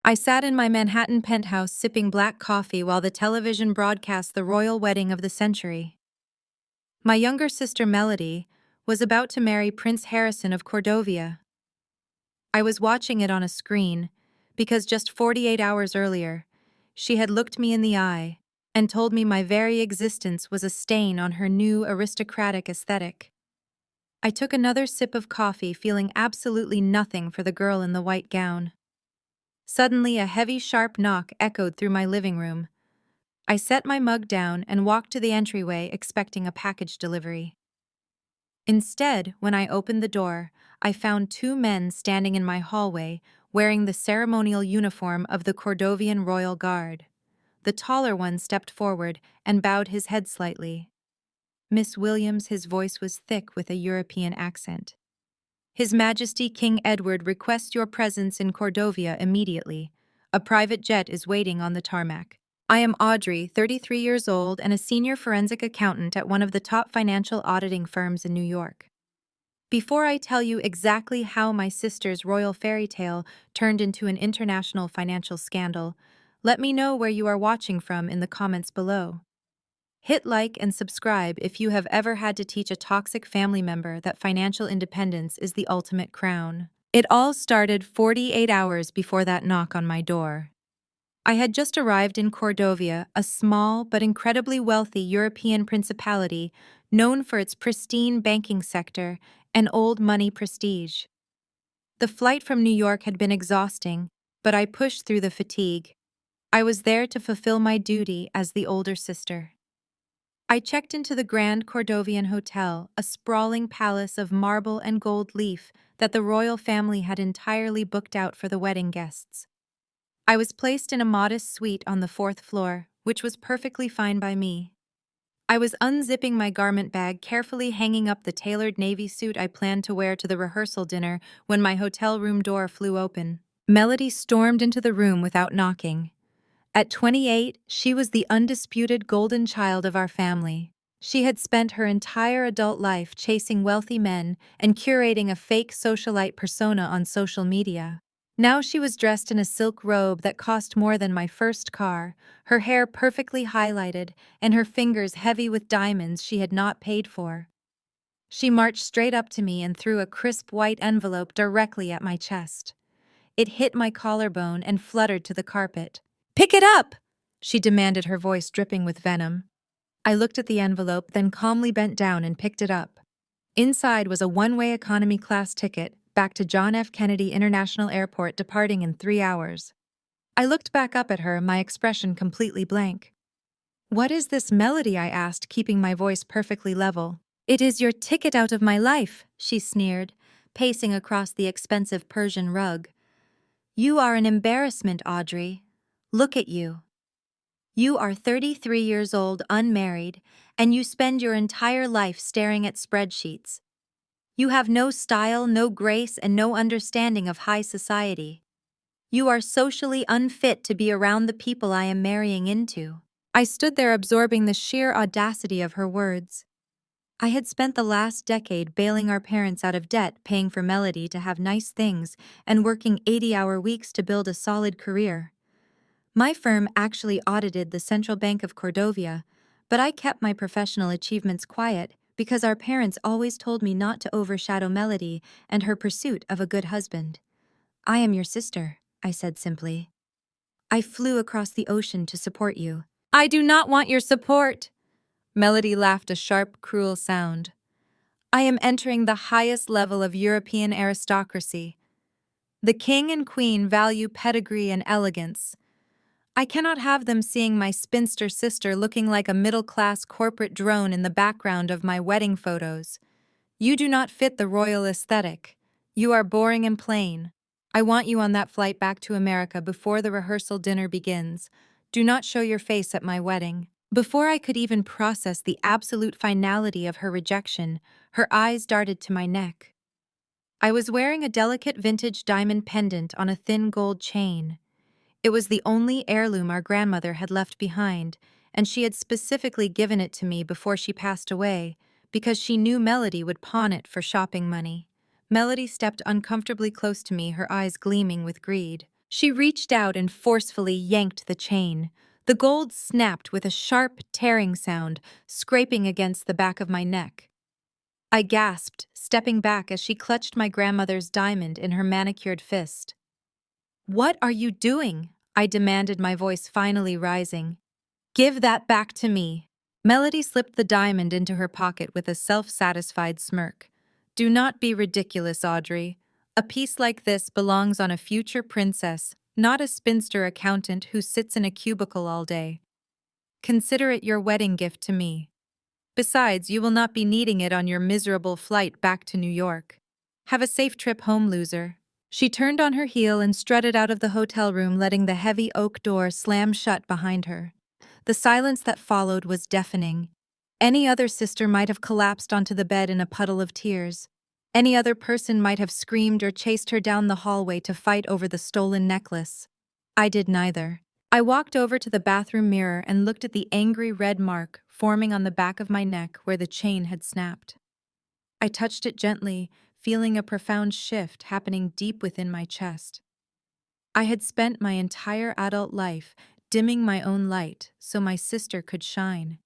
I sat in my Manhattan penthouse sipping black coffee while the television broadcast the royal wedding of the century. My younger sister Melody was about to marry Prince Harrison of Cordovia. I was watching it on a screen because just 48 hours earlier, she had looked me in the eye and told me my very existence was a stain on her new aristocratic aesthetic. I took another sip of coffee, feeling absolutely nothing for the girl in the white gown. Suddenly, a heavy, sharp knock echoed through my living room. I set my mug down and walked to the entryway, expecting a package delivery. Instead, when I opened the door, I found two men standing in my hallway wearing the ceremonial uniform of the Cordovian Royal Guard. The taller one stepped forward and bowed his head slightly. Miss Williams, his voice was thick with a European accent. His Majesty King Edward requests your presence in Cordovia immediately. A private jet is waiting on the tarmac. I am Audrey, 33 years old and a senior forensic accountant at one of the top financial auditing firms in New York. Before I tell you exactly how my sister's royal fairy tale turned into an international financial scandal, let me know where you are watching from in the comments below. Hit like and subscribe if you have ever had to teach a toxic family member that financial independence is the ultimate crown. It all started 48 hours before that knock on my door. I had just arrived in Cordovia, a small but incredibly wealthy European principality known for its pristine banking sector and old money prestige. The flight from New York had been exhausting, but I pushed through the fatigue. I was there to fulfill my duty as the older sister. I checked into the Grand Cordovian Hotel, a sprawling palace of marble and gold leaf that the royal family had entirely booked out for the wedding guests. I was placed in a modest suite on the 4th floor, which was perfectly fine by me. I was unzipping my garment bag, carefully hanging up the tailored navy suit I planned to wear to the rehearsal dinner when my hotel room door flew open. Melody stormed into the room without knocking. At 28, she was the undisputed golden child of our family. She had spent her entire adult life chasing wealthy men and curating a fake socialite persona on social media. Now she was dressed in a silk robe that cost more than my first car, her hair perfectly highlighted, and her fingers heavy with diamonds she had not paid for. She marched straight up to me and threw a crisp white envelope directly at my chest. It hit my collarbone and fluttered to the carpet. "Pick it up!" she demanded, her voice dripping with venom. I looked at the envelope, then calmly bent down and picked it up. Inside was a one-way economy class ticket back to John F. Kennedy International Airport, departing in 3 hours. I looked back up at her, my expression completely blank. "What is this, Melody?" I asked, keeping my voice perfectly level. "It is your ticket out of my life," she sneered, pacing across the expensive Persian rug. "You are an embarrassment, Audrey. Look at you. You are 33 years old, unmarried, and you spend your entire life staring at spreadsheets. You have no style, no grace, and no understanding of high society. You are socially unfit to be around the people I am marrying into." I stood there absorbing the sheer audacity of her words. I had spent the last decade bailing our parents out of debt, paying for Melody to have nice things, and working 80-hour weeks to build a solid career. My firm actually audited the Central Bank of Cordovia, but I kept my professional achievements quiet because our parents always told me not to overshadow Melody and her pursuit of a good husband. "I am your sister," I said simply. "I flew across the ocean to support you." "I do not want your support!" Melody laughed, a sharp, cruel sound. "I am entering the highest level of European aristocracy. The king and queen value pedigree and elegance. I cannot have them seeing my spinster sister looking like a middle-class corporate drone in the background of my wedding photos. You do not fit the royal aesthetic. You are boring and plain. I want you on that flight back to America before the rehearsal dinner begins. Do not show your face at my wedding." Before I could even process the absolute finality of her rejection, her eyes darted to my neck. I was wearing a delicate vintage diamond pendant on a thin gold chain. It was the only heirloom our grandmother had left behind, and she had specifically given it to me before she passed away, because she knew Melody would pawn it for shopping money. Melody stepped uncomfortably close to me, her eyes gleaming with greed. She reached out and forcefully yanked the chain. The gold snapped with a sharp, tearing sound, scraping against the back of my neck. I gasped, stepping back as she clutched my grandmother's diamond in her manicured fist. "What are you doing?" I demanded, my voice finally rising. "Give that back to me." Melody slipped the diamond into her pocket with a self-satisfied smirk. "Do not be ridiculous, Audrey. A piece like this belongs on a future princess, not a spinster accountant who sits in a cubicle all day. Consider it your wedding gift to me. Besides, you will not be needing it on your miserable flight back to New York. Have a safe trip home, loser." She turned on her heel and strutted out of the hotel room, letting the heavy oak door slam shut behind her. The silence that followed was deafening. Any other sister might have collapsed onto the bed in a puddle of tears. Any other person might have screamed or chased her down the hallway to fight over the stolen necklace. I did neither. I walked over to the bathroom mirror and looked at the angry red mark forming on the back of my neck where the chain had snapped. I touched it gently, feeling a profound shift happening deep within my chest. I had spent my entire adult life dimming my own light so my sister could shine.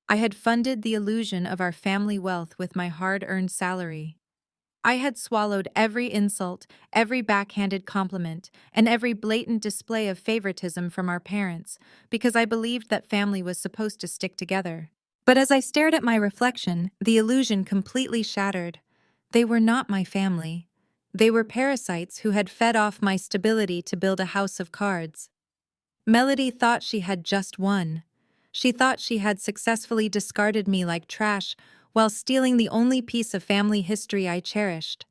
I had funded the illusion of our family wealth with my hard-earned salary. I had swallowed every insult, every backhanded compliment, and every blatant display of favoritism from our parents because I believed that family was supposed to stick together. But as I stared at my reflection, the illusion completely shattered. They were not my family. They were parasites who had fed off my stability to build a house of cards. Melody thought she had just won. She thought she had successfully discarded me like trash while stealing the only piece of family history I cherished.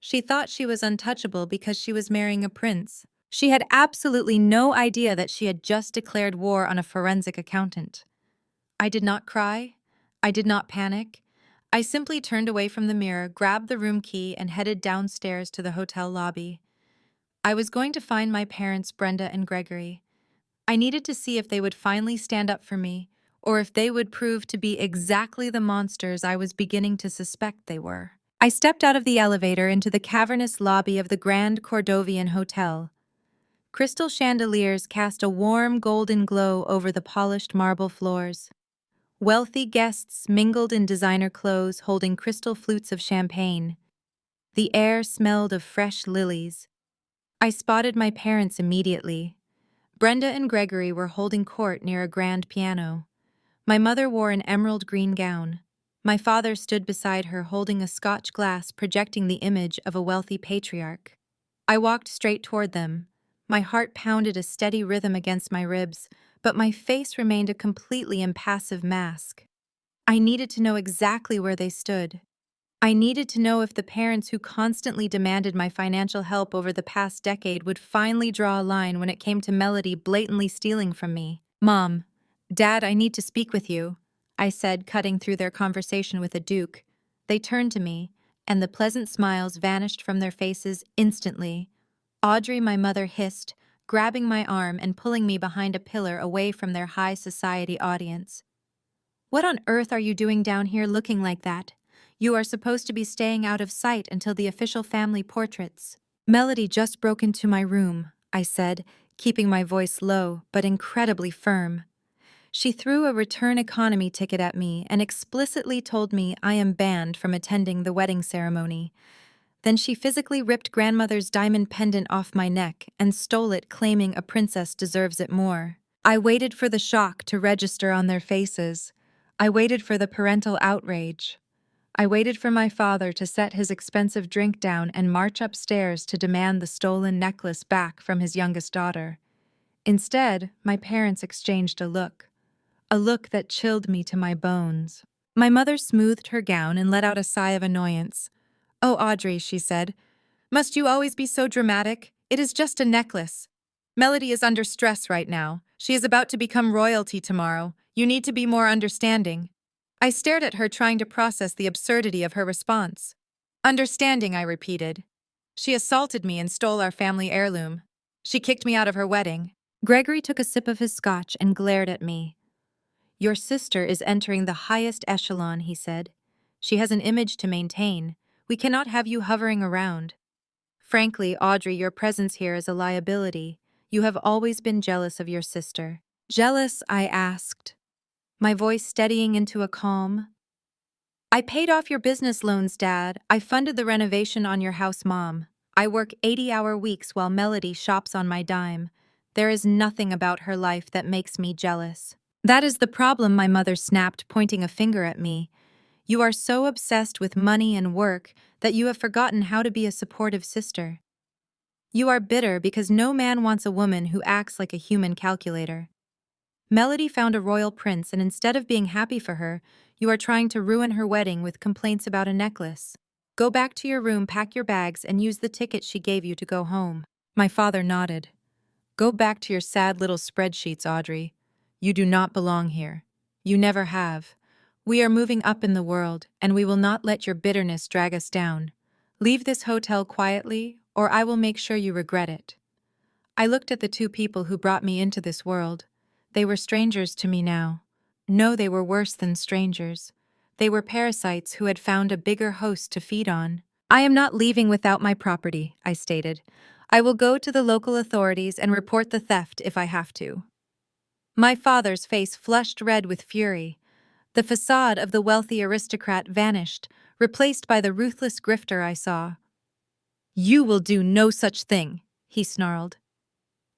She thought she was untouchable because she was marrying a prince. She had absolutely no idea that she had just declared war on a forensic accountant. I did not cry. I did not panic. I simply turned away from the mirror, grabbed the room key, and headed downstairs to the hotel lobby. I was going to find my parents, Brenda and Gregory. I needed to see if they would finally stand up for me, or if they would prove to be exactly the monsters I was beginning to suspect they were. I stepped out of the elevator into the cavernous lobby of the Grand Cordovian Hotel. Crystal chandeliers cast a warm golden glow over the polished marble floors. Wealthy guests mingled in designer clothes holding crystal flutes of champagne. The air smelled of fresh lilies. I spotted my parents immediately. Brenda and Gregory were holding court near a grand piano. My mother wore an emerald green gown. My father stood beside her holding a Scotch glass projecting the image of a wealthy patriarch. I walked straight toward them. My heart pounded a steady rhythm against my ribs, but my face remained a completely impassive mask. I needed to know exactly where they stood. I needed to know if the parents who constantly demanded my financial help over the past decade would finally draw a line when it came to Melody blatantly stealing from me. "Mom, Dad, I need to speak with you," I said, cutting through their conversation with a duke. They turned to me, and the pleasant smiles vanished from their faces instantly. "Audrey," my mother hissed, grabbing my arm and pulling me behind a pillar away from their high society audience. "What on earth are you doing down here looking like that? You are supposed to be staying out of sight until the official family portraits." "Melody just broke into my room," I said, keeping my voice low but incredibly firm. "She threw a return economy ticket at me and explicitly told me I am banned from attending the wedding ceremony. Then she physically ripped grandmother's diamond pendant off my neck and stole it, claiming a princess deserves it more." I waited for the shock to register on their faces. I waited for the parental outrage. I waited for my father to set his expensive drink down and march upstairs to demand the stolen necklace back from his youngest daughter. Instead, my parents exchanged a look that chilled me to my bones. My mother smoothed her gown and let out a sigh of annoyance. "Oh, Audrey," she said, "must you always be so dramatic? It is just a necklace. Melody is under stress right now. She is about to become royalty tomorrow. You need to be more understanding." I stared at her, trying to process the absurdity of her response. "Understanding," I repeated. "She assaulted me and stole our family heirloom. She kicked me out of her wedding." Gregory took a sip of his scotch and glared at me. "Your sister is entering the highest echelon," he said. "She has an image to maintain. We cannot have you hovering around." Frankly, Audrey, your presence here is a liability. You have always been jealous of your sister. Jealous? I asked, my voice steadying into a calm. I paid off your business loans, Dad. I funded the renovation on your house, Mom. I work 80-hour weeks while Melody shops on my dime. There is nothing about her life that makes me jealous. That is the problem, my mother snapped, pointing a finger at me. You are so obsessed with money and work that you have forgotten how to be a supportive sister. You are bitter because no man wants a woman who acts like a human calculator. Melody found a royal prince, and instead of being happy for her, you are trying to ruin her wedding with complaints about a necklace. Go back to your room, pack your bags, and use the ticket she gave you to go home. My father nodded. Go back to your sad little spreadsheets, Audrey. You do not belong here. You never have. We are moving up in the world, and we will not let your bitterness drag us down. Leave this hotel quietly, or I will make sure you regret it. I looked at the two people who brought me into this world. They were strangers to me now. No, they were worse than strangers. They were parasites who had found a bigger host to feed on. I am not leaving without my property, I stated. I will go to the local authorities and report the theft if I have to. My father's face flushed red with fury. The facade of the wealthy aristocrat vanished, replaced by the ruthless grifter I saw. You will do no such thing, he snarled.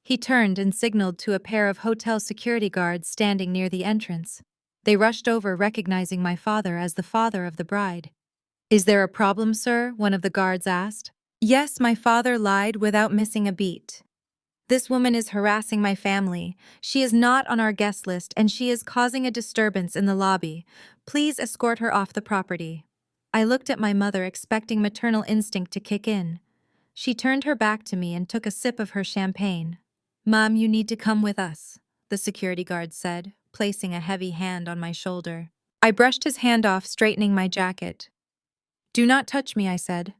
He turned and signaled to a pair of hotel security guards standing near the entrance. They rushed over, recognizing my father as the father of the bride. Is there a problem, sir? One of the guards asked. Yes, my father lied without missing a beat. This woman is harassing my family. She is not on our guest list, and she is causing a disturbance in the lobby. Please escort her off the property. I looked at my mother, expecting maternal instinct to kick in. She turned her back to me and took a sip of her champagne. Mom, you need to come with us, the security guard said, placing a heavy hand on my shoulder. I brushed his hand off, straightening my jacket. Do not touch me, I said.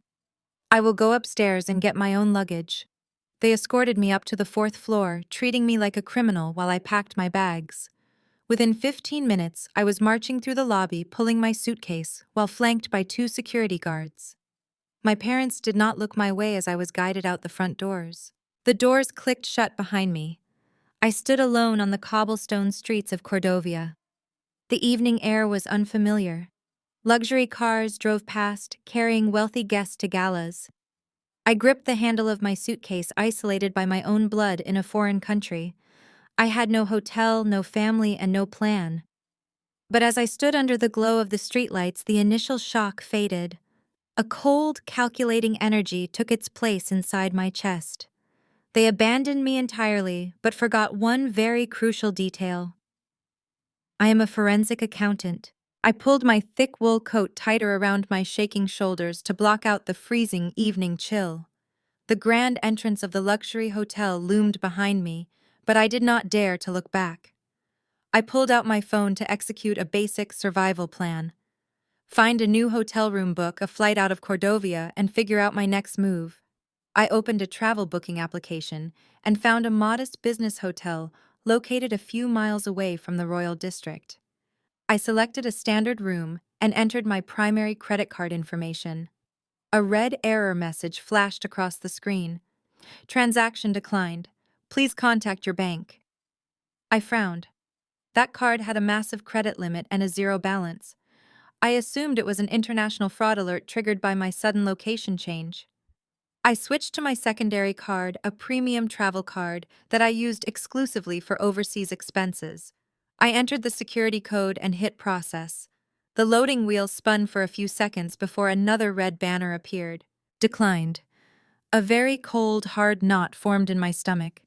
I will go upstairs and get my own luggage. They escorted me up to the 4th floor, treating me like a criminal while I packed my bags. Within 15 minutes, I was marching through the lobby, pulling my suitcase, while flanked by 2 security guards. My parents did not look my way as I was guided out the front doors. The doors clicked shut behind me. I stood alone on the cobblestone streets of Cordovia. The evening air was unfamiliar. Luxury cars drove past, carrying wealthy guests to galas. I gripped the handle of my suitcase, isolated by my own blood in a foreign country. I had no hotel, no family, and no plan. But as I stood under the glow of the streetlights, the initial shock faded. A cold, calculating energy took its place inside my chest. They abandoned me entirely, but forgot one very crucial detail. I am a forensic accountant. I pulled my thick wool coat tighter around my shaking shoulders to block out the freezing evening chill. The grand entrance of the luxury hotel loomed behind me, but I did not dare to look back. I pulled out my phone to execute a basic survival plan. Find a new hotel room, book a flight out of Cordovia, and figure out my next move. I opened a travel booking application and found a modest business hotel located a few miles away from the Royal District. I selected a standard room and entered my primary credit card information. A red error message flashed across the screen. Transaction declined. Please contact your bank. I frowned. That card had a massive credit limit and a zero balance. I assumed it was an international fraud alert triggered by my sudden location change. I switched to my secondary card, a premium travel card that I used exclusively for overseas expenses. I entered the security code and hit process. The loading wheel spun for a few seconds before another red banner appeared. Declined. A very cold, hard knot formed in my stomach.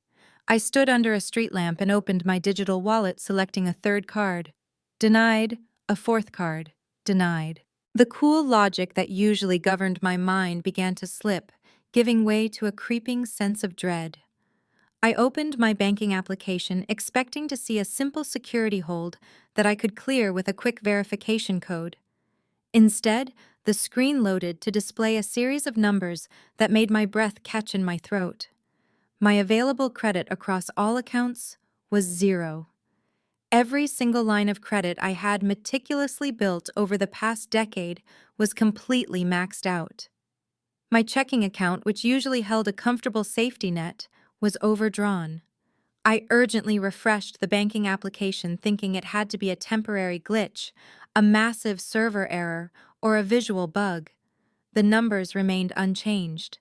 I stood under a street lamp and opened my digital wallet, selecting a 3rd card. Denied. A 4th card. Denied. The cool logic that usually governed my mind began to slip, giving way to a creeping sense of dread. I opened my banking application, expecting to see a simple security hold that I could clear with a quick verification code. Instead, the screen loaded to display a series of numbers that made my breath catch in my throat. My available credit across all accounts was 0. Every single line of credit I had meticulously built over the past decade was completely maxed out. My checking account, which usually held a comfortable safety net, was overdrawn. I urgently refreshed the banking application thinking it had to be a temporary glitch, a massive server error, or a visual bug. The numbers remained unchanged.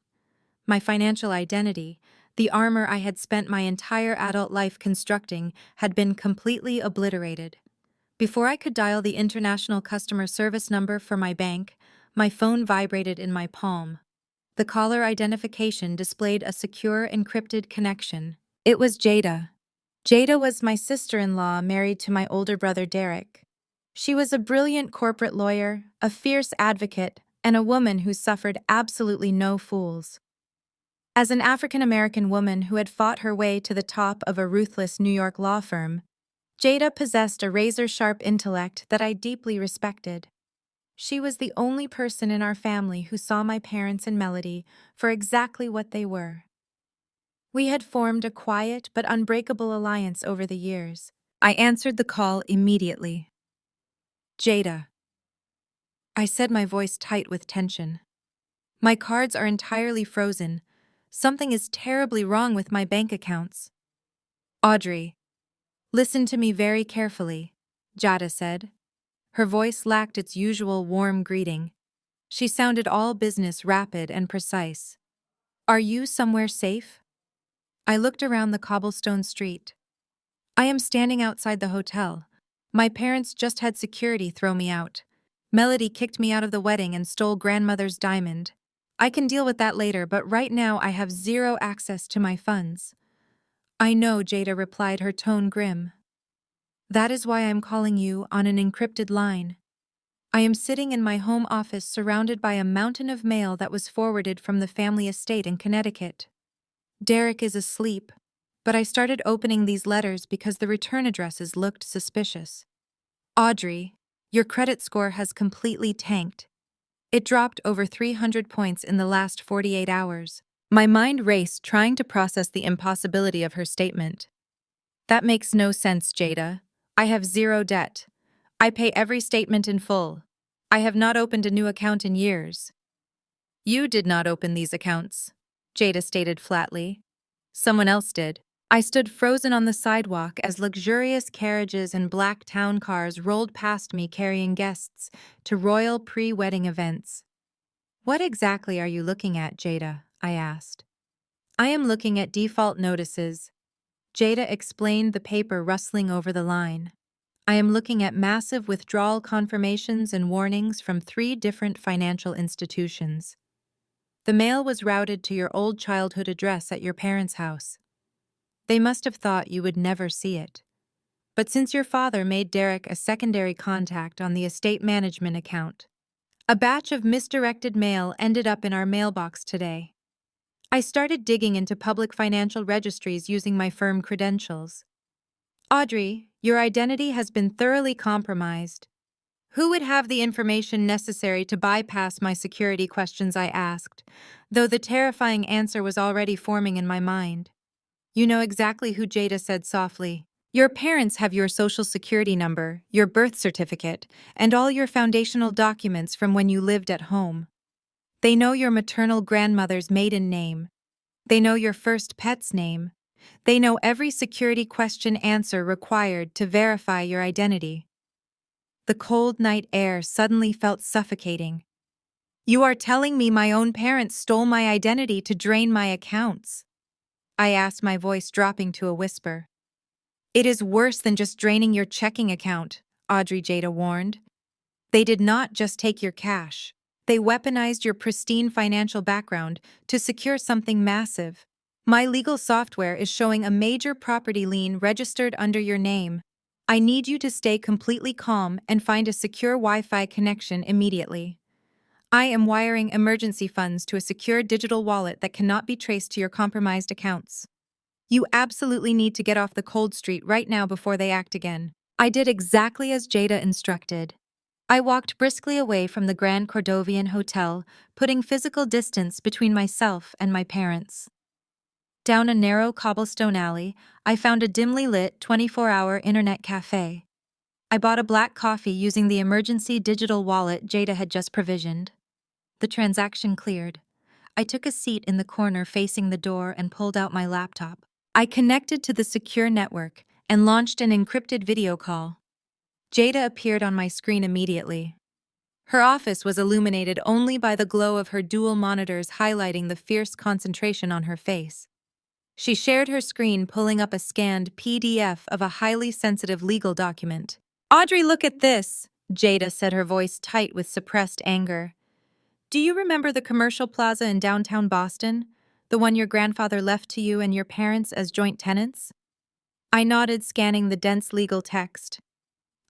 My financial identity, the armor I had spent my entire adult life constructing, had been completely obliterated. Before I could dial the international customer service number for my bank, my phone vibrated in my palm. The caller identification displayed a secure encrypted connection. It was Jada. Jada was my sister-in-law married to my older brother Derek. She was a brilliant corporate lawyer, a fierce advocate, and a woman who suffered absolutely no fools. As an African-American woman who had fought her way to the top of a ruthless New York law firm, Jada possessed a razor-sharp intellect that I deeply respected. She was the only person in our family who saw my parents and Melody for exactly what they were. We had formed a quiet but unbreakable alliance over the years. I answered the call immediately. Jada. I said, my voice tight with tension. My cards are entirely frozen. Something is terribly wrong with my bank accounts. Audrey. Listen to me very carefully, Jada said. Her voice lacked its usual warm greeting. She sounded all business, rapid and precise. Are you somewhere safe? I looked around the cobblestone street. I am standing outside the hotel. My parents just had security throw me out. Melody kicked me out of the wedding and stole grandmother's diamond. I can deal with that later, but right now I have zero access to my funds. I know, Jada replied, her tone grim. That is why I'm calling you on an encrypted line. I am sitting in my home office surrounded by a mountain of mail that was forwarded from the family estate in Connecticut. Derek is asleep, but I started opening these letters because the return addresses looked suspicious. Audrey, your credit score has completely tanked. It dropped over 300 points in the last 48 hours. My mind raced trying to process the impossibility of her statement. That makes no sense, Jada. I have zero debt. I pay every statement in full. I have not opened a new account in years. You did not open these accounts, Jada stated flatly. Someone else did. I stood frozen on the sidewalk as luxurious carriages and black town cars rolled past me carrying guests to royal pre-wedding events. What exactly are you looking at, Jada? I asked. I am looking at default notices. Jada explained, the paper rustling over the line. I am looking at massive withdrawal confirmations and warnings from 3 different financial institutions. The mail was routed to your old childhood address at your parents' house. They must have thought you would never see it. But since your father made Derek a secondary contact on the estate management account, a batch of misdirected mail ended up in our mailbox today. I started digging into public financial registries using my firm credentials. Audrey, your identity has been thoroughly compromised. Who would have the information necessary to bypass my security questions, I asked, though the terrifying answer was already forming in my mind. You know exactly who, Jada said softly. Your parents have your social security number, your birth certificate, and all your foundational documents from when you lived at home. They know your maternal grandmother's maiden name. They know your first pet's name. They know every security question answer required to verify your identity. The cold night air suddenly felt suffocating. You are telling me my own parents stole my identity to drain my accounts? I asked, my voice dropping to a whisper. It is worse than just draining your checking account, Audrey, Jada warned. They did not just take your cash. They weaponized your pristine financial background to secure something massive. My legal software is showing a major property lien registered under your name. I need you to stay completely calm and find a secure Wi-Fi connection immediately. I am wiring emergency funds to a secure digital wallet that cannot be traced to your compromised accounts. You absolutely need to get off the cold street right now before they act again. I did exactly as Jada instructed. I walked briskly away from the Grand Cordovian Hotel, putting physical distance between myself and my parents. Down a narrow cobblestone alley, I found a dimly lit 24-hour internet cafe. I bought a black coffee using the emergency digital wallet Jada had just provisioned. The transaction cleared. I took a seat in the corner facing the door and pulled out my laptop. I connected to the secure network and launched an encrypted video call. Jada appeared on my screen immediately. Her office was illuminated only by the glow of her dual monitors highlighting the fierce concentration on her face. She shared her screen pulling up a scanned PDF of a highly sensitive legal document. "Audrey, look at this," Jada said, her voice tight with suppressed anger. "Do you remember the commercial plaza in downtown Boston? The one your grandfather left to you and your parents as joint tenants?" I nodded, scanning the dense legal text.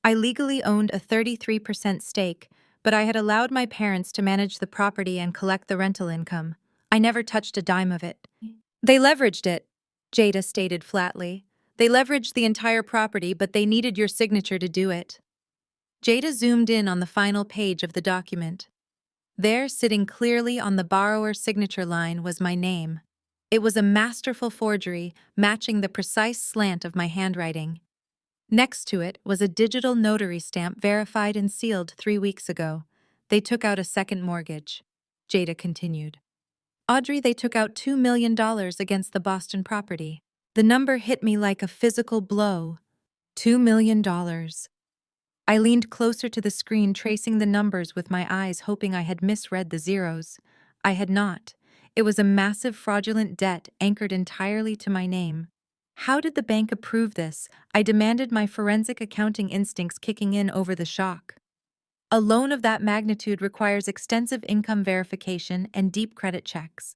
I legally owned a 33% stake, but I had allowed my parents to manage the property and collect the rental income. I never touched a dime of it. "They leveraged it," Jada stated flatly. "They leveraged the entire property, but they needed your signature to do it." Jada zoomed in on the final page of the document. There, sitting clearly on the borrower's signature line, was my name. It was a masterful forgery, matching the precise slant of my handwriting. Next to it was a digital notary stamp verified and sealed 3 weeks ago. "They took out a second mortgage," Jada continued. "Audrey, they took out $2 million against the Boston property." The number hit me like a physical blow. $2 million. I leaned closer to the screen, tracing the numbers with my eyes, hoping I had misread the zeros. I had not. It was a massive fraudulent debt anchored entirely to my name. How did the bank approve this? I demanded, my forensic accounting instincts kicking in over the shock. A loan of that magnitude requires extensive income verification and deep credit checks.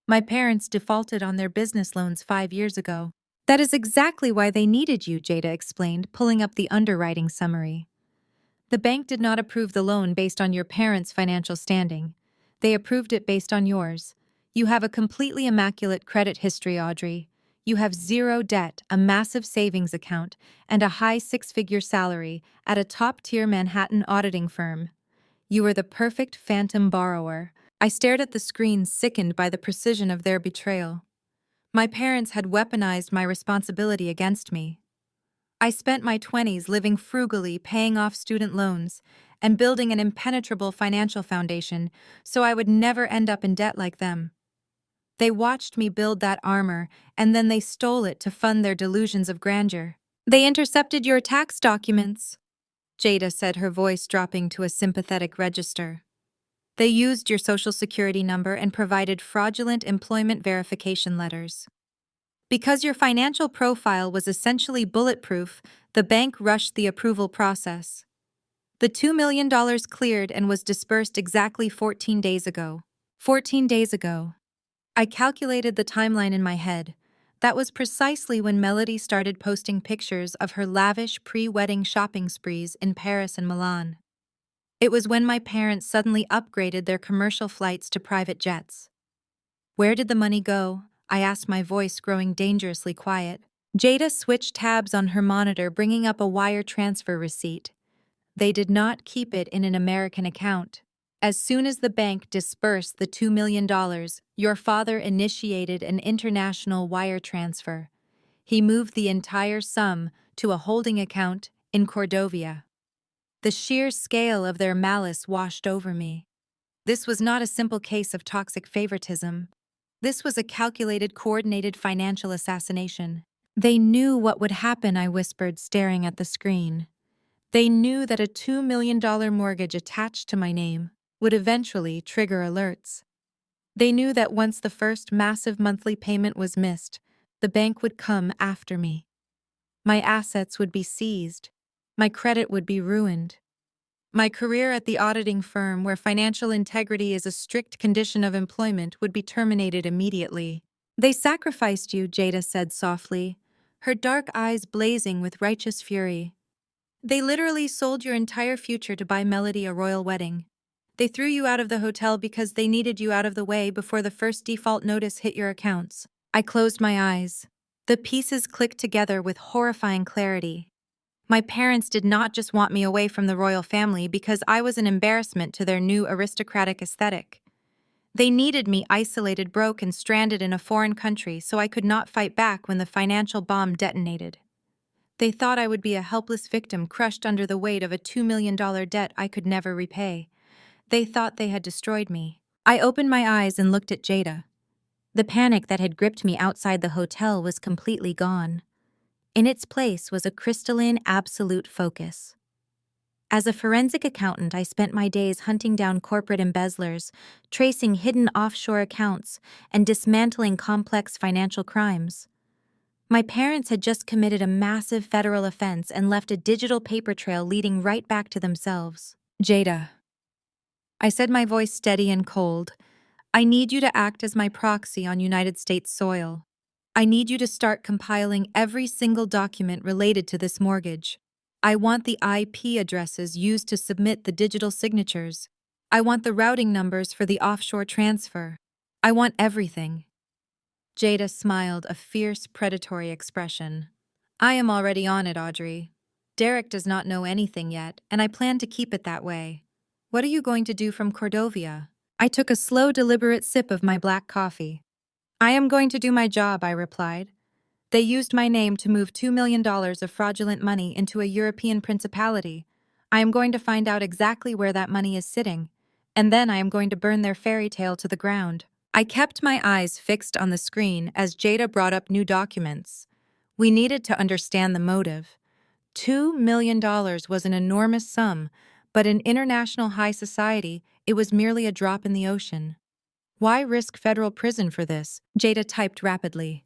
My parents defaulted on their business loans 5 years ago. "That is exactly why they needed you," Jada explained, pulling up the underwriting summary. "The bank did not approve the loan based on your parents' financial standing. They approved it based on yours. You have a completely immaculate credit history, Audrey. You have zero debt, a massive savings account, and a high 6-figure salary at a top-tier Manhattan auditing firm. You are the perfect phantom borrower." I stared at the screen, sickened by the precision of their betrayal. My parents had weaponized my responsibility against me. I spent my 20s living frugally, paying off student loans, and building an impenetrable financial foundation so I would never end up in debt like them. They watched me build that armor, and then they stole it to fund their delusions of grandeur. "They intercepted your tax documents," Jada said, her voice dropping to a sympathetic register. "They used your social security number and provided fraudulent employment verification letters. Because your financial profile was essentially bulletproof, the bank rushed the approval process. The $2 million cleared and was disbursed exactly 14 days ago. 14 days ago. I calculated the timeline in my head. That was precisely when Melody started posting pictures of her lavish pre-wedding shopping sprees in Paris and Milan. It was when my parents suddenly upgraded their commercial flights to private jets. "Where did the money go?" I asked, my voice growing dangerously quiet. Jada switched tabs on her monitor, bringing up a wire transfer receipt. "They did not keep it in an American account. As soon as the bank disbursed the $2 million, your father initiated an international wire transfer. He moved the entire sum to a holding account in Cordovia." The sheer scale of their malice washed over me. This was not a simple case of toxic favoritism. This was a calculated, coordinated financial assassination. "They knew what would happen," I whispered, staring at the screen. "They knew that a $2 million mortgage attached to my name would eventually trigger alerts. They knew that once the first massive monthly payment was missed, the bank would come after me. My assets would be seized. My credit would be ruined. My career at the auditing firm, where financial integrity is a strict condition of employment, would be terminated immediately." "They sacrificed you," Jada said softly, her dark eyes blazing with righteous fury. "They literally sold your entire future to buy Melody a royal wedding. They threw you out of the hotel because they needed you out of the way before the first default notice hit your accounts." I closed my eyes. The pieces clicked together with horrifying clarity. My parents did not just want me away from the royal family because I was an embarrassment to their new aristocratic aesthetic. They needed me isolated, broke, and stranded in a foreign country so I could not fight back when the financial bomb detonated. They thought I would be a helpless victim crushed under the weight of a $2 million debt I could never repay. They thought they had destroyed me. I opened my eyes and looked at Jada. The panic that had gripped me outside the hotel was completely gone. In its place was a crystalline, absolute focus. As a forensic accountant, I spent my days hunting down corporate embezzlers, tracing hidden offshore accounts, and dismantling complex financial crimes. My parents had just committed a massive federal offense and left a digital paper trail leading right back to themselves. Jada, I said, my voice steady and cold, I need you to act as my proxy on United States soil. I need you to start compiling every single document related to this mortgage. I want the IP addresses used to submit the digital signatures. I want the routing numbers for the offshore transfer. I want everything. Jada smiled, a fierce, predatory expression. I am already on it, Audrey. Derek does not know anything yet, and I plan to keep it that way. What are you going to do from Cordovia? I took a slow, deliberate sip of my black coffee. I am going to do my job, I replied. They used my name to move $2 million of fraudulent money into a European principality. I am going to find out exactly where that money is sitting, and then I am going to burn their fairy tale to the ground. I kept my eyes fixed on the screen as Jada brought up new documents. We needed to understand the motive. $2 million was an enormous sum, but in international high society, it was merely a drop in the ocean. Why risk federal prison for this? Jada typed rapidly.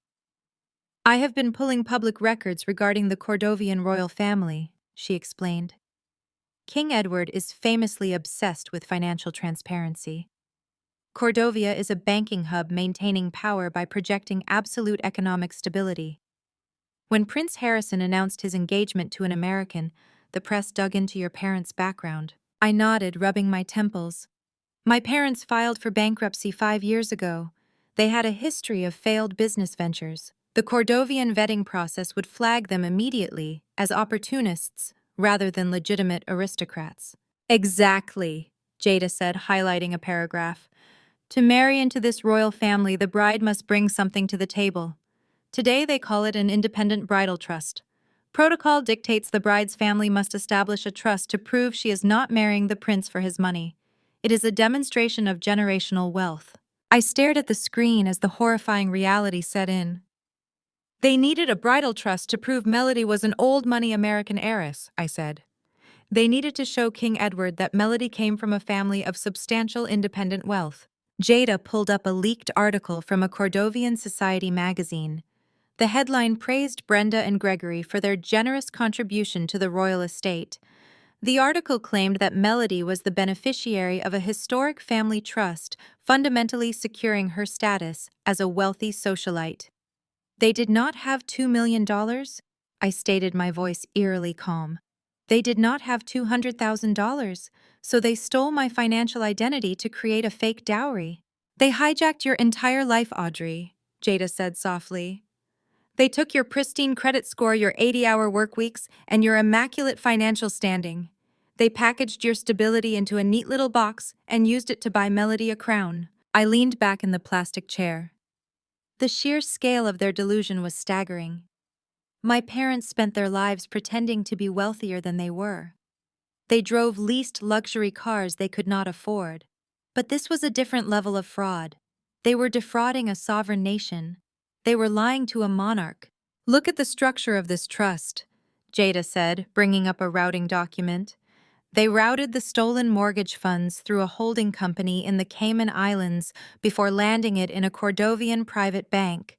I have been pulling public records regarding the Cordovian royal family, she explained. King Edward is famously obsessed with financial transparency. Cordovia is a banking hub maintaining power by projecting absolute economic stability. When Prince Harrison announced his engagement to an American, the press dug into your parents' background. I nodded, rubbing my temples. My parents filed for bankruptcy 5 years ago. They had a history of failed business ventures. The Cordovian vetting process would flag them immediately as opportunists rather than legitimate aristocrats. Exactly, Jada said, highlighting a paragraph. To marry into this royal family, the bride must bring something to the table. Today they call it an independent bridal trust. Protocol dictates the bride's family must establish a trust to prove she is not marrying the prince for his money. It is a demonstration of generational wealth. I stared at the screen as the horrifying reality set in. They needed a bridal trust to prove Melody was an old-money American heiress, I said. They needed to show King Edward that Melody came from a family of substantial independent wealth. Jada pulled up a leaked article from a Cordovian Society magazine. The headline praised Brenda and Gregory for their generous contribution to the royal estate. The article claimed that Melody was the beneficiary of a historic family trust, fundamentally securing her status as a wealthy socialite. They did not have $2 million? I stated, my voice eerily calm. They did not have $200,000, so they stole my financial identity to create a fake dowry. They hijacked your entire life, Audrey, Jada said softly. They took your pristine credit score, your 80-hour work weeks, and your immaculate financial standing. They packaged your stability into a neat little box and used it to buy Melody a crown. I leaned back in the plastic chair. The sheer scale of their delusion was staggering. My parents spent their lives pretending to be wealthier than they were. They drove leased luxury cars they could not afford. But this was a different level of fraud. They were defrauding a sovereign nation. They were lying to a monarch. Look at the structure of this trust, Jada said, bringing up a routing document. They routed the stolen mortgage funds through a holding company in the Cayman Islands before landing it in a Cordovian private bank.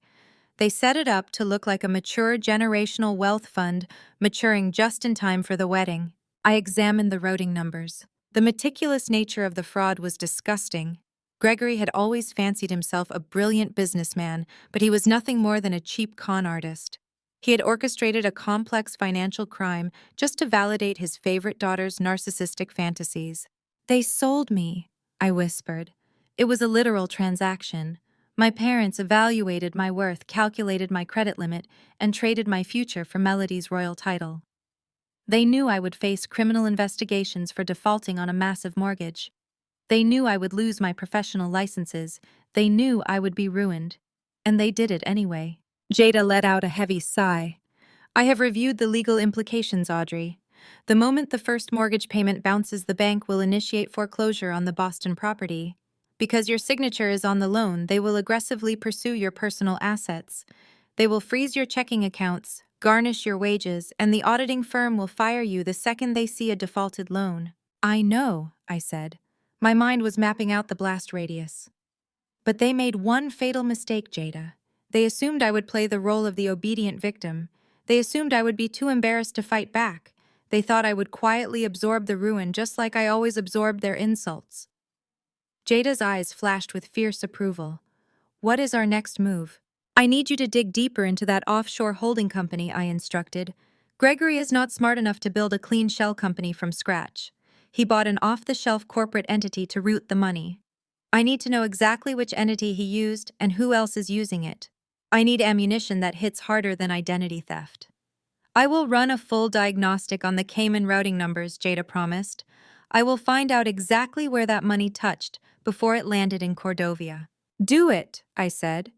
They set it up to look like a mature generational wealth fund, maturing just in time for the wedding. I examined the routing numbers. The meticulous nature of the fraud was disgusting. Gregory had always fancied himself a brilliant businessman, but he was nothing more than a cheap con artist. He had orchestrated a complex financial crime just to validate his favorite daughter's narcissistic fantasies. They sold me, I whispered. It was a literal transaction. My parents evaluated my worth, calculated my credit limit, and traded my future for Melody's royal title. They knew I would face criminal investigations for defaulting on a massive mortgage. They knew I would lose my professional licenses. They knew I would be ruined. And they did it anyway. Jada let out a heavy sigh. I have reviewed the legal implications, Audrey. The moment the first mortgage payment bounces, the bank will initiate foreclosure on the Boston property. Because your signature is on the loan, they will aggressively pursue your personal assets. They will freeze your checking accounts, garnish your wages, and the auditing firm will fire you the second they see a defaulted loan. I know, I said. My mind was mapping out the blast radius. But they made one fatal mistake, Jada. They assumed I would play the role of the obedient victim. They assumed I would be too embarrassed to fight back. They thought I would quietly absorb the ruin just like I always absorbed their insults. Jada's eyes flashed with fierce approval. What is our next move? I need you to dig deeper into that offshore holding company, I instructed. Gregory is not smart enough to build a clean shell company from scratch. He bought an off-the-shelf corporate entity to route the money. I need to know exactly which entity he used and who else is using it. I need ammunition that hits harder than identity theft. I will run a full diagnostic on the Cayman routing numbers, Jada promised. I will find out exactly where that money touched before it landed in Cordovia. Do it, I said.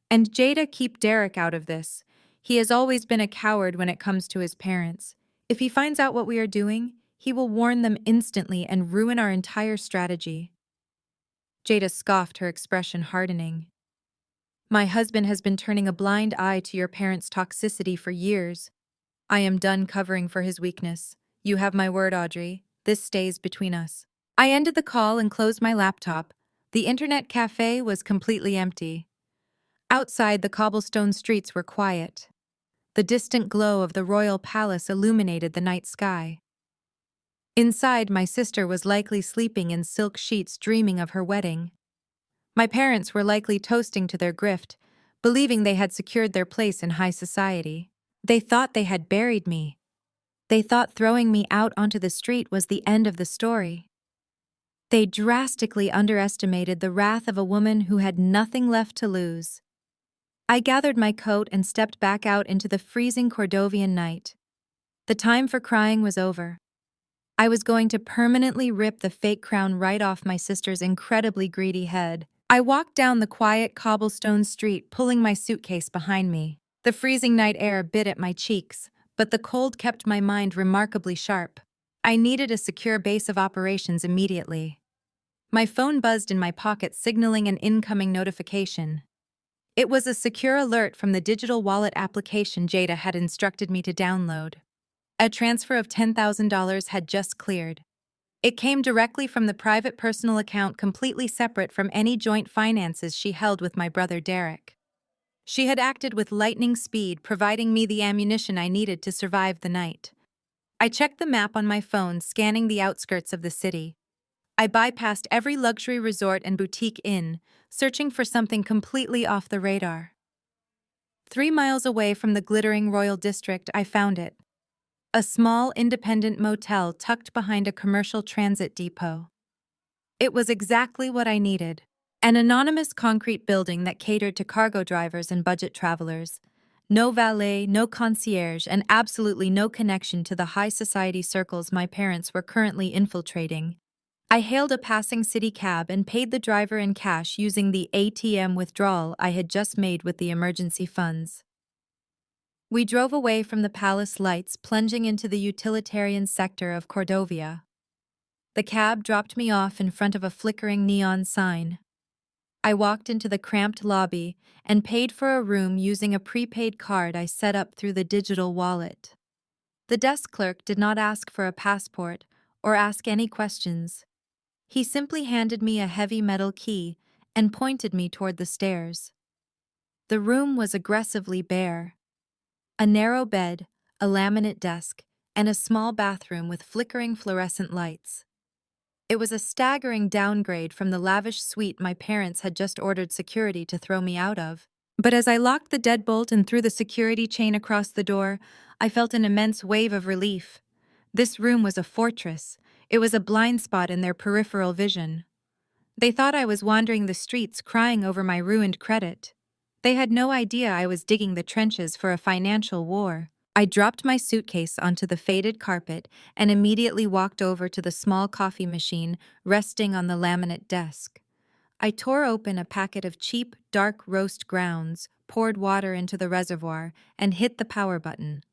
And Jada, keep Derek out of this. He has always been a coward when it comes to his parents. If he finds out what we are doing, he will warn them instantly and ruin our entire strategy. Jada scoffed, her expression hardening. My husband has been turning a blind eye to your parents' toxicity for years. I am done covering for his weakness. You have my word, Audrey. This stays between us. I ended the call and closed my laptop. The internet cafe was completely empty. Outside, the cobblestone streets were quiet. The distant glow of the royal palace illuminated the night sky. Inside, my sister was likely sleeping in silk sheets, dreaming of her wedding. My parents were likely toasting to their grift, believing they had secured their place in high society. They thought they had buried me. They thought throwing me out onto the street was the end of the story. They drastically underestimated the wrath of a woman who had nothing left to lose. I gathered my coat and stepped back out into the freezing Cordovian night. The time for crying was over. I was going to permanently rip the fake crown right off my sister's incredibly greedy head. I walked down the quiet cobblestone street, pulling my suitcase behind me. The freezing night air bit at my cheeks, but the cold kept my mind remarkably sharp. I needed a secure base of operations immediately. My phone buzzed in my pocket, signaling an incoming notification. It was a secure alert from the digital wallet application Jada had instructed me to download. A transfer of $10,000 had just cleared. It came directly from the private personal account, completely separate from any joint finances she held with my brother Derek. She had acted with lightning speed, providing me the ammunition I needed to survive the night. I checked the map on my phone, scanning the outskirts of the city. I bypassed every luxury resort and boutique inn, searching for something completely off the radar. 3 miles away from the glittering Royal District, I found it. A small, independent motel tucked behind a commercial transit depot. It was exactly what I needed. An anonymous concrete building that catered to cargo drivers and budget travelers. No valet, no concierge, and absolutely no connection to the high society circles my parents were currently infiltrating. I hailed a passing city cab and paid the driver in cash using the ATM withdrawal I had just made with the emergency funds. We drove away from the palace lights, plunging into the utilitarian sector of Cordovia. The cab dropped me off in front of a flickering neon sign. I walked into the cramped lobby and paid for a room using a prepaid card I set up through the digital wallet. The desk clerk did not ask for a passport or ask any questions. He simply handed me a heavy metal key and pointed me toward the stairs. The room was aggressively bare. A narrow bed, a laminate desk, and a small bathroom with flickering fluorescent lights. It was a staggering downgrade from the lavish suite my parents had just ordered security to throw me out of. But as I locked the deadbolt and threw the security chain across the door, I felt an immense wave of relief. This room was a fortress. It was a blind spot in their peripheral vision. They thought I was wandering the streets crying over my ruined credit. They had no idea I was digging the trenches for a financial war. I dropped my suitcase onto the faded carpet and immediately walked over to the small coffee machine resting on the laminate desk. I tore open a packet of cheap, dark roast grounds, poured water into the reservoir, and hit the power button.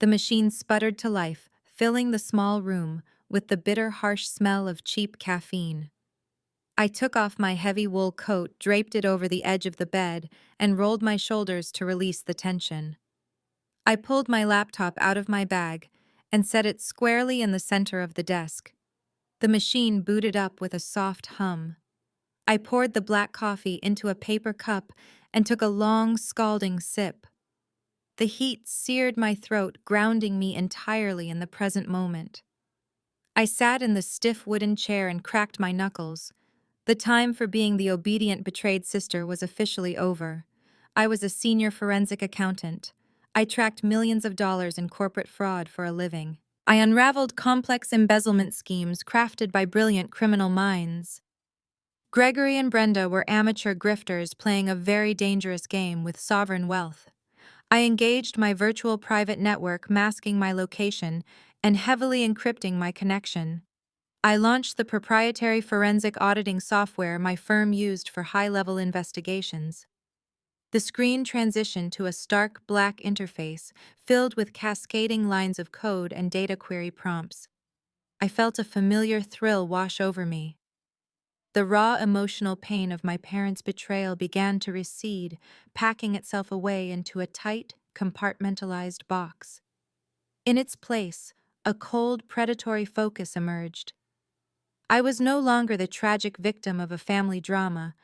The machine sputtered to life, filling the small room with the bitter, harsh smell of cheap caffeine. I took off my heavy wool coat, draped it over the edge of the bed, and rolled my shoulders to release the tension. I pulled my laptop out of my bag and set it squarely in the center of the desk. The machine booted up with a soft hum. I poured the black coffee into a paper cup and took a long, scalding sip. The heat seared my throat, grounding me entirely in the present moment. I sat in the stiff wooden chair and cracked my knuckles. The time for being the obedient, betrayed sister was officially over. I was a senior forensic accountant. I tracked millions of dollars in corporate fraud for a living. I unraveled complex embezzlement schemes crafted by brilliant criminal minds. Gregory and Brenda were amateur grifters playing a very dangerous game with sovereign wealth. I engaged my virtual private network, masking my location and heavily encrypting my connection. I launched the proprietary forensic auditing software my firm used for high-level investigations. The screen transitioned to a stark black interface filled with cascading lines of code and data query prompts. I felt a familiar thrill wash over me. The raw emotional pain of my parents' betrayal began to recede, packing itself away into a tight, compartmentalized box. In its place, a cold, predatory focus emerged. I was no longer the tragic victim of a family drama.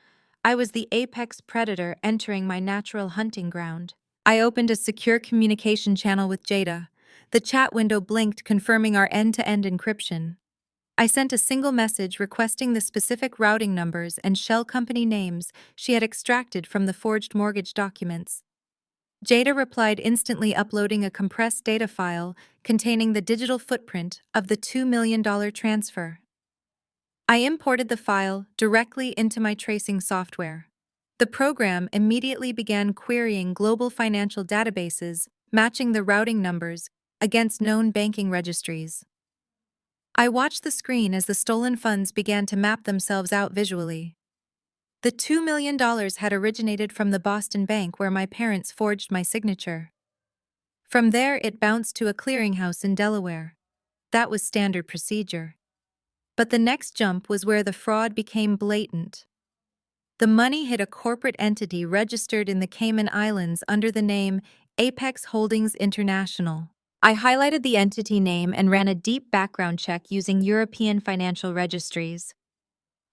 I was the apex predator entering my natural hunting ground. I opened a secure communication channel with Jada. The chat window blinked, confirming our end-to-end encryption. I sent a single message requesting the specific routing numbers and shell company names she had extracted from the forged mortgage documents. Jada replied instantly, uploading a compressed data file containing the digital footprint of the $2 million transfer. I imported the file directly into my tracing software. The program immediately began querying global financial databases, matching the routing numbers against known banking registries. I watched the screen as the stolen funds began to map themselves out visually. The $2 million had originated from the Boston bank where my parents forged my signature. From there, it bounced to a clearinghouse in Delaware. That was standard procedure. But the next jump was where the fraud became blatant. The money hit a corporate entity registered in the Cayman Islands under the name Apex Holdings International. I highlighted the entity name and ran a deep background check using European financial registries.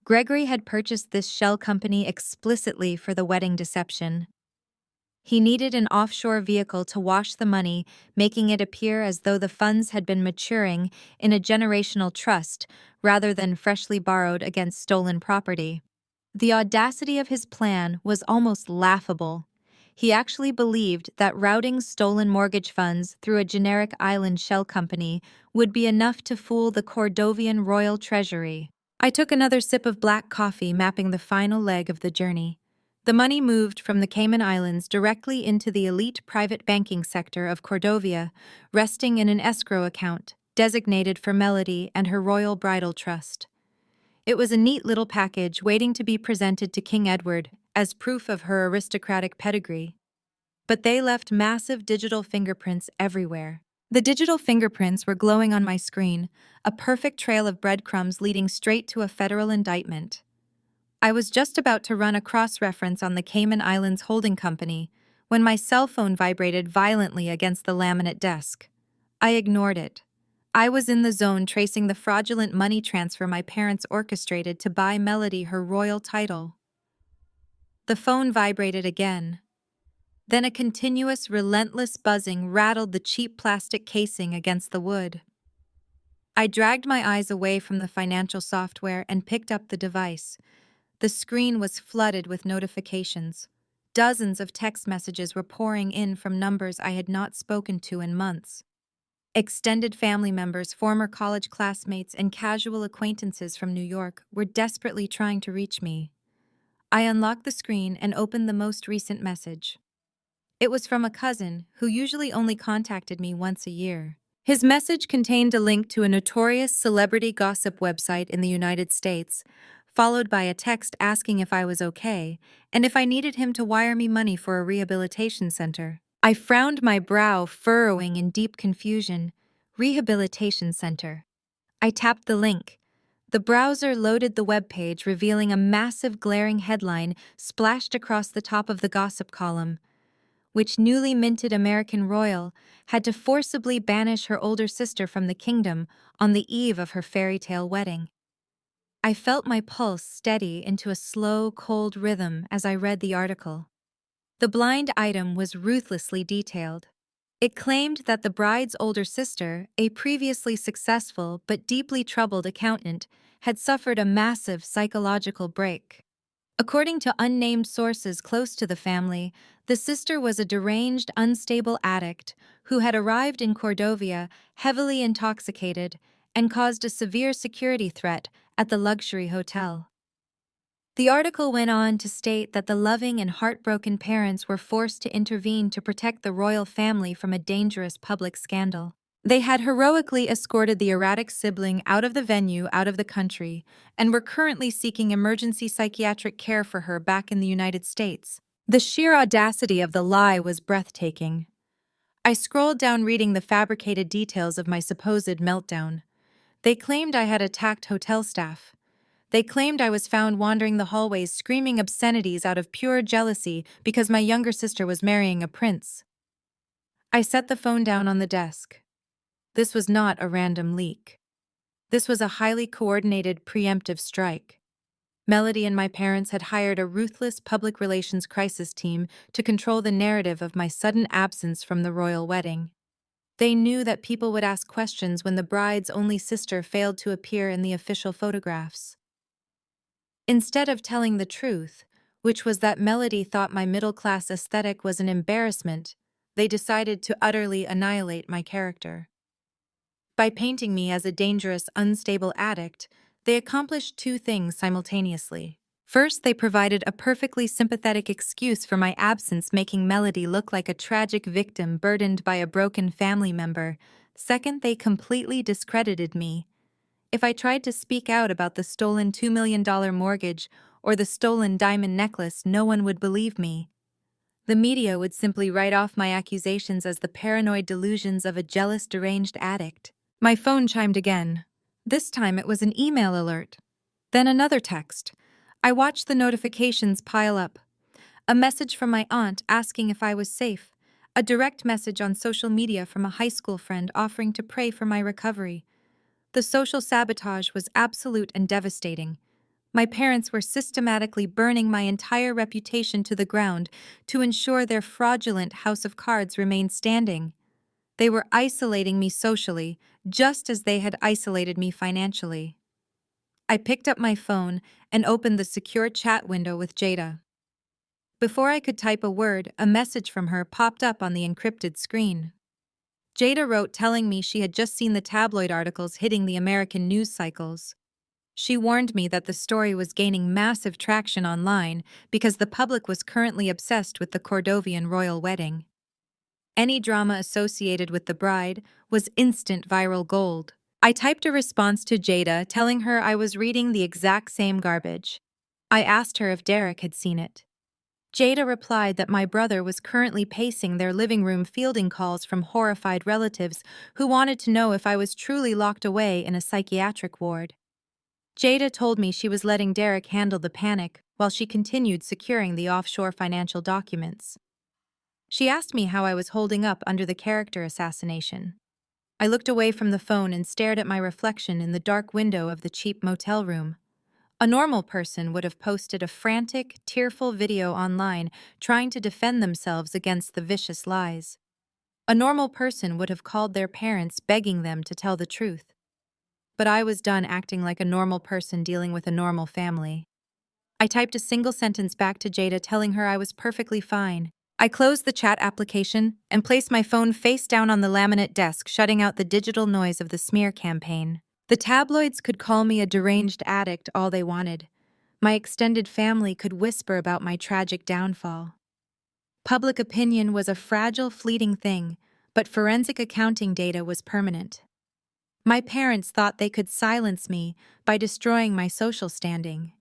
Gregory had purchased this shell company explicitly for the wedding deception. He needed an offshore vehicle to wash the money, making it appear as though the funds had been maturing in a generational trust rather than freshly borrowed against stolen property. The audacity of his plan was almost laughable. He actually believed that routing stolen mortgage funds through a generic island shell company would be enough to fool the Cordovian Royal Treasury. I took another sip of black coffee, mapping the final leg of the journey. The money moved from the Cayman Islands directly into the elite private banking sector of Cordovia, resting in an escrow account designated for Melody and her royal bridal trust. It was a neat little package waiting to be presented to King Edward as proof of her aristocratic pedigree. But they left massive digital fingerprints everywhere. The digital fingerprints were glowing on my screen, a perfect trail of breadcrumbs leading straight to a federal indictment. I was just about to run a cross-reference on the Cayman Islands holding company when my cell phone vibrated violently against the laminate desk. I ignored it. I was in the zone, tracing the fraudulent money transfer my parents orchestrated to buy Melody her royal title. The phone vibrated again. Then a continuous, relentless buzzing rattled the cheap plastic casing against the wood. I dragged my eyes away from the financial software and picked up the device. The screen was flooded with notifications. Dozens of text messages were pouring in from numbers I had not spoken to in months. Extended family members, former college classmates, and casual acquaintances from New York were desperately trying to reach me. I unlocked the screen and opened the most recent message. It was from a cousin who usually only contacted me once a year. His message contained a link to a notorious celebrity gossip website in the United States, followed by a text asking if I was okay and if I needed him to wire me money for a rehabilitation center. I frowned, my brow furrowing in deep confusion. Rehabilitation center. I tapped the link. The browser loaded the web page, revealing a massive glaring headline splashed across the top of the gossip column, which newly minted American royal had to forcibly banish her older sister from the kingdom on the eve of her fairy tale wedding. I felt my pulse steady into a slow, cold rhythm as I read the article. The blind item was ruthlessly detailed. It claimed that the bride's older sister, a previously successful but deeply troubled accountant, had suffered a massive psychological break. According to unnamed sources close to the family, the sister was a deranged, unstable addict who had arrived in Cordovia heavily intoxicated and caused a severe security threat at the luxury hotel. The article went on to state that the loving and heartbroken parents were forced to intervene to protect the royal family from a dangerous public scandal. They had heroically escorted the erratic sibling out of the venue, out of the country, and were currently seeking emergency psychiatric care for her back in the United States. The sheer audacity of the lie was breathtaking. I scrolled down reading the fabricated details of my supposed meltdown. They claimed I had attacked hotel staff. They claimed I was found wandering the hallways screaming obscenities out of pure jealousy because my younger sister was marrying a prince. I set the phone down on the desk. This was not a random leak. This was a highly coordinated, preemptive strike. Melody and my parents had hired a ruthless public relations crisis team to control the narrative of my sudden absence from the royal wedding. They knew that people would ask questions when the bride's only sister failed to appear in the official photographs. Instead of telling the truth, which was that Melody thought my middle-class aesthetic was an embarrassment, they decided to utterly annihilate my character. By painting me as a dangerous, unstable addict, they accomplished two things simultaneously. First, they provided a perfectly sympathetic excuse for my absence, making Melody look like a tragic victim burdened by a broken family member. Second, they completely discredited me. If I tried to speak out about the stolen $2 million mortgage or the stolen diamond necklace, no one would believe me. The media would simply write off my accusations as the paranoid delusions of a jealous, deranged addict. My phone chimed again. This time it was an email alert. Then another text. I watched the notifications pile up. A message from my aunt asking if I was safe. A direct message on social media from a high school friend offering to pray for my recovery. The social sabotage was absolute and devastating. My parents were systematically burning my entire reputation to the ground to ensure their fraudulent house of cards remained standing. They were isolating me socially, just as they had isolated me financially. I picked up my phone and opened the secure chat window with Jada. Before I could type a word, a message from her popped up on the encrypted screen. Jada wrote telling me she had just seen the tabloid articles hitting the American news cycles. She warned me that the story was gaining massive traction online because the public was currently obsessed with the Cordovian royal wedding. Any drama associated with the bride was instant viral gold. I typed a response to Jada telling her I was reading the exact same garbage. I asked her if Derek had seen it. Jada replied that my brother was currently pacing their living room fielding calls from horrified relatives who wanted to know if I was truly locked away in a psychiatric ward. Jada told me she was letting Derek handle the panic while she continued securing the offshore financial documents. She asked me how I was holding up under the character assassination. I looked away from the phone and stared at my reflection in the dark window of the cheap motel room. A normal person would have posted a frantic, tearful video online trying to defend themselves against the vicious lies. A normal person would have called their parents begging them to tell the truth. But I was done acting like a normal person dealing with a normal family. I typed a single sentence back to Jada telling her I was perfectly fine. I closed the chat application and placed my phone face down on the laminate desk, shutting out the digital noise of the smear campaign. The tabloids could call me a deranged addict all they wanted. My extended family could whisper about my tragic downfall. Public opinion was a fragile, fleeting thing, but forensic accounting data was permanent. My parents thought they could silence me by destroying my social standing.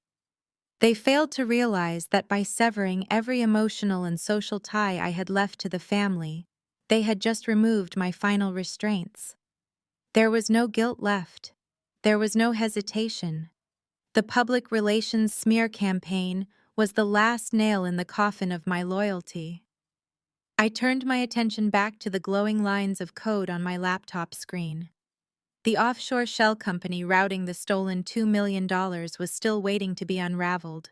They failed to realize that by severing every emotional and social tie I had left to the family, they had just removed my final restraints. There was no guilt left. There was no hesitation. The public relations smear campaign was the last nail in the coffin of my loyalty. I turned my attention back to the glowing lines of code on my laptop screen. The offshore shell company routing the stolen $2 million was still waiting to be unraveled.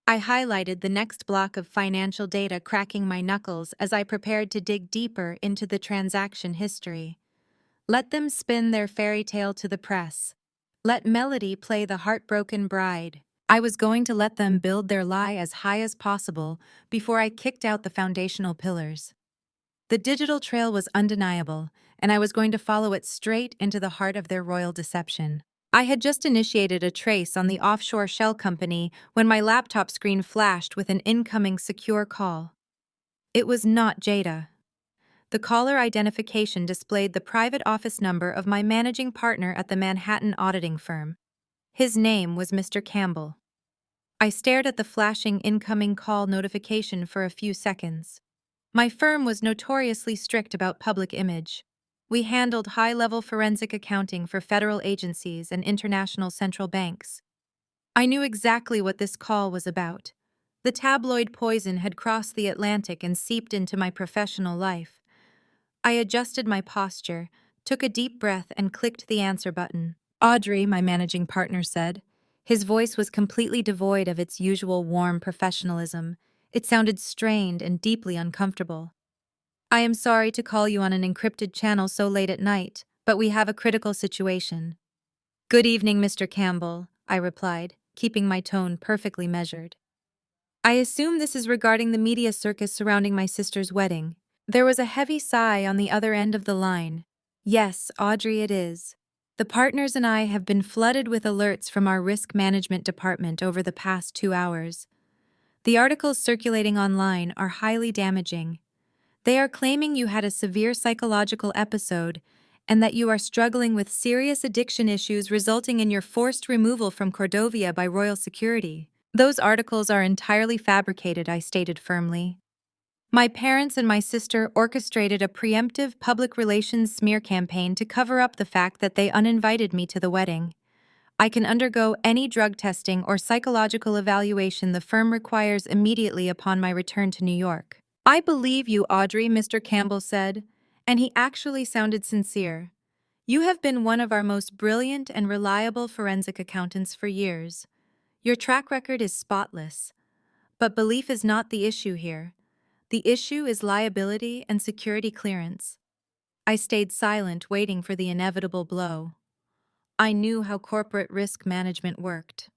I highlighted the next block of financial data, cracking my knuckles as I prepared to dig deeper into the transaction history. Let them spin their fairy tale to the press. Let Melody play the heartbroken bride. I was going to let them build their lie as high as possible before I kicked out the foundational pillars. The digital trail was undeniable, and I was going to follow it straight into the heart of their royal deception. I had just initiated a trace on the offshore shell company when my laptop screen flashed with an incoming secure call. It was not Jada. The caller identification displayed the private office number of my managing partner at the Manhattan auditing firm. His name was Mr. Campbell. I stared at the flashing incoming call notification for a few seconds. My firm was notoriously strict about public image. We handled high-level forensic accounting for federal agencies and international central banks. I knew exactly what this call was about. The tabloid poison had crossed the Atlantic and seeped into my professional life. I adjusted my posture, took a deep breath, and clicked the answer button. Audrey, my managing partner said. His voice was completely devoid of its usual warm professionalism. It sounded strained and deeply uncomfortable. I am sorry to call you on an encrypted channel so late at night, but we have a critical situation. Good evening, Mr. Campbell, I replied, keeping my tone perfectly measured. I assume this is regarding the media circus surrounding my sister's wedding. There was a heavy sigh on the other end of the line. Yes, Audrey, it is. The partners and I have been flooded with alerts from our risk management department over the past 2 hours. The articles circulating online are highly damaging. They are claiming you had a severe psychological episode and that you are struggling with serious addiction issues resulting in your forced removal from Cordovia by royal security. Those articles are entirely fabricated, I stated firmly. My parents and my sister orchestrated a preemptive public relations smear campaign to cover up the fact that they uninvited me to the wedding. I can undergo any drug testing or psychological evaluation the firm requires immediately upon my return to New York. I believe you, Audrey, Mr. Campbell said, and he actually sounded sincere. You have been one of our most brilliant and reliable forensic accountants for years. Your track record is spotless. But belief is not the issue here. The issue is liability and security clearance. I stayed silent, waiting for the inevitable blow. I knew how corporate risk management worked.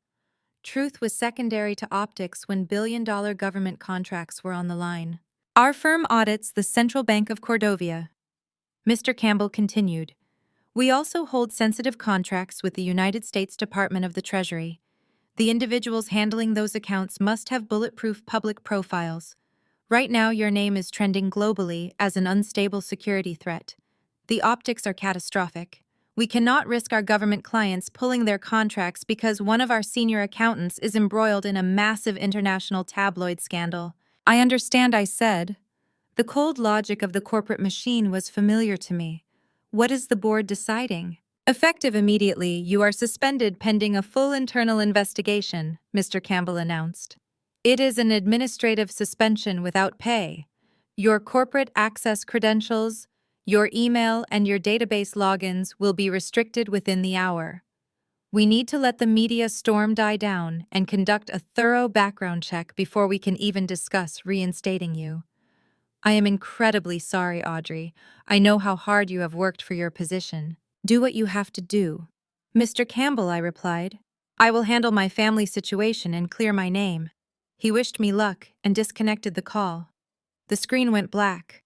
Truth was secondary to optics when billion-dollar government contracts were on the line. Our firm audits the Central Bank of Cordovia. Mr. Campbell continued. We also hold sensitive contracts with the United States Department of the Treasury. The individuals handling those accounts must have bulletproof public profiles. Right now, your name is trending globally as an unstable security threat. The optics are catastrophic. We cannot risk our government clients pulling their contracts because one of our senior accountants is embroiled in a massive international tabloid scandal. I understand, I said. The cold logic of the corporate machine was familiar to me. What is the board deciding? Effective immediately, you are suspended pending a full internal investigation, Mr. Campbell announced. It is an administrative suspension without pay. Your corporate access credentials, your email, and your database logins will be restricted within the hour. We need to let the media storm die down and conduct a thorough background check before we can even discuss reinstating you. I am incredibly sorry, Audrey. I know how hard you have worked for your position. Do what you have to do. Mr. Campbell, I replied. I will handle my family situation and clear my name. He wished me luck and disconnected the call. The screen went black.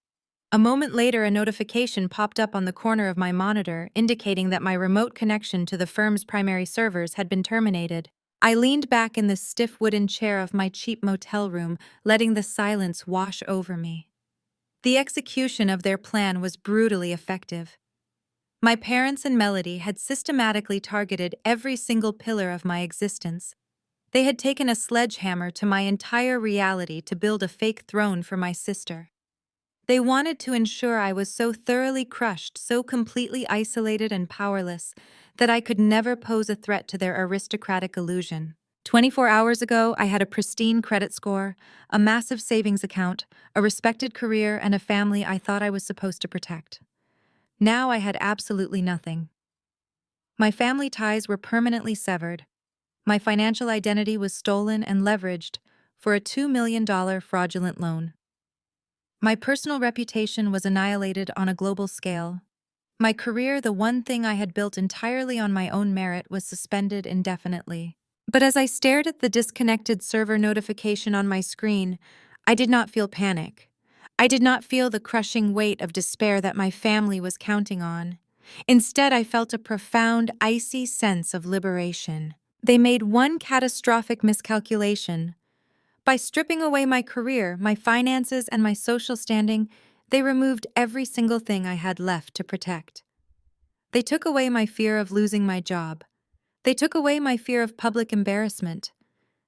A moment later, a notification popped up on the corner of my monitor indicating that my remote connection to the firm's primary servers had been terminated. I leaned back in the stiff wooden chair of my cheap motel room, letting the silence wash over me. The execution of their plan was brutally effective. My parents and Melody had systematically targeted every single pillar of my existence. They had taken a sledgehammer to my entire reality to build a fake throne for my sister. They wanted to ensure I was so thoroughly crushed, so completely isolated and powerless, that I could never pose a threat to their aristocratic illusion. 24 hours ago, I had a pristine credit score, a massive savings account, a respected career, and a family I thought I was supposed to protect. Now I had absolutely nothing. My family ties were permanently severed. My financial identity was stolen and leveraged for a $2 million fraudulent loan. My personal reputation was annihilated on a global scale. My career, the one thing I had built entirely on my own merit, was suspended indefinitely. But as I stared at the disconnected server notification on my screen, I did not feel panic. I did not feel the crushing weight of despair that my family was counting on. Instead, I felt a profound, icy sense of liberation. They made one catastrophic miscalculation. By stripping away my career, my finances, and my social standing, they removed every single thing I had left to protect. They took away my fear of losing my job. They took away my fear of public embarrassment.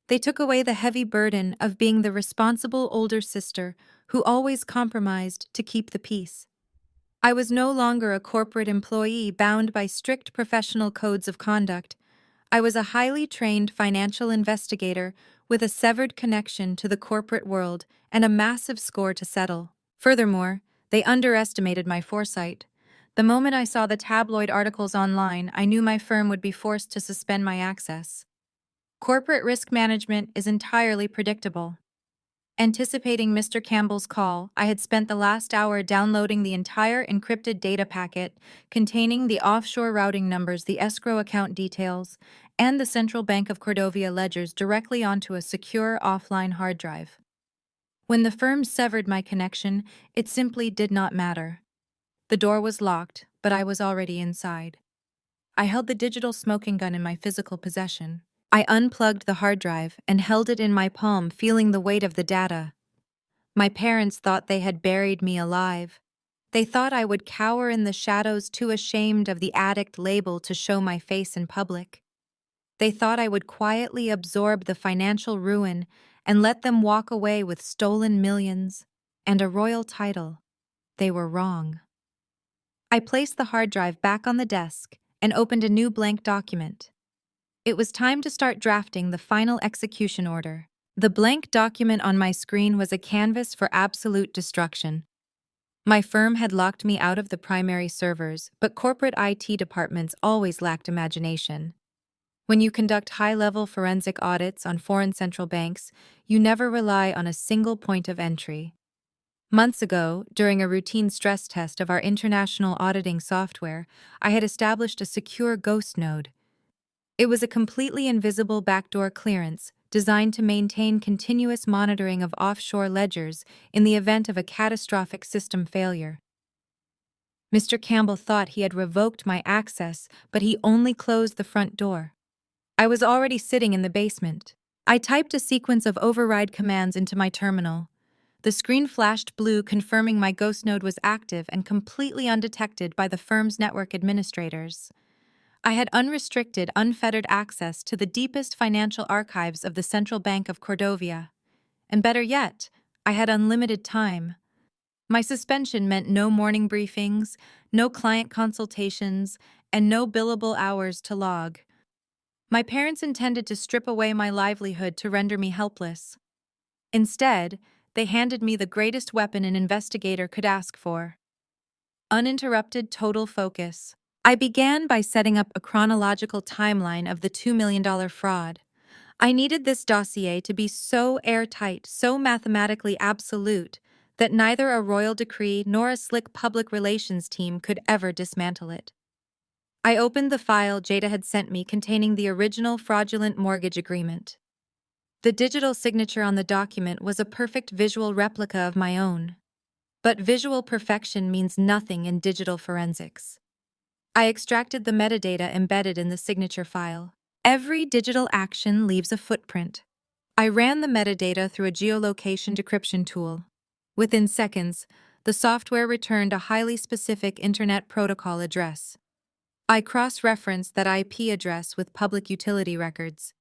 They took away the heavy burden of being the responsible older sister who always compromised to keep the peace. I was no longer a corporate employee bound by strict professional codes of conduct. I was a highly trained financial investigator with a severed connection to the corporate world and a massive score to settle. Furthermore, they underestimated my foresight. The moment I saw the tabloid articles online, I knew my firm would be forced to suspend my access. Corporate risk management is entirely predictable. Anticipating Mr. Campbell's call, I had spent the last hour downloading the entire encrypted data packet containing the offshore routing numbers, the escrow account details, and the Central Bank of Cordovia ledgers directly onto a secure offline hard drive. When the firm severed my connection, it simply did not matter. The door was locked, but I was already inside. I held the digital smoking gun in my physical possession. I unplugged the hard drive and held it in my palm, feeling the weight of the data. My parents thought they had buried me alive. They thought I would cower in the shadows, too ashamed of the addict label to show my face in public. They thought I would quietly absorb the financial ruin and let them walk away with stolen millions and a royal title. They were wrong. I placed the hard drive back on the desk and opened a new blank document. It was time to start drafting the final execution order. The blank document on my screen was a canvas for absolute destruction. My firm had locked me out of the primary servers, but corporate IT departments always lacked imagination. When you conduct high-level forensic audits on foreign central banks, you never rely on a single point of entry. Months ago, during a routine stress test of our international auditing software, I had established a secure ghost node. It was a completely invisible backdoor clearance designed to maintain continuous monitoring of offshore ledgers in the event of a catastrophic system failure. Mr. Campbell thought he had revoked my access, but he only closed the front door. I was already sitting in the basement. I typed a sequence of override commands into my terminal. The screen flashed blue, confirming my ghost node was active and completely undetected by the firm's network administrators. I had unrestricted, unfettered access to the deepest financial archives of the Central Bank of Cordovia. And better yet, I had unlimited time. My suspension meant no morning briefings, no client consultations, and no billable hours to log. My parents intended to strip away my livelihood to render me helpless. Instead, they handed me the greatest weapon an investigator could ask for: uninterrupted total focus. I began by setting up a chronological timeline of the $2 million fraud. I needed this dossier to be so airtight, so mathematically absolute, that neither a royal decree nor a slick public relations team could ever dismantle it. I opened the file Jada had sent me containing the original fraudulent mortgage agreement. The digital signature on the document was a perfect visual replica of my own. But visual perfection means nothing in digital forensics. I extracted the metadata embedded in the signature file. Every digital action leaves a footprint. I ran the metadata through a geolocation decryption tool. Within seconds, the software returned a highly specific Internet Protocol address. I cross-referenced that IP address with public utility records.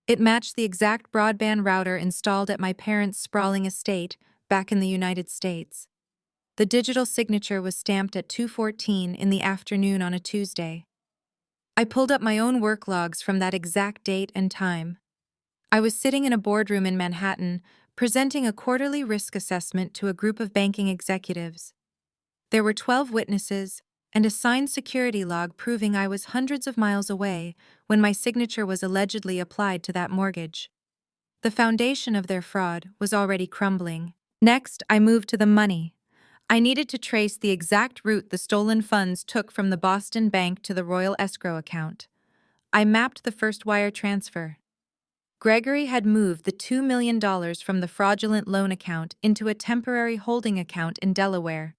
It matched the exact broadband router installed at my parents' sprawling estate back in the United States. The digital signature was stamped at 2:14 in the afternoon on a Tuesday. I pulled up my own work logs from that exact date and time. I was sitting in a boardroom in Manhattan, presenting a quarterly risk assessment to a group of banking executives. There were 12 witnesses and a signed security log proving I was hundreds of miles away when my signature was allegedly applied to that mortgage. The foundation of their fraud was already crumbling. Next, I moved to the money. I needed to trace the exact route the stolen funds took from the Boston Bank to the Royal Escrow account. I mapped the first wire transfer. Gregory had moved the $2 million from the fraudulent loan account into a temporary holding account in Delaware.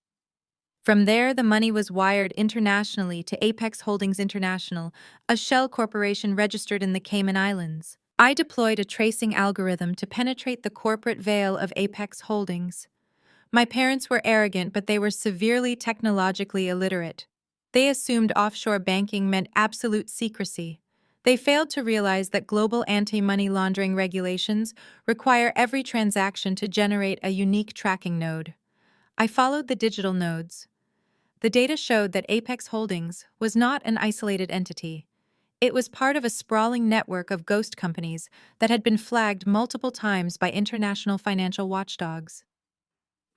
From there, the money was wired internationally to Apex Holdings International, a shell corporation registered in the Cayman Islands. I deployed a tracing algorithm to penetrate the corporate veil of Apex Holdings. My parents were arrogant, but they were severely technologically illiterate. They assumed offshore banking meant absolute secrecy. They failed to realize that global anti-money laundering regulations require every transaction to generate a unique tracking node. I followed the digital nodes. The data showed that Apex Holdings was not an isolated entity. It was part of a sprawling network of ghost companies that had been flagged multiple times by international financial watchdogs.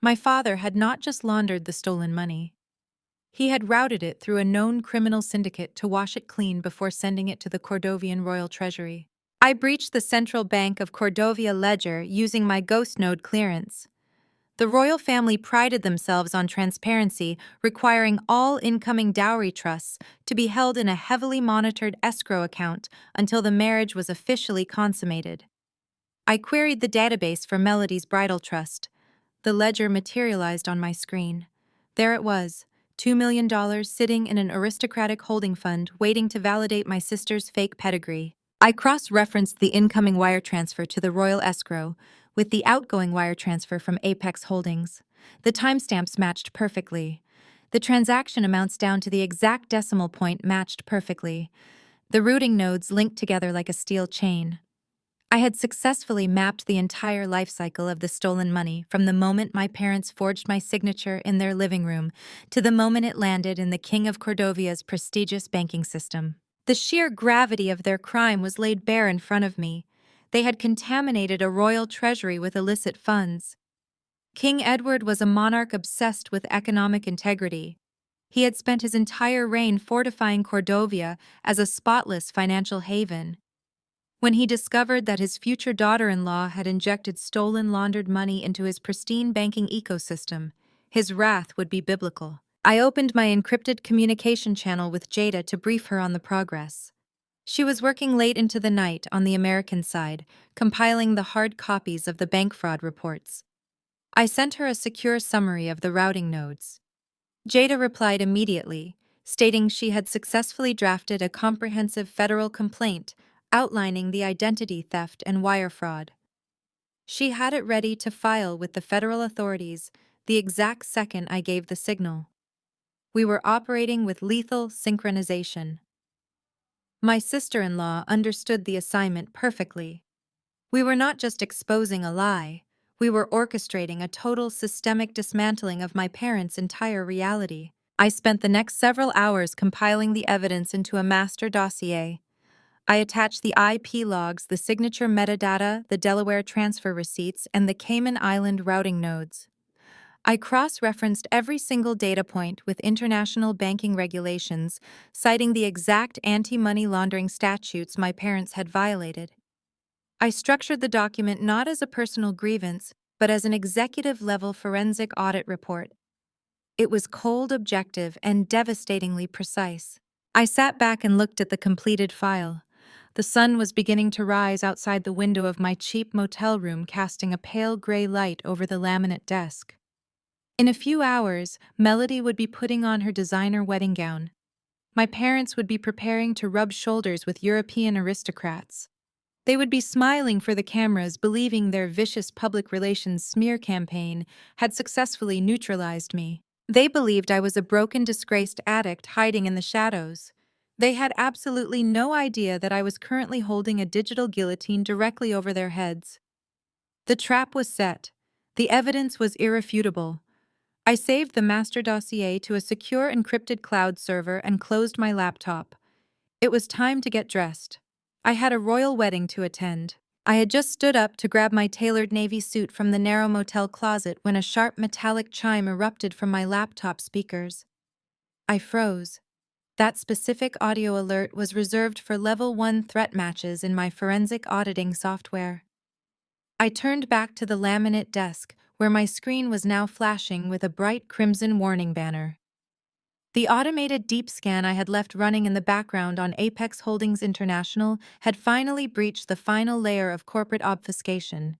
My father had not just laundered the stolen money. He had routed it through a known criminal syndicate to wash it clean before sending it to the Cordovian Royal Treasury. I breached the Central Bank of Cordovia ledger using my ghost node clearance. The royal family prided themselves on transparency, requiring all incoming dowry trusts to be held in a heavily monitored escrow account until the marriage was officially consummated. I queried the database for Melody's bridal trust. The ledger materialized on my screen. There it was, $2 million sitting in an aristocratic holding fund waiting to validate my sister's fake pedigree. I cross-referenced the incoming wire transfer to the royal escrow with the outgoing wire transfer from Apex Holdings. The timestamps matched perfectly. The transaction amounts down to the exact decimal point matched perfectly. The routing nodes linked together like a steel chain. I had successfully mapped the entire life cycle of the stolen money from the moment my parents forged my signature in their living room to the moment it landed in the King of Cordovia's prestigious banking system. The sheer gravity of their crime was laid bare in front of me. They had contaminated a royal treasury with illicit funds. King Edward was a monarch obsessed with economic integrity. He had spent his entire reign fortifying Cordovia as a spotless financial haven. When he discovered that his future daughter-in-law had injected stolen laundered money into his pristine banking ecosystem, his wrath would be biblical. I opened my encrypted communication channel with Jada to brief her on the progress. She was working late into the night on the American side, compiling the hard copies of the bank fraud reports. I sent her a secure summary of the routing nodes. Jada replied immediately, stating she had successfully drafted a comprehensive federal complaint outlining the identity theft and wire fraud. She had it ready to file with the federal authorities the exact second I gave the signal. We were operating with lethal synchronization. My sister-in-law understood the assignment perfectly. We were not just exposing a lie, we were orchestrating a total systemic dismantling of my parents' entire reality. I spent the next several hours compiling the evidence into a master dossier. I attached the IP logs, the signature metadata, the Delaware transfer receipts, and the Cayman Island routing nodes. I cross-referenced every single data point with international banking regulations, citing the exact anti-money laundering statutes my parents had violated. I structured the document not as a personal grievance, but as an executive-level forensic audit report. It was cold, objective, and devastatingly precise. I sat back and looked at the completed file. The sun was beginning to rise outside the window of my cheap motel room, casting a pale gray light over the laminate desk. In a few hours, Melody would be putting on her designer wedding gown. My parents would be preparing to rub shoulders with European aristocrats. They would be smiling for the cameras, believing their vicious public relations smear campaign had successfully neutralized me. They believed I was a broken, disgraced addict hiding in the shadows. They had absolutely no idea that I was currently holding a digital guillotine directly over their heads. The trap was set. The evidence was irrefutable. I saved the master dossier to a secure encrypted cloud server and closed my laptop. It was time to get dressed. I had a royal wedding to attend. I had just stood up to grab my tailored navy suit from the narrow motel closet when a sharp metallic chime erupted from my laptop speakers. I froze. That specific audio alert was reserved for Level 1 threat matches in my forensic auditing software. I turned back to the laminate desk, where my screen was now flashing with a bright crimson warning banner. The automated deep scan I had left running in the background on Apex Holdings International had finally breached the final layer of corporate obfuscation.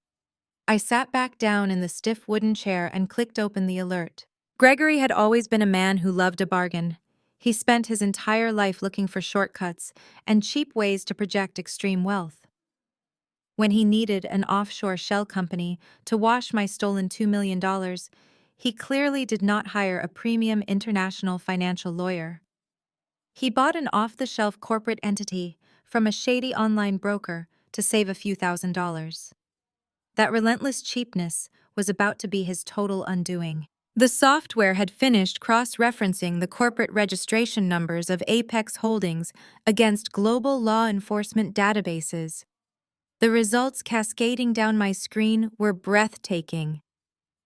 I sat back down in the stiff wooden chair and clicked open the alert. Gregory had always been a man who loved a bargain. He spent his entire life looking for shortcuts and cheap ways to project extreme wealth. When he needed an offshore shell company to wash my stolen $2 million, he clearly did not hire a premium international financial lawyer. He bought an off-the-shelf corporate entity from a shady online broker to save a few $1,000s. That relentless cheapness was about to be his total undoing. The software had finished cross-referencing the corporate registration numbers of Apex Holdings against global law enforcement databases. The results cascading down my screen were breathtaking.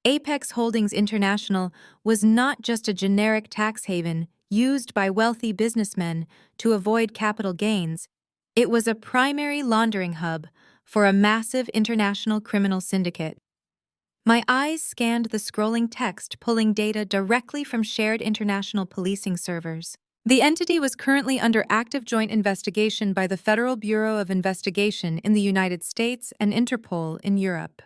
Apex Holdings International was not just a generic tax haven used by wealthy businessmen to avoid capital gains. It was a primary laundering hub for a massive international criminal syndicate. My eyes scanned the scrolling text, pulling data directly from shared international policing servers. The entity was currently under active joint investigation by the Federal Bureau of Investigation in the United States and Interpol in Europe.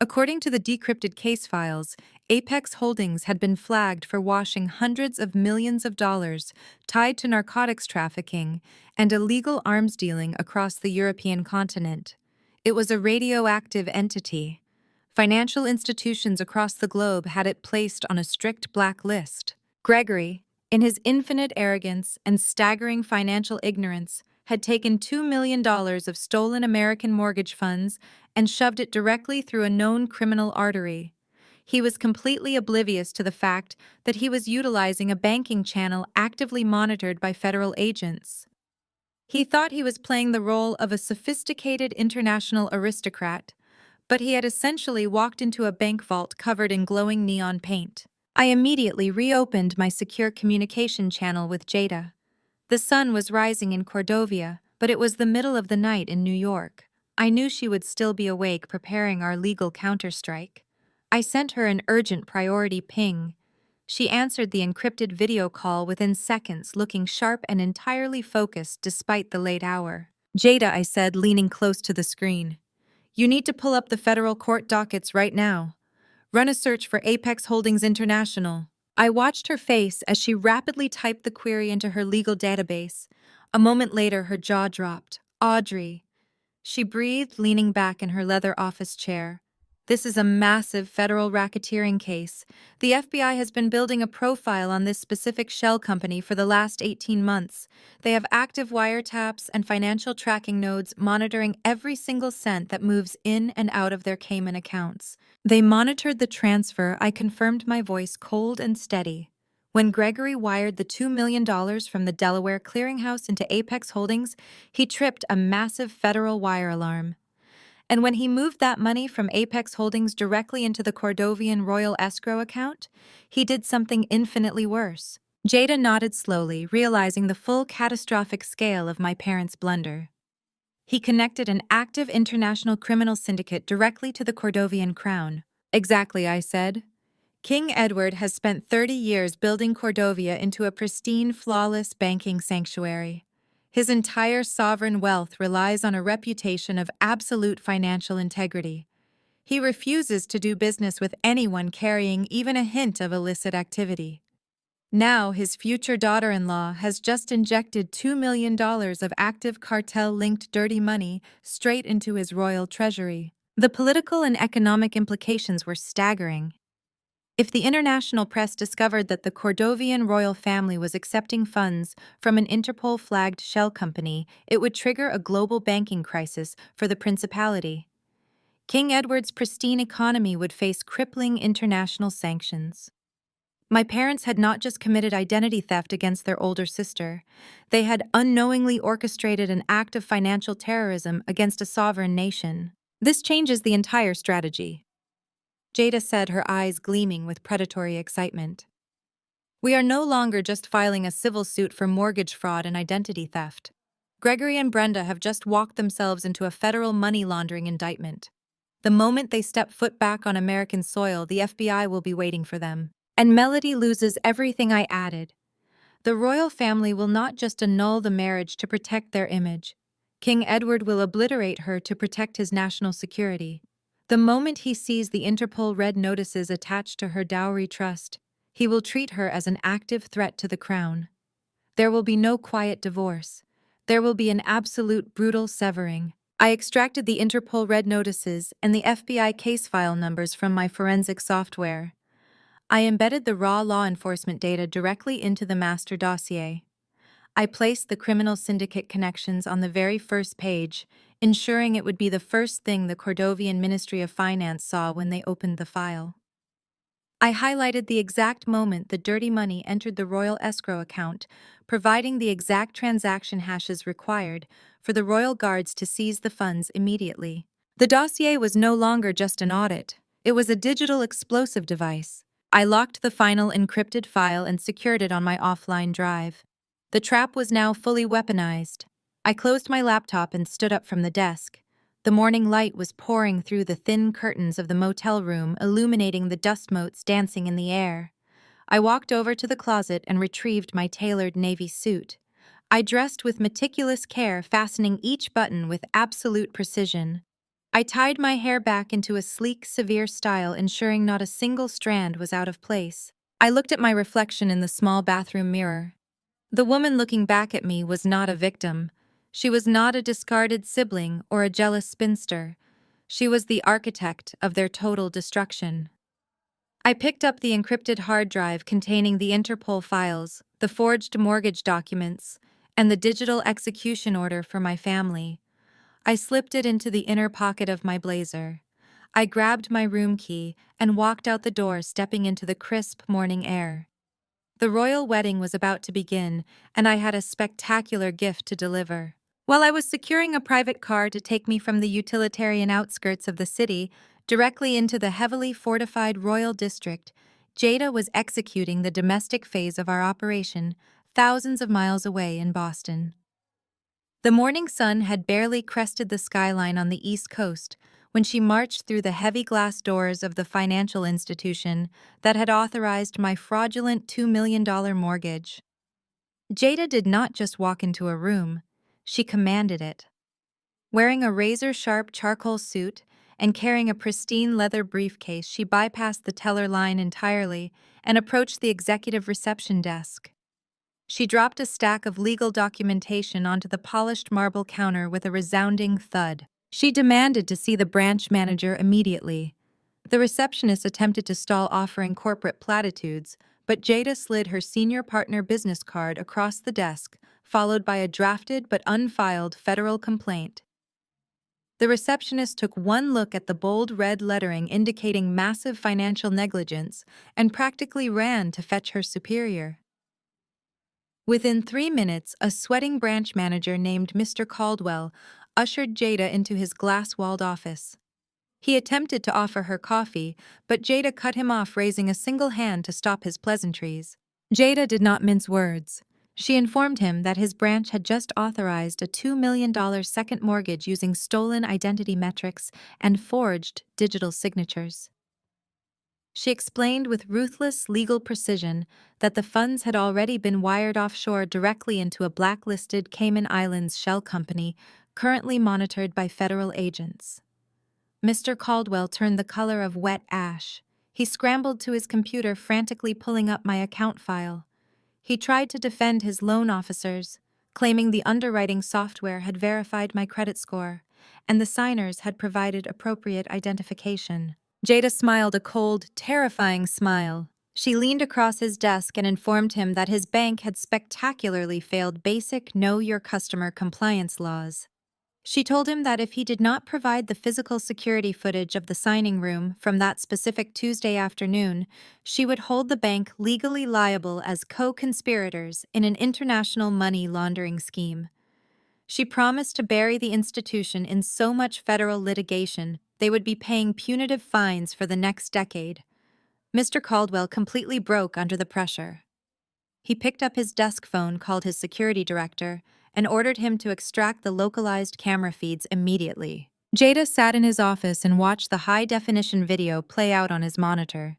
According to the decrypted case files, Apex Holdings had been flagged for washing hundreds of millions of dollars tied to narcotics trafficking and illegal arms dealing across the European continent. It was a radioactive entity. Financial institutions across the globe had it placed on a strict black list. Gregory, in his infinite arrogance and staggering financial ignorance, had taken $2 million of stolen American mortgage funds and shoved it directly through a known criminal artery. He was completely oblivious to the fact that he was utilizing a banking channel actively monitored by federal agents. He thought he was playing the role of a sophisticated international aristocrat, but he had essentially walked into a bank vault covered in glowing neon paint. I immediately reopened my secure communication channel with Jada. The sun was rising in Cordovia, but it was the middle of the night in New York. I knew she would still be awake preparing our legal counterstrike. I sent her an urgent priority ping. She answered the encrypted video call within seconds, looking sharp and entirely focused despite the late hour. Jada, I said, leaning close to the screen. You need to pull up the federal court dockets right now. Run a search for Apex Holdings International. I watched her face as she rapidly typed the query into her legal database. A moment later, her jaw dropped. Audrey. She breathed, leaning back in her leather office chair. This is a massive federal racketeering case. The FBI has been building a profile on this specific shell company for the last 18 months. They have active wiretaps and financial tracking nodes monitoring every single cent that moves in and out of their Cayman accounts. They monitored the transfer. I confirmed, my voice cold and steady. When Gregory wired the $2 million from the Delaware clearinghouse into Apex Holdings, he tripped a massive federal wire alarm. And when he moved that money from Apex Holdings directly into the Cordovian Royal Escrow account, he did something infinitely worse. Jada nodded slowly, realizing the full catastrophic scale of my parents' blunder. He connected an active international criminal syndicate directly to the Cordovian crown. Exactly, I said. King Edward has spent 30 years building Cordovia into a pristine, flawless banking sanctuary. His entire sovereign wealth relies on a reputation of absolute financial integrity. He refuses to do business with anyone carrying even a hint of illicit activity. Now his future daughter-in-law has just injected $2 million of active cartel-linked dirty money straight into his royal treasury. The political and economic implications were staggering. If the international press discovered that the Cordovian royal family was accepting funds from an Interpol-flagged shell company, it would trigger a global banking crisis for the principality. King Edward's pristine economy would face crippling international sanctions. My parents had not just committed identity theft against their older sister, they had unknowingly orchestrated an act of financial terrorism against a sovereign nation. This changes the entire strategy, Jada said, her eyes gleaming with predatory excitement. We are no longer just filing a civil suit for mortgage fraud and identity theft. Gregory and Brenda have just walked themselves into a federal money laundering indictment. The moment they step foot back on American soil, the FBI will be waiting for them. And Melody loses everything I added. The royal family will not just annul the marriage to protect their image. King Edward will obliterate her to protect his national security. The moment he sees the Interpol red notices attached to her dowry trust, he will treat her as an active threat to the crown. There will be no quiet divorce. There will be an absolute brutal severing. I extracted the Interpol red notices and the FBI case file numbers from my forensic software. I embedded the raw law enforcement data directly into the master dossier. I placed the criminal syndicate connections on the very first page, ensuring it would be the first thing the Cordovian Ministry of Finance saw when they opened the file. I highlighted the exact moment the dirty money entered the royal escrow account, providing the exact transaction hashes required for the royal guards to seize the funds immediately. The dossier was no longer just an audit, it was a digital explosive device. I locked the final encrypted file and secured it on my offline drive. The trap was now fully weaponized. I closed my laptop and stood up from the desk. The morning light was pouring through the thin curtains of the motel room, illuminating the dust motes dancing in the air. I walked over to the closet and retrieved my tailored navy suit. I dressed with meticulous care, fastening each button with absolute precision. I tied my hair back into a sleek, severe style, ensuring not a single strand was out of place. I looked at my reflection in the small bathroom mirror. The woman looking back at me was not a victim. She was not a discarded sibling or a jealous spinster. She was the architect of their total destruction. I picked up the encrypted hard drive containing the Interpol files, the forged mortgage documents, and the digital execution order for my family. I slipped it into the inner pocket of my blazer. I grabbed my room key and walked out the door, stepping into the crisp morning air. The royal wedding was about to begin, and I had a spectacular gift to deliver. While I was securing a private car to take me from the utilitarian outskirts of the city directly into the heavily fortified royal district, Jada was executing the domestic phase of our operation thousands of miles away in Boston. The morning sun had barely crested the skyline on the East Coast when she marched through the heavy glass doors of the financial institution that had authorized my fraudulent $2 million mortgage. Jada did not just walk into a room, she commanded it. Wearing a razor-sharp charcoal suit and carrying a pristine leather briefcase, she bypassed the teller line entirely and approached the executive reception desk. She dropped a stack of legal documentation onto the polished marble counter with a resounding thud. She demanded to see the branch manager immediately. The receptionist attempted to stall, offering corporate platitudes, but Jada slid her senior partner business card across the desk, followed by a drafted but unfiled federal complaint. The receptionist took one look at the bold red lettering indicating massive financial negligence and practically ran to fetch her superior. Within 3 minutes, a sweating branch manager named Mr. Caldwell ushered Jada into his glass-walled office. He attempted to offer her coffee, but Jada cut him off, raising a single hand to stop his pleasantries. Jada did not mince words. She informed him that his branch had just authorized a $2 million second mortgage using stolen identity metrics and forged digital signatures. She explained with ruthless legal precision that the funds had already been wired offshore directly into a blacklisted Cayman Islands shell company currently monitored by federal agents. Mr. Caldwell turned the color of wet ash. He scrambled to his computer, frantically pulling up my account file. He tried to defend his loan officers, claiming the underwriting software had verified my credit score, and the signers had provided appropriate identification. Jada smiled a cold, terrifying smile. She leaned across his desk and informed him that his bank had spectacularly failed basic Know Your Customer compliance laws. She told him that if he did not provide the physical security footage of the signing room from that specific Tuesday afternoon, she would hold the bank legally liable as co-conspirators in an international money laundering scheme. She promised to bury the institution in so much federal litigation they would be paying punitive fines for the next decade. Mr. Caldwell completely broke under the pressure. He picked up his desk phone, called his security director, and ordered him to extract the localized camera feeds immediately. Jada sat in his office and watched the high-definition video play out on his monitor.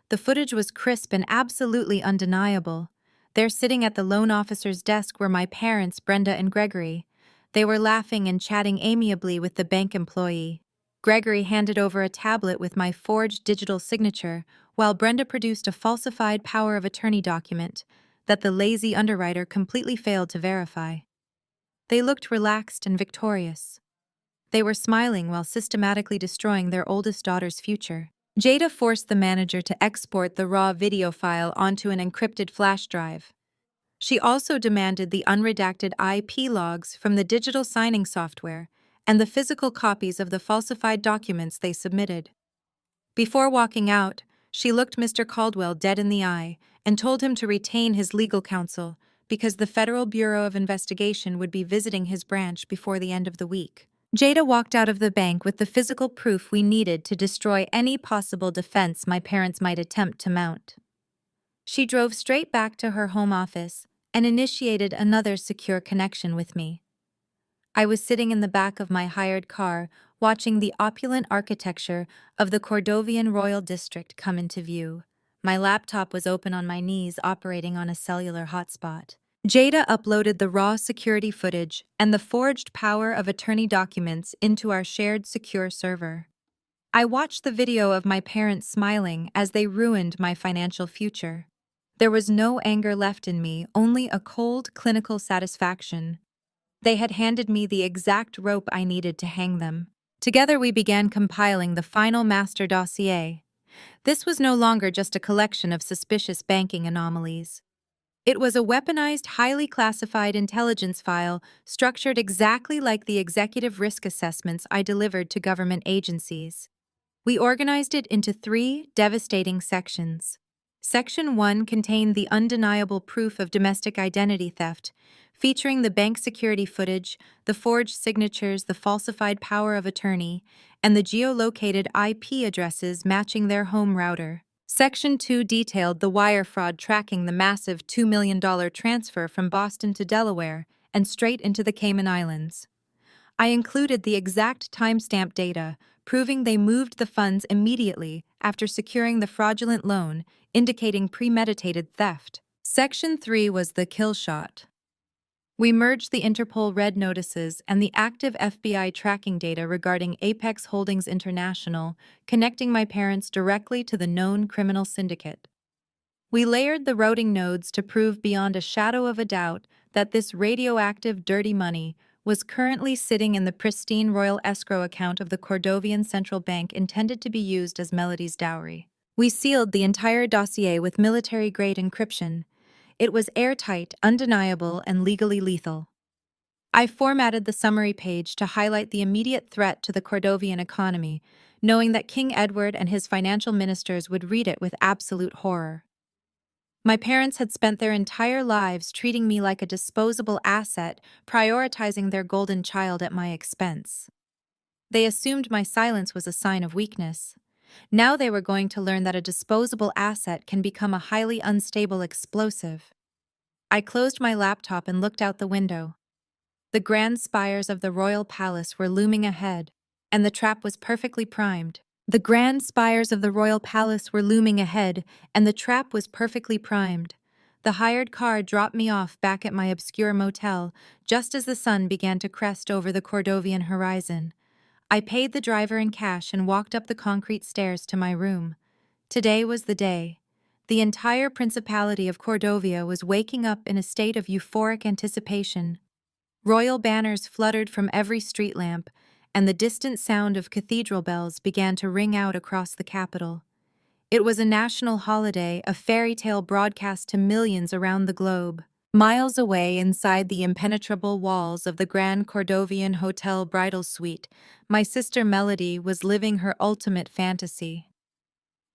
The footage was crisp and absolutely undeniable. There, sitting at the loan officer's desk, were my parents, Brenda and Gregory. They were laughing and chatting amiably with the bank employee. Gregory handed over a tablet with my forged digital signature, while Brenda produced a falsified power of attorney document that the lazy underwriter completely failed to verify. They looked relaxed and victorious. They were smiling while systematically destroying their oldest daughter's future. Jada forced the manager to export the raw video file onto an encrypted flash drive. She also demanded the unredacted IP logs from the digital signing software and the physical copies of the falsified documents they submitted. Before walking out, she looked Mr. Caldwell dead in the eye and told him to retain his legal counsel because the Federal Bureau of Investigation would be visiting his branch before the end of the week. Jada walked out of the bank with the physical proof we needed to destroy any possible defense my parents might attempt to mount. She drove straight back to her home office and initiated another secure connection with me. I was sitting in the back of my hired car, watching the opulent architecture of the Cordovian Royal District come into view. My laptop was open on my knees, operating on a cellular hotspot. Jada uploaded the raw security footage and the forged power of attorney documents into our shared secure server. I watched the video of my parents smiling as they ruined my financial future. There was no anger left in me, only a cold, clinical satisfaction. They had handed me the exact rope I needed to hang them. Together we began compiling the final master dossier. This was no longer just a collection of suspicious banking anomalies. It was a weaponized, highly classified intelligence file structured exactly like the executive risk assessments I delivered to government agencies. We organized it into 3 devastating sections. Section 1 contained the undeniable proof of domestic identity theft, featuring the bank security footage, the forged signatures, the falsified power of attorney, and the geolocated IP addresses matching their home router. Section 2 detailed the wire fraud tracking the massive $2 million transfer from Boston to Delaware and straight into the Cayman Islands. I included the exact timestamp data, proving they moved the funds immediately after securing the fraudulent loan, indicating premeditated theft. Section 3 was the kill shot. We merged the Interpol red notices and the active FBI tracking data regarding Apex Holdings International, connecting my parents directly to the known criminal syndicate. We layered the routing nodes to prove beyond a shadow of a doubt that this radioactive dirty money was currently sitting in the pristine royal escrow account of the Cordovian Central Bank, intended to be used as Melody's dowry. We sealed the entire dossier with military-grade encryption. It was airtight, undeniable, and legally lethal. I formatted the summary page to highlight the immediate threat to the Cordovian economy, knowing that King Edward and his financial ministers would read it with absolute horror. My parents had spent their entire lives treating me like a disposable asset, prioritizing their golden child at my expense. They assumed my silence was a sign of weakness. Now they were going to learn that a disposable asset can become a highly unstable explosive. I closed my laptop and looked out the window. The grand spires of the royal palace were looming ahead, and the trap was perfectly primed. The grand spires of the royal palace were looming ahead, and the trap was perfectly primed. The hired car dropped me off back at my obscure motel, just as the sun began to crest over the Cordovian horizon. I paid the driver in cash and walked up the concrete stairs to my room. Today was the day. The entire Principality of Cordovia was waking up in a state of euphoric anticipation. Royal banners fluttered from every street lamp, and the distant sound of cathedral bells began to ring out across the capital. It was a national holiday, a fairy tale broadcast to millions around the globe. Miles away inside the impenetrable walls of the Grand Cordovian Hotel bridal suite, my sister Melody was living her ultimate fantasy.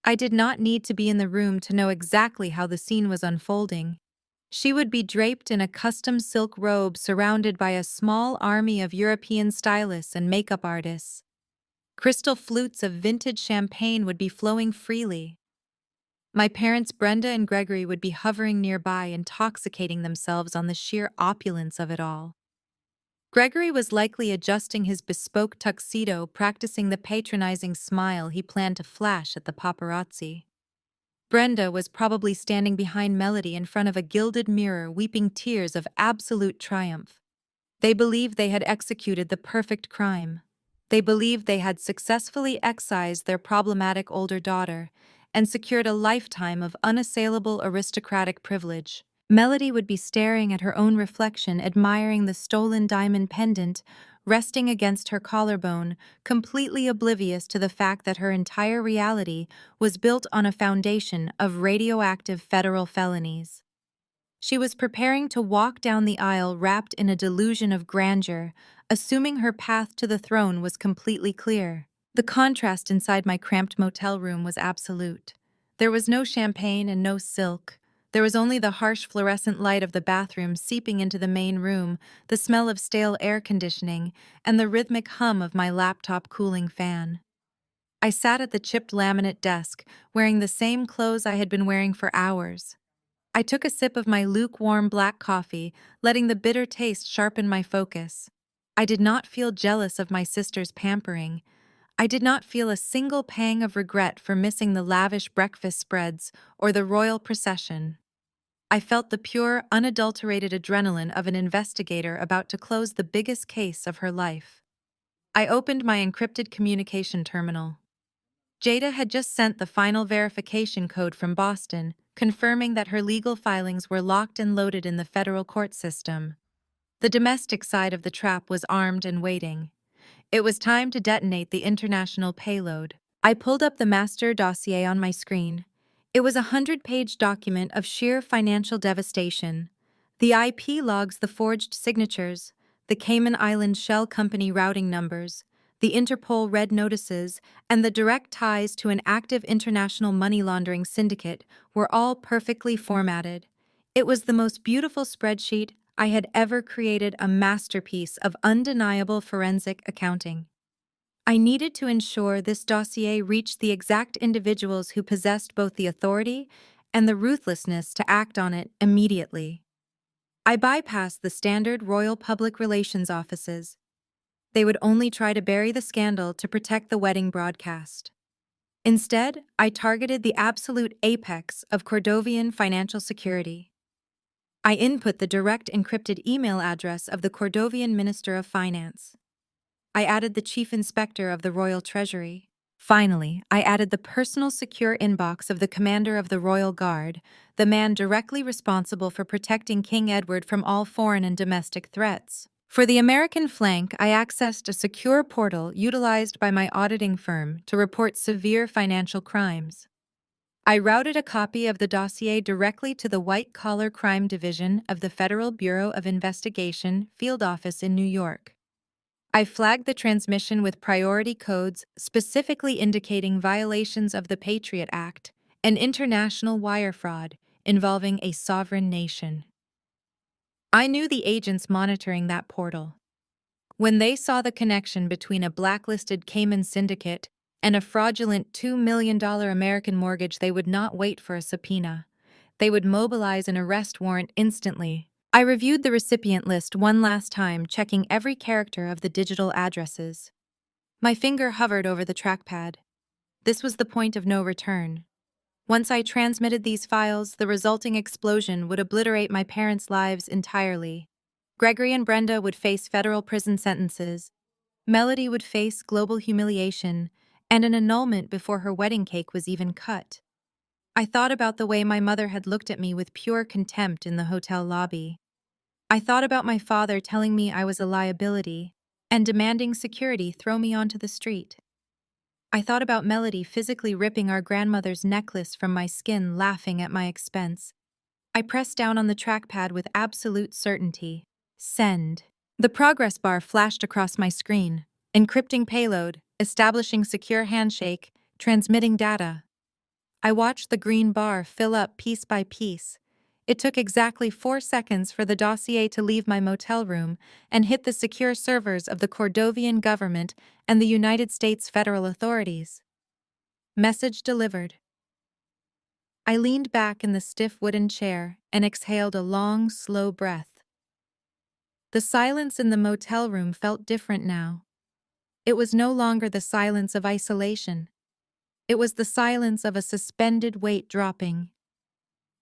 I did not need to be in the room to know exactly how the scene was unfolding. She would be draped in a custom silk robe surrounded by a small army of European stylists and makeup artists. Crystal flutes of vintage champagne would be flowing freely. My parents Brenda and Gregory would be hovering nearby, intoxicating themselves on the sheer opulence of it all. Gregory was likely adjusting his bespoke tuxedo, practicing the patronizing smile he planned to flash at the paparazzi. Brenda was probably standing behind Melody in front of a gilded mirror, weeping tears of absolute triumph. They believed they had executed the perfect crime. They believed they had successfully excised their problematic older daughter and secured a lifetime of unassailable aristocratic privilege. Melody would be staring at her own reflection, admiring the stolen diamond pendant resting against her collarbone, completely oblivious to the fact that her entire reality was built on a foundation of radioactive federal felonies. She was preparing to walk down the aisle wrapped in a delusion of grandeur, assuming her path to the throne was completely clear. The contrast inside my cramped motel room was absolute. There was no champagne and no silk. There was only the harsh fluorescent light of the bathroom seeping into the main room, the smell of stale air conditioning, and the rhythmic hum of my laptop cooling fan. I sat at the chipped laminate desk, wearing the same clothes I had been wearing for hours. I took a sip of my lukewarm black coffee, letting the bitter taste sharpen my focus. I did not feel jealous of my sister's pampering. I did not feel a single pang of regret for missing the lavish breakfast spreads or the royal procession. I felt the pure, unadulterated adrenaline of an investigator about to close the biggest case of her life. I opened my encrypted communication terminal. Jada had just sent the final verification code from Boston, confirming that her legal filings were locked and loaded in the federal court system. The domestic side of the trap was armed and waiting. It was time to detonate the international payload. I pulled up the master dossier on my screen. It was a 100-page document of sheer financial devastation. The IP logs, the forged signatures, the Cayman Island Shell Company routing numbers, the Interpol red notices, and the direct ties to an active international money laundering syndicate were all perfectly formatted. It was the most beautiful spreadsheet I had ever created, a masterpiece of undeniable forensic accounting. I needed to ensure this dossier reached the exact individuals who possessed both the authority and the ruthlessness to act on it immediately. I bypassed the standard royal public relations offices. They would only try to bury the scandal to protect the wedding broadcast. Instead, I targeted the absolute apex of Cordovian financial security. I input the direct encrypted email address of the Cordovian Minister of Finance. I added the Chief Inspector of the Royal Treasury. Finally, I added the personal secure inbox of the Commander of the Royal Guard, the man directly responsible for protecting King Edward from all foreign and domestic threats. For the American flank, I accessed a secure portal utilized by my auditing firm to report severe financial crimes. I routed a copy of the dossier directly to the White-Collar Crime Division of the Federal Bureau of Investigation Field Office in New York. I flagged the transmission with priority codes specifically indicating violations of the Patriot Act and international wire fraud involving a sovereign nation. I knew the agents monitoring that portal. When they saw the connection between a blacklisted Cayman syndicate and a fraudulent $2 million American mortgage, they would not wait for a subpoena. They would mobilize an arrest warrant instantly. I reviewed the recipient list one last time, checking every character of the digital addresses. My finger hovered over the trackpad. This was the point of no return. Once I transmitted these files, the resulting explosion would obliterate my parents' lives entirely. Gregory and Brenda would face federal prison sentences. Melody would face global humiliation and an annulment before her wedding cake was even cut. I thought about the way my mother had looked at me with pure contempt in the hotel lobby. I thought about my father telling me I was a liability and demanding security throw me onto the street. I thought about Melody physically ripping our grandmother's necklace from my skin, laughing at my expense. I pressed down on the trackpad with absolute certainty. Send. The progress bar flashed across my screen, encrypting payload, establishing secure handshake, transmitting data. I watched the green bar fill up piece by piece. It took exactly 4 seconds for the dossier to leave my motel room and hit the secure servers of the Cordovian government and the United States federal authorities. Message delivered. I leaned back in the stiff wooden chair and exhaled a long, slow breath. The silence in the motel room felt different now. It was no longer the silence of isolation. It was the silence of a suspended weight dropping.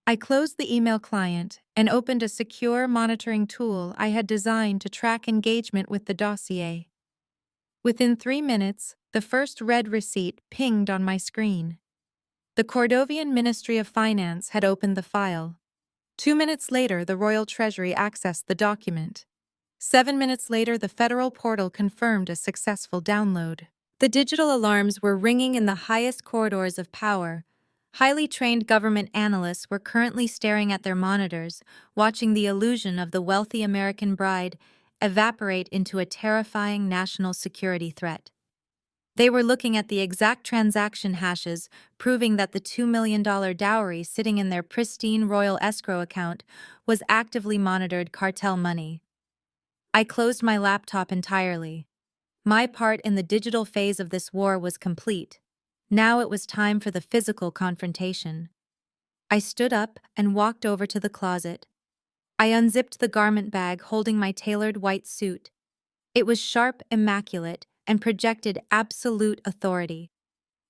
I closed the email client and opened a secure monitoring tool I had designed to track engagement with the dossier. Within 3 minutes, the first red receipt pinged on my screen. The Cordovian Ministry of Finance had opened the file. 2 minutes later, the Royal Treasury accessed the document. 7 minutes later, the federal portal confirmed a successful download. The digital alarms were ringing in the highest corridors of power. Highly trained government analysts were currently staring at their monitors, watching the illusion of the wealthy American bride evaporate into a terrifying national security threat. They were looking at the exact transaction hashes, proving that the $2 million dowry sitting in their pristine royal escrow account was actively monitored cartel money. I closed my laptop entirely. My part in the digital phase of this war was complete. Now it was time for the physical confrontation. I stood up and walked over to the closet. I unzipped the garment bag holding my tailored white suit. It was sharp, immaculate, and projected absolute authority.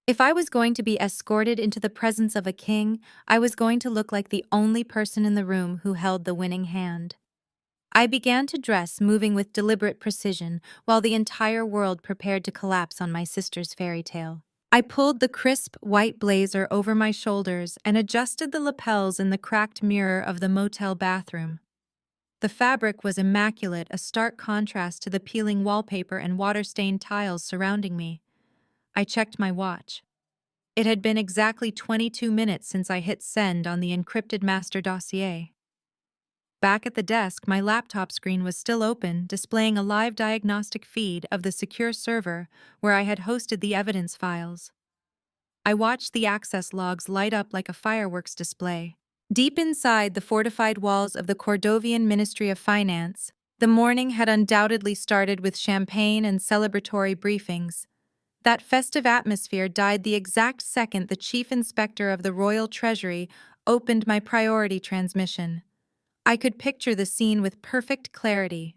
If I was going to be escorted into the presence of a king, I was going to look like the only person in the room who held the winning hand. I began to dress, moving with deliberate precision, while the entire world prepared to collapse on my sister's fairy tale. I pulled the crisp, white blazer over my shoulders and adjusted the lapels in the cracked mirror of the motel bathroom. The fabric was immaculate, a stark contrast to the peeling wallpaper and water-stained tiles surrounding me. I checked my watch. It had been exactly 22 minutes since I hit send on the encrypted master dossier. Back at the desk, my laptop screen was still open, displaying a live diagnostic feed of the secure server where I had hosted the evidence files. I watched the access logs light up like a fireworks display. Deep inside the fortified walls of the Cordovian Ministry of Finance, the morning had undoubtedly started with champagne and celebratory briefings. That festive atmosphere died the exact second the chief inspector of the Royal Treasury opened my priority transmission. I could picture the scene with perfect clarity.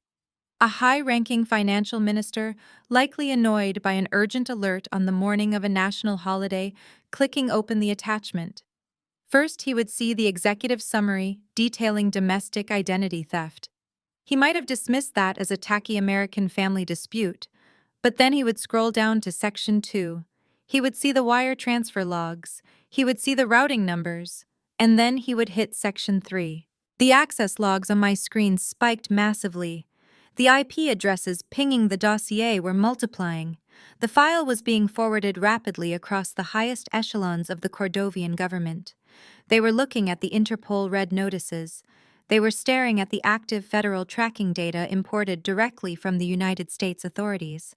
A high-ranking financial minister, likely annoyed by an urgent alert on the morning of a national holiday, clicking open the attachment. First, he would see the executive summary detailing domestic identity theft. He might have dismissed that as a tacky American family dispute, but then he would scroll down to Section 2. He would see the wire transfer logs, he would see the routing numbers, and then he would hit Section 3. The access logs on my screen spiked massively. The IP addresses pinging the dossier were multiplying. The file was being forwarded rapidly across the highest echelons of the Cordovian government. They were looking at the Interpol red notices. They were staring at the active federal tracking data imported directly from the United States authorities.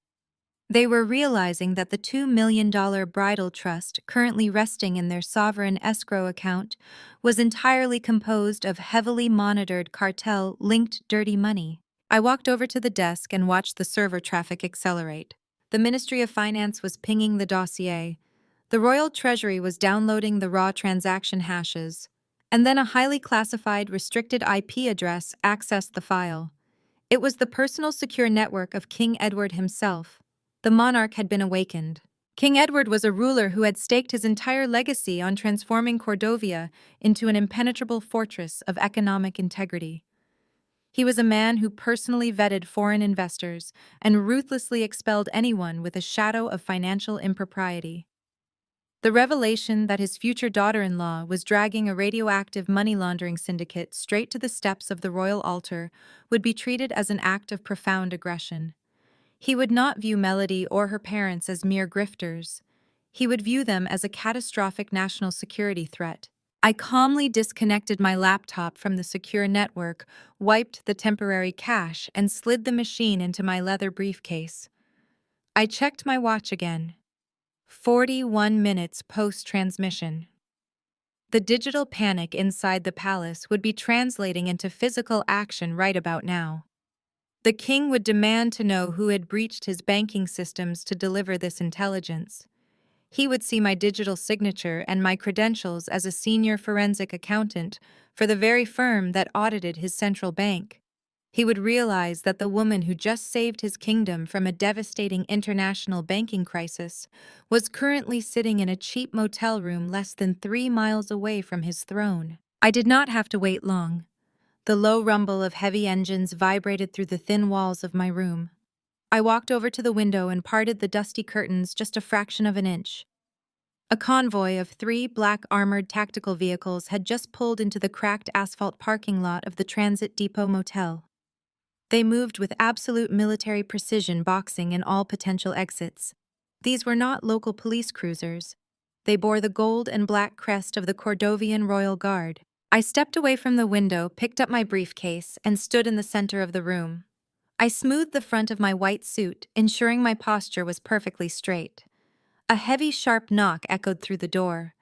They were realizing that the $2 million bridal trust currently resting in their sovereign escrow account was entirely composed of heavily monitored cartel-linked dirty money. I walked over to the desk and watched the server traffic accelerate. The Ministry of Finance was pinging the dossier. The Royal Treasury was downloading the raw transaction hashes. And then a highly classified, restricted IP address accessed the file. It was the personal secure network of King Edward himself. The monarch had been awakened. King Edward was a ruler who had staked his entire legacy on transforming Cordovia into an impenetrable fortress of economic integrity. He was a man who personally vetted foreign investors and ruthlessly expelled anyone with a shadow of financial impropriety. The revelation that his future daughter-in-law was dragging a radioactive money laundering syndicate straight to the steps of the royal altar would be treated as an act of profound aggression. He would not view Melody or her parents as mere grifters. He would view them as a catastrophic national security threat. I calmly disconnected my laptop from the secure network, wiped the temporary cache, and slid the machine into my leather briefcase. I checked my watch again. 41 minutes post-transmission. The digital panic inside the palace would be translating into physical action right about now. The king would demand to know who had breached his banking systems to deliver this intelligence. He would see my digital signature and my credentials as a senior forensic accountant for the very firm that audited his central bank. He would realize that the woman who just saved his kingdom from a devastating international banking crisis was currently sitting in a cheap motel room less than 3 miles away from his throne. I did not have to wait long. The low rumble of heavy engines vibrated through the thin walls of my room. I walked over to the window and parted the dusty curtains just a fraction of an inch. A convoy of 3 black armored tactical vehicles had just pulled into the cracked asphalt parking lot of the Transit Depot Motel. They moved with absolute military precision, boxing in all potential exits. These were not local police cruisers. They bore the gold and black crest of the Cordovian Royal Guard. I stepped away from the window, picked up my briefcase, and stood in the center of the room. I smoothed the front of my white suit, ensuring my posture was perfectly straight. A heavy, sharp knock echoed through the door.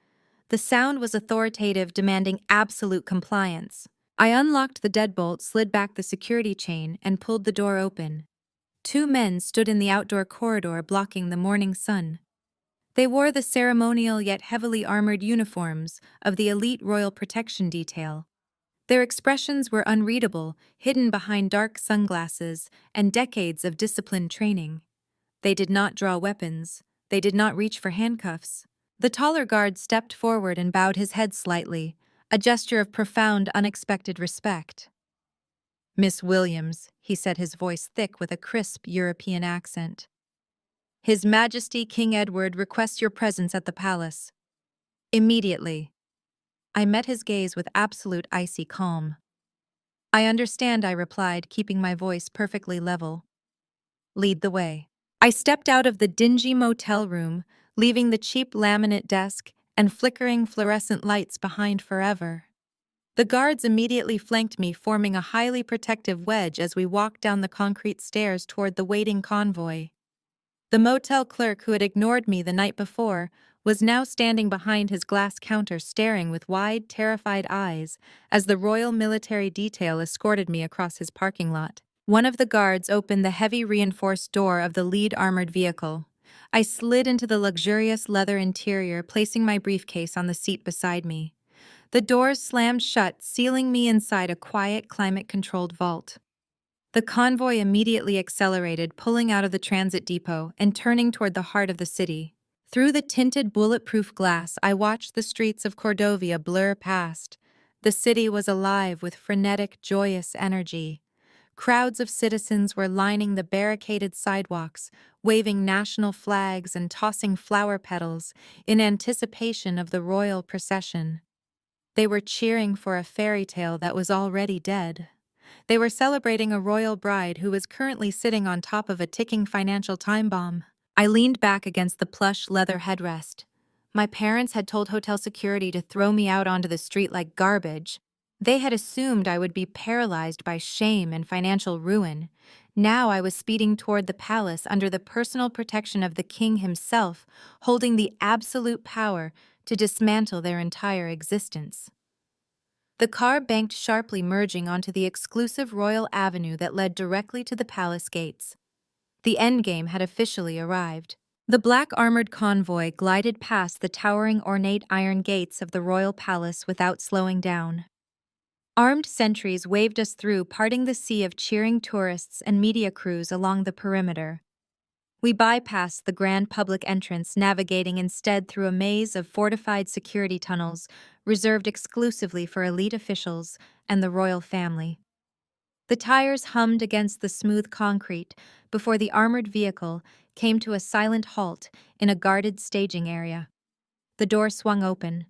The sound was authoritative, demanding absolute compliance. I unlocked the deadbolt, slid back the security chain, and pulled the door open. 2 men stood in the outdoor corridor, blocking the morning sun. They wore the ceremonial yet heavily armored uniforms of the elite royal protection detail. Their expressions were unreadable, hidden behind dark sunglasses and decades of disciplined training. They did not draw weapons. They did not reach for handcuffs. The taller guard stepped forward and bowed his head slightly, a gesture of profound, unexpected respect. "Miss Williams," he said, his voice thick with a crisp European accent. "His Majesty King Edward requests your presence at the palace. Immediately." I met his gaze with absolute icy calm. "I understand," I replied, keeping my voice perfectly level. "Lead the way." I stepped out of the dingy motel room, leaving the cheap laminate desk and flickering fluorescent lights behind forever. The guards immediately flanked me, forming a highly protective wedge as we walked down the concrete stairs toward the waiting convoy. The motel clerk who had ignored me the night before was now standing behind his glass counter, staring with wide, terrified eyes as the royal military detail escorted me across his parking lot. One of the guards opened the heavy reinforced door of the lead armored vehicle. I slid into the luxurious leather interior, placing my briefcase on the seat beside me. The doors slammed shut, sealing me inside a quiet, climate-controlled vault. The convoy immediately accelerated, pulling out of the transit depot and turning toward the heart of the city. Through the tinted bulletproof glass, I watched the streets of Cordovia blur past. The city was alive with frenetic, joyous energy. Crowds of citizens were lining the barricaded sidewalks, waving national flags and tossing flower petals in anticipation of the royal procession. They were cheering for a fairy tale that was already dead. They were celebrating a royal bride who was currently sitting on top of a ticking financial time bomb. I leaned back against the plush leather headrest. My parents had told hotel security to throw me out onto the street like garbage. They had assumed I would be paralyzed by shame and financial ruin. Now I was speeding toward the palace under the personal protection of the king himself, holding the absolute power to dismantle their entire existence. The car banked sharply, merging onto the exclusive royal avenue that led directly to the palace gates. The endgame had officially arrived. The black armored convoy glided past the towering ornate iron gates of the royal palace without slowing down. Armed sentries waved us through, parting the sea of cheering tourists and media crews along the perimeter. We bypassed the grand public entrance, navigating instead through a maze of fortified security tunnels reserved exclusively for elite officials and the royal family. The tires hummed against the smooth concrete before the armored vehicle came to a silent halt in a guarded staging area. The door swung open.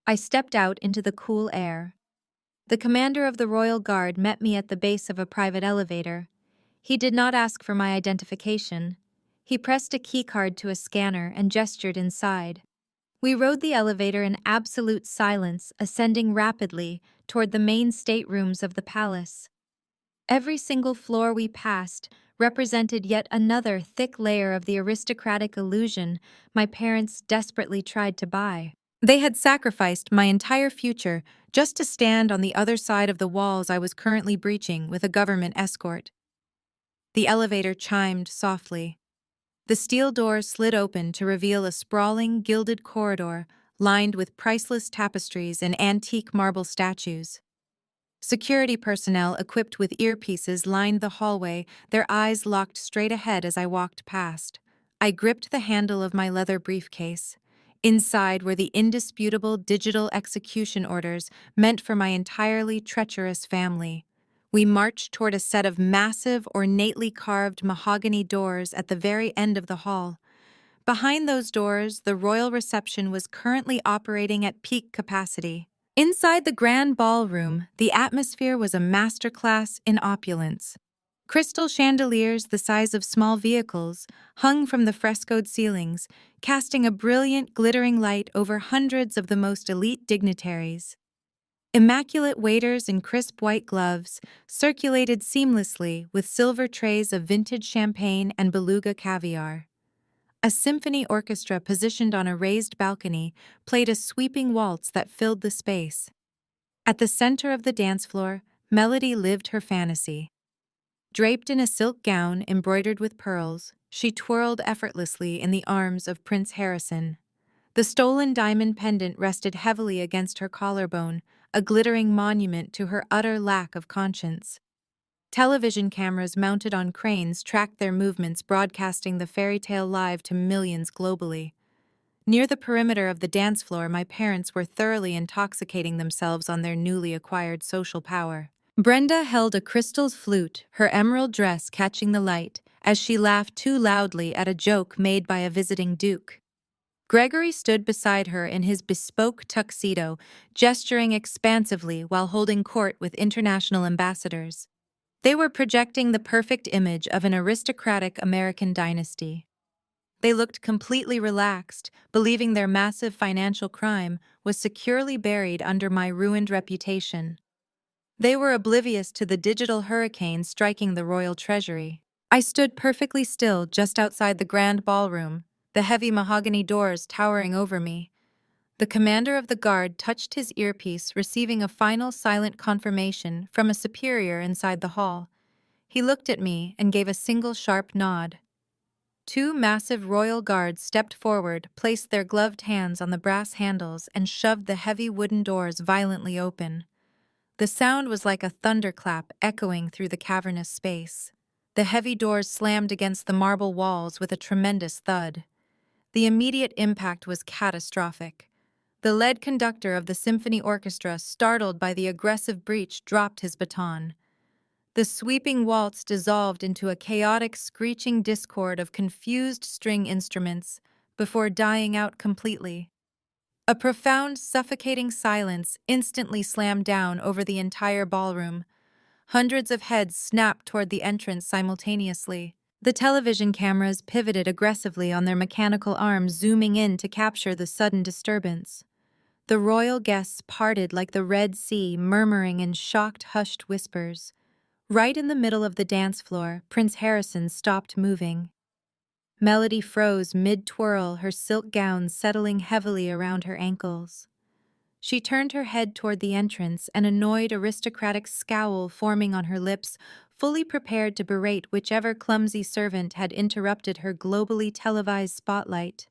I stepped out into the cool air. The commander of the Royal Guard met me at the base of a private elevator. He did not ask for my identification. He pressed a keycard to a scanner and gestured inside. We rode the elevator in absolute silence, ascending rapidly toward the main staterooms of the palace. Every single floor we passed represented yet another thick layer of the aristocratic illusion my parents desperately tried to buy. They had sacrificed my entire future just to stand on the other side of the walls I was currently breaching with a government escort. The elevator chimed softly. The steel doors slid open to reveal a sprawling, gilded corridor lined with priceless tapestries and antique marble statues. Security personnel equipped with earpieces lined the hallway, their eyes locked straight ahead as I walked past. I gripped the handle of my leather briefcase. Inside were the indisputable digital execution orders meant for my entirely treacherous family. We marched toward a set of massive, ornately carved mahogany doors at the very end of the hall. Behind those doors, the royal reception was currently operating at peak capacity. Inside the grand ballroom, the atmosphere was a masterclass in opulence. Crystal chandeliers the size of small vehicles hung from the frescoed ceilings, casting a brilliant, glittering light over hundreds of the most elite dignitaries. Immaculate waiters in crisp white gloves circulated seamlessly with silver trays of vintage champagne and beluga caviar. A symphony orchestra positioned on a raised balcony played a sweeping waltz that filled the space. At the center of the dance floor, Melody lived her fantasy. Draped in a silk gown embroidered with pearls, she twirled effortlessly in the arms of Prince Harrison. The stolen diamond pendant rested heavily against her collarbone, a glittering monument to her utter lack of conscience. Television cameras mounted on cranes tracked their movements, broadcasting the fairy tale live to millions globally. Near the perimeter of the dance floor, my parents were thoroughly intoxicating themselves on their newly acquired social power. Brenda held a crystal flute, her emerald dress catching the light, as she laughed too loudly at a joke made by a visiting duke. Gregory stood beside her in his bespoke tuxedo, gesturing expansively while holding court with international ambassadors. They were projecting the perfect image of an aristocratic American dynasty. They looked completely relaxed, believing their massive financial crime was securely buried under my ruined reputation. They were oblivious to the digital hurricane striking the royal treasury. I stood perfectly still just outside the grand ballroom, the heavy mahogany doors towering over me. The commander of the guard touched his earpiece, receiving a final silent confirmation from a superior inside the hall. He looked at me and gave a single sharp nod. Two massive royal guards stepped forward, placed their gloved hands on the brass handles, and shoved the heavy wooden doors violently open. The sound was like a thunderclap echoing through the cavernous space. The heavy doors slammed against the marble walls with a tremendous thud. The immediate impact was catastrophic. The lead conductor of the symphony orchestra, startled by the aggressive breach, dropped his baton. The sweeping waltz dissolved into a chaotic, screeching discord of confused string instruments before dying out completely. A profound, suffocating silence instantly slammed down over the entire ballroom. Hundreds of heads snapped toward the entrance simultaneously. The television cameras pivoted aggressively on their mechanical arms, zooming in to capture the sudden disturbance. The royal guests parted like the Red Sea, murmuring in shocked, hushed whispers. Right in the middle of the dance floor, Prince Harrison stopped moving. Melody froze mid-twirl, her silk gown settling heavily around her ankles. She turned her head toward the entrance, an annoyed aristocratic scowl forming on her lips, fully prepared to berate whichever clumsy servant had interrupted her globally televised spotlight.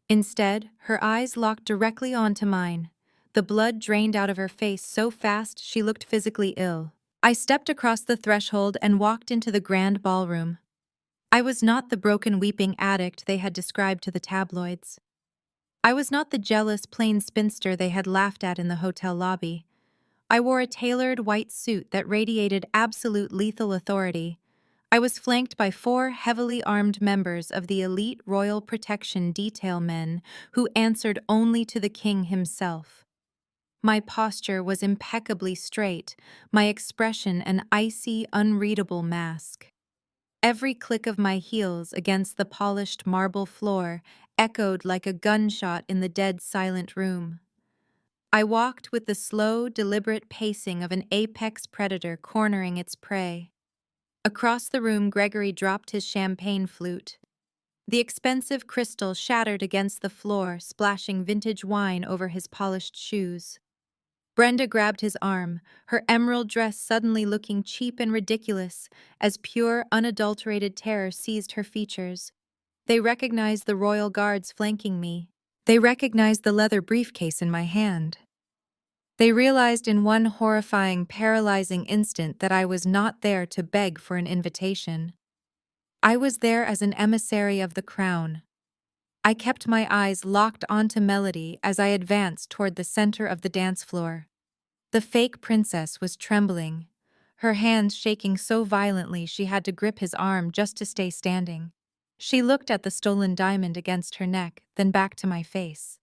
Instead, her eyes locked directly onto mine. The blood drained out of her face so fast she looked physically ill. I stepped across the threshold and walked into the grand ballroom. I was not the broken weeping addict they had described to the tabloids. I was not the jealous plain spinster they had laughed at in the hotel lobby. I wore a tailored white suit that radiated absolute lethal authority. I was flanked by 4 heavily armed members of the elite royal protection detail men who answered only to the king himself. My posture was impeccably straight, my expression an icy, unreadable mask. Every click of my heels against the polished marble floor echoed like a gunshot in the dead silent room. I walked with the slow, deliberate pacing of an apex predator cornering its prey. Across the room, Gregory dropped his champagne flute. The expensive crystal shattered against the floor, splashing vintage wine over his polished shoes. Brenda grabbed his arm, her emerald dress suddenly looking cheap and ridiculous as pure, unadulterated terror seized her features. They recognized the royal guards flanking me. They recognized the leather briefcase in my hand. They realized in one horrifying, paralyzing instant that I was not there to beg for an invitation. I was there as an emissary of the crown. I kept my eyes locked onto Melody as I advanced toward the center of the dance floor. The fake princess was trembling, her hands shaking so violently she had to grip his arm just to stay standing. She looked at the stolen diamond against her neck, then back to my face.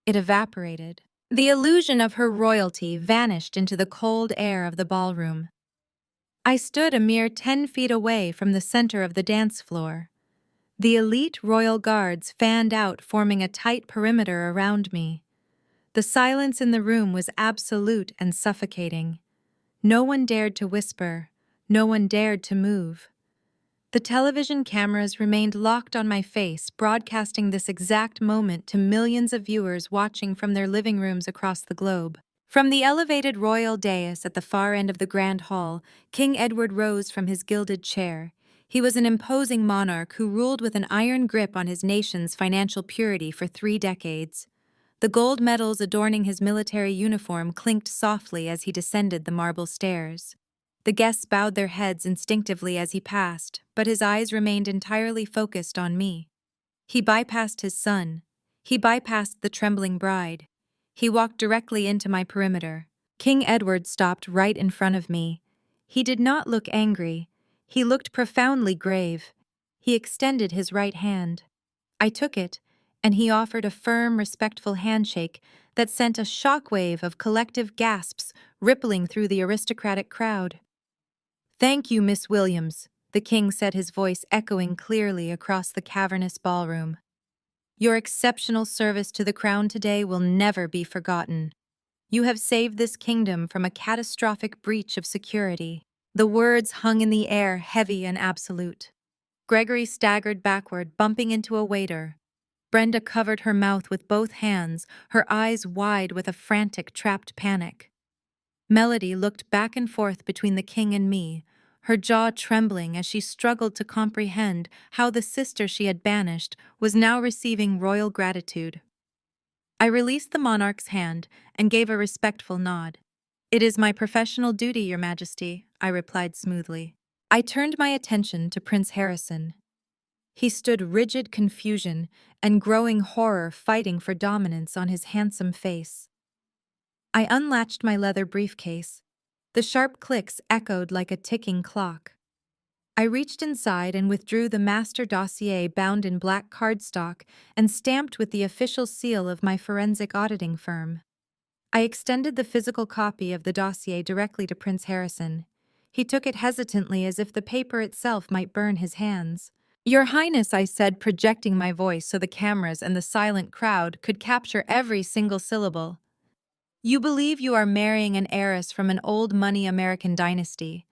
It evaporated. The illusion of her royalty vanished into the cold air of the ballroom. I stood a mere 10 feet away from the center of the dance floor. The elite royal guards fanned out, forming a tight perimeter around me. The silence in the room was absolute and suffocating. No one dared to whisper. No one dared to move. The television cameras remained locked on my face, broadcasting this exact moment to millions of viewers watching from their living rooms across the globe. From the elevated royal dais at the far end of the Grand Hall, King Edward rose from his gilded chair. He was an imposing monarch who ruled with an iron grip on his nation's financial purity for 3 decades. The gold medals adorning his military uniform clinked softly as he descended the marble stairs. The guests bowed their heads instinctively as he passed, but his eyes remained entirely focused on me. He bypassed his son. He bypassed the trembling bride. He walked directly into my perimeter. King Edward stopped right in front of me. He did not look angry. He looked profoundly grave. He extended his right hand. I took it, and he offered a firm, respectful handshake that sent a shockwave of collective gasps rippling through the aristocratic crowd. "Thank you, Miss Williams," the king said, his voice echoing clearly across the cavernous ballroom. "Your exceptional service to the crown today will never be forgotten. You have saved this kingdom from a catastrophic breach of security." The words hung in the air, heavy and absolute. Gregory staggered backward, bumping into a waiter. Brenda covered her mouth with both hands, her eyes wide with a frantic, trapped panic. Melody looked back and forth between the king and me, her jaw trembling as she struggled to comprehend how the sister she had banished was now receiving royal gratitude. I released the monarch's hand and gave a respectful nod. "It is my professional duty, Your Majesty," I replied smoothly. I turned my attention to Prince Harrison. He stood rigid confusion and growing horror fighting for dominance on his handsome face. I unlatched my leather briefcase. The sharp clicks echoed like a ticking clock. I reached inside and withdrew the master dossier bound in black cardstock and stamped with the official seal of my forensic auditing firm. I extended the physical copy of the dossier directly to Prince Harrison. He took it hesitantly as if the paper itself might burn his hands. "Your Highness," I said, projecting my voice so the cameras and the silent crowd could capture every single syllable. "You believe you are marrying an heiress from an old-money American dynasty.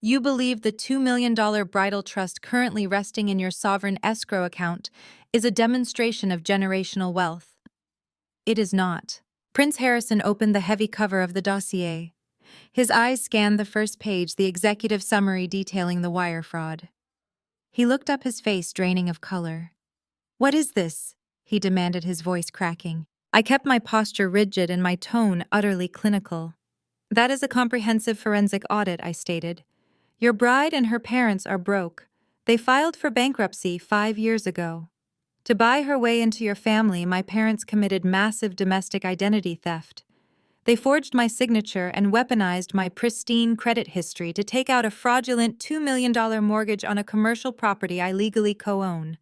You believe the $2 million bridal trust currently resting in your sovereign escrow account is a demonstration of generational wealth. It is not." Prince Harrison opened the heavy cover of the dossier. His eyes scanned the first page, the executive summary detailing the wire fraud. He looked up, his face draining of color. "What is this?" he demanded, his voice cracking. I kept my posture rigid and my tone utterly clinical. "That is a comprehensive forensic audit," I stated. "Your bride and her parents are broke. They filed for bankruptcy 5 years ago. To buy her way into your family, my parents committed massive domestic identity theft. They forged my signature and weaponized my pristine credit history to take out a fraudulent $2 million mortgage on a commercial property I legally co-own.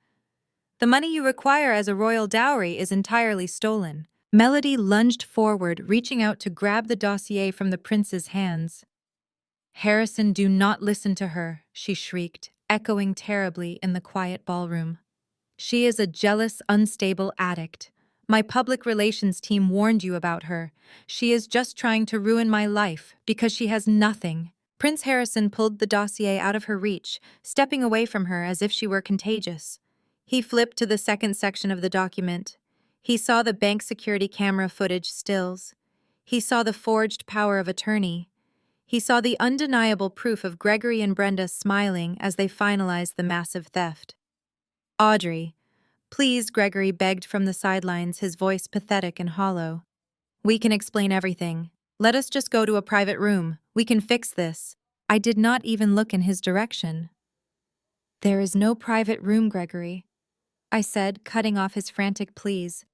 The money you require as a royal dowry is entirely stolen." Melody lunged forward, reaching out to grab the dossier from the prince's hands. "Harrison, do not listen to her," she shrieked, echoing terribly in the quiet ballroom. She is a jealous, unstable addict. My public relations team warned you about her. She is just trying to ruin my life because she has nothing. Prince Harrison pulled the dossier out of her reach, stepping away from her as if she were contagious. He flipped to the second section of the document. He saw the bank security camera footage stills. He saw the forged power of attorney. He saw the undeniable proof of Gregory and Brenda smiling as they finalized the massive theft. Audrey, please, Gregory begged from the sidelines, his voice pathetic and hollow. We can explain everything. Let us just go to a private room. We can fix this. I did not even look in his direction. There is no private room, Gregory, I said, cutting off his frantic pleas.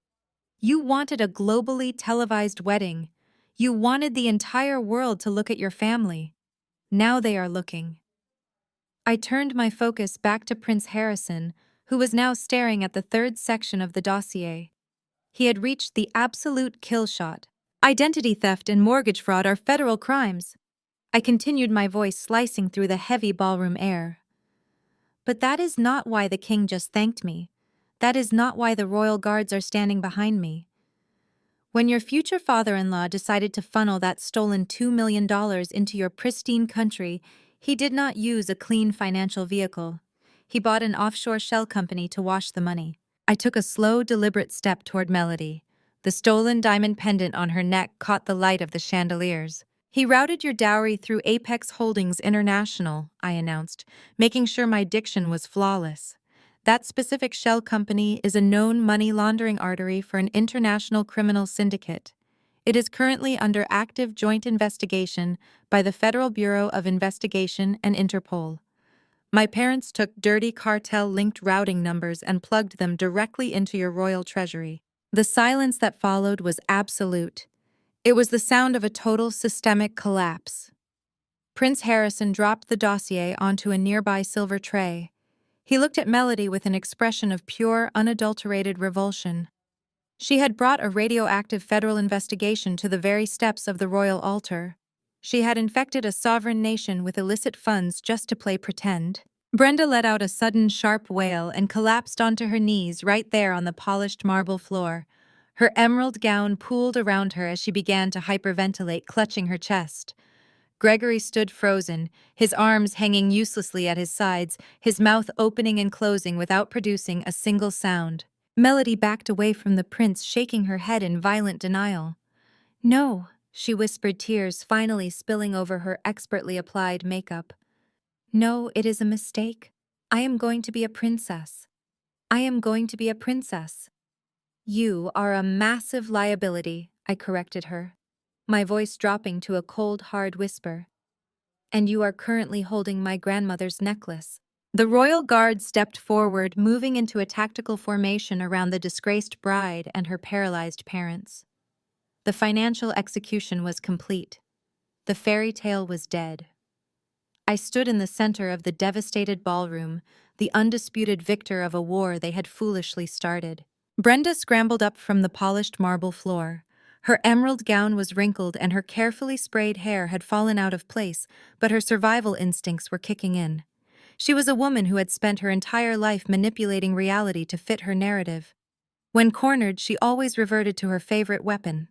You wanted a globally televised wedding. You wanted the entire world to look at your family. Now they are looking. I turned my focus back to Prince Harrison, who was now staring at the third section of the dossier. He had reached the absolute kill shot. Identity theft and mortgage fraud are federal crimes. I continued, my voice slicing through the heavy ballroom air. But that is not why the king just thanked me. That is not why the royal guards are standing behind me. When your future father-in-law decided to funnel that stolen $2 million into your pristine country, he did not use a clean financial vehicle. He bought an offshore shell company to wash the money. I took a slow, deliberate step toward Melody. The stolen diamond pendant on her neck caught the light of the chandeliers. He routed your dowry through Apex Holdings International, I announced, making sure my diction was flawless. That specific shell company is a known money laundering artery for an international criminal syndicate. It is currently under active joint investigation by the Federal Bureau of Investigation and Interpol. My parents took dirty cartel-linked routing numbers and plugged them directly into your royal treasury. The silence that followed was absolute. It was the sound of a total systemic collapse. Prince Harrison dropped the dossier onto a nearby silver tray. He looked at Melody with an expression of pure, unadulterated revulsion. She had brought a radioactive federal investigation to the very steps of the royal altar. She had infected a sovereign nation with illicit funds just to play pretend. Brenda let out a sudden sharp wail and collapsed onto her knees right there on the polished marble floor. Her emerald gown pooled around her as she began to hyperventilate, clutching her chest. Gregory stood frozen, his arms hanging uselessly at his sides, his mouth opening and closing without producing a single sound. Melody backed away from the prince, shaking her head in violent denial. "No," she whispered, tears finally spilling over her expertly applied makeup. "No, it is a mistake. I am going to be a princess. I am going to be a princess." "You are a massive liability," I corrected her, my voice dropping to a cold, hard whisper. "And you are currently holding my grandmother's necklace." The royal guard stepped forward, moving into a tactical formation around the disgraced bride and her paralyzed parents. The financial execution was complete. The fairy tale was dead. I stood in the center of the devastated ballroom, the undisputed victor of a war they had foolishly started. Brenda scrambled up from the polished marble floor. Her emerald gown was wrinkled and her carefully sprayed hair had fallen out of place, but her survival instincts were kicking in. She was a woman who had spent her entire life manipulating reality to fit her narrative. When cornered, she always reverted to her favorite weapon: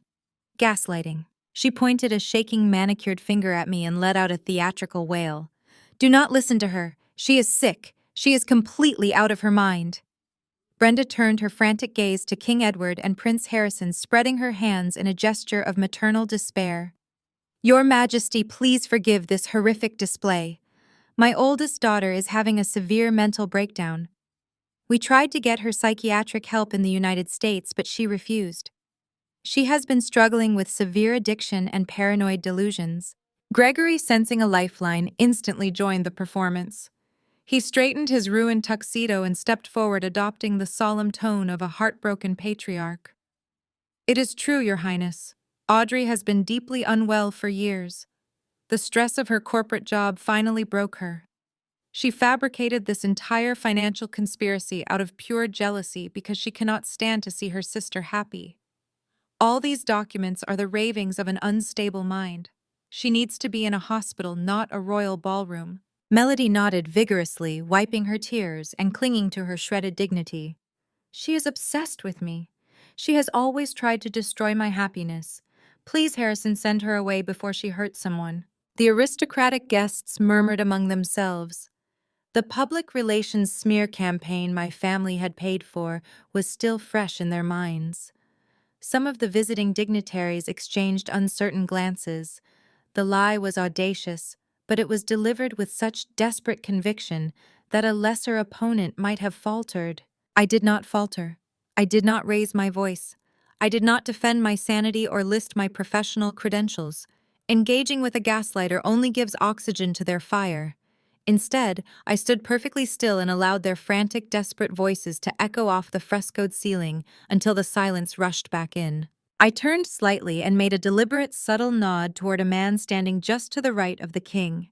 gaslighting. She pointed a shaking, manicured finger at me and let out a theatrical wail. "Do not listen to her. She is sick. She is completely out of her mind." Brenda turned her frantic gaze to King Edward and Prince Harrison, spreading her hands in a gesture of maternal despair. "Your Majesty, please forgive this horrific display. My oldest daughter is having a severe mental breakdown. We tried to get her psychiatric help in the United States, but she refused. She has been struggling with severe addiction and paranoid delusions." Gregory, sensing a lifeline, instantly joined the performance. He straightened his ruined tuxedo and stepped forward, adopting the solemn tone of a heartbroken patriarch. "It is true, Your Highness. Audrey has been deeply unwell for years. The stress of her corporate job finally broke her. She fabricated this entire financial conspiracy out of pure jealousy because she cannot stand to see her sister happy. All these documents are the ravings of an unstable mind. She needs to be in a hospital, not a royal ballroom." Melody nodded vigorously, wiping her tears and clinging to her shredded dignity. She is obsessed with me. She has always tried to destroy my happiness. Please, Harrison, send her away before she hurts someone." The aristocratic guests murmured among themselves. The public relations smear campaign my family had paid for was still fresh in their minds. Some of the visiting dignitaries exchanged uncertain glances. The lie was audacious, but it was delivered with such desperate conviction that a lesser opponent might have faltered. I did not falter. I did not raise my voice. I did not defend my sanity or list my professional credentials. Engaging with a gaslighter only gives oxygen to their fire. Instead, I stood perfectly still and allowed their frantic, desperate voices to echo off the frescoed ceiling until the silence rushed back in. I turned slightly and made a deliberate, subtle nod toward a man standing just to the right of the king.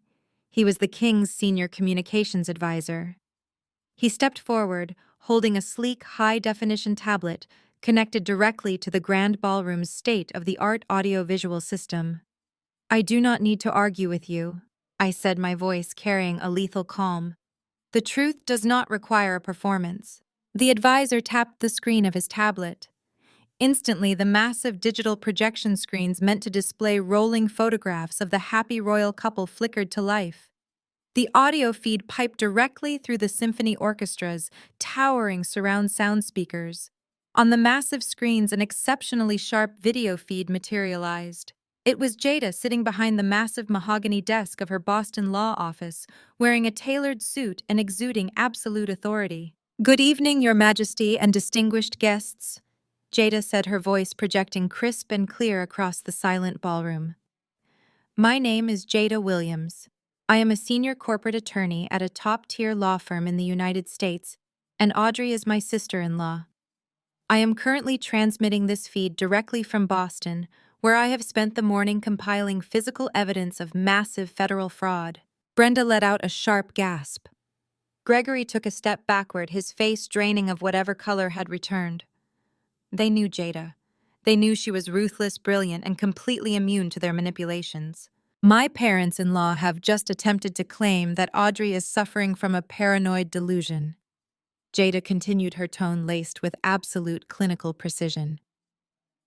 He was the king's senior communications advisor. He stepped forward, holding a sleek, high-definition tablet connected directly to the grand ballroom's state-of-the-art audio-visual system. "I do not need to argue with you," I said, my voice carrying a lethal calm. "The truth does not require a performance." The advisor tapped the screen of his tablet. Instantly, the massive digital projection screens meant to display rolling photographs of the happy royal couple flickered to life. The audio feed piped directly through the symphony orchestra's towering surround sound speakers. On the massive screens, an exceptionally sharp video feed materialized. It was Jada sitting behind the massive mahogany desk of her Boston law office, wearing a tailored suit and exuding absolute authority. "Good evening, Your Majesty and distinguished guests," Jada said, her voice projecting crisp and clear across the silent ballroom. "My name is Jada Williams. I am a senior corporate attorney at a top-tier law firm in the United States, and Audrey is my sister-in-law. I am currently transmitting this feed directly from Boston, where I have spent the morning compiling physical evidence of massive federal fraud." Brenda let out a sharp gasp. Gregory took a step backward, his face draining of whatever color had returned. They knew Jada. They knew she was ruthless, brilliant, and completely immune to their manipulations. "My parents-in-law have just attempted to claim that Audrey is suffering from a paranoid delusion." Jada continued, her tone laced with absolute clinical precision.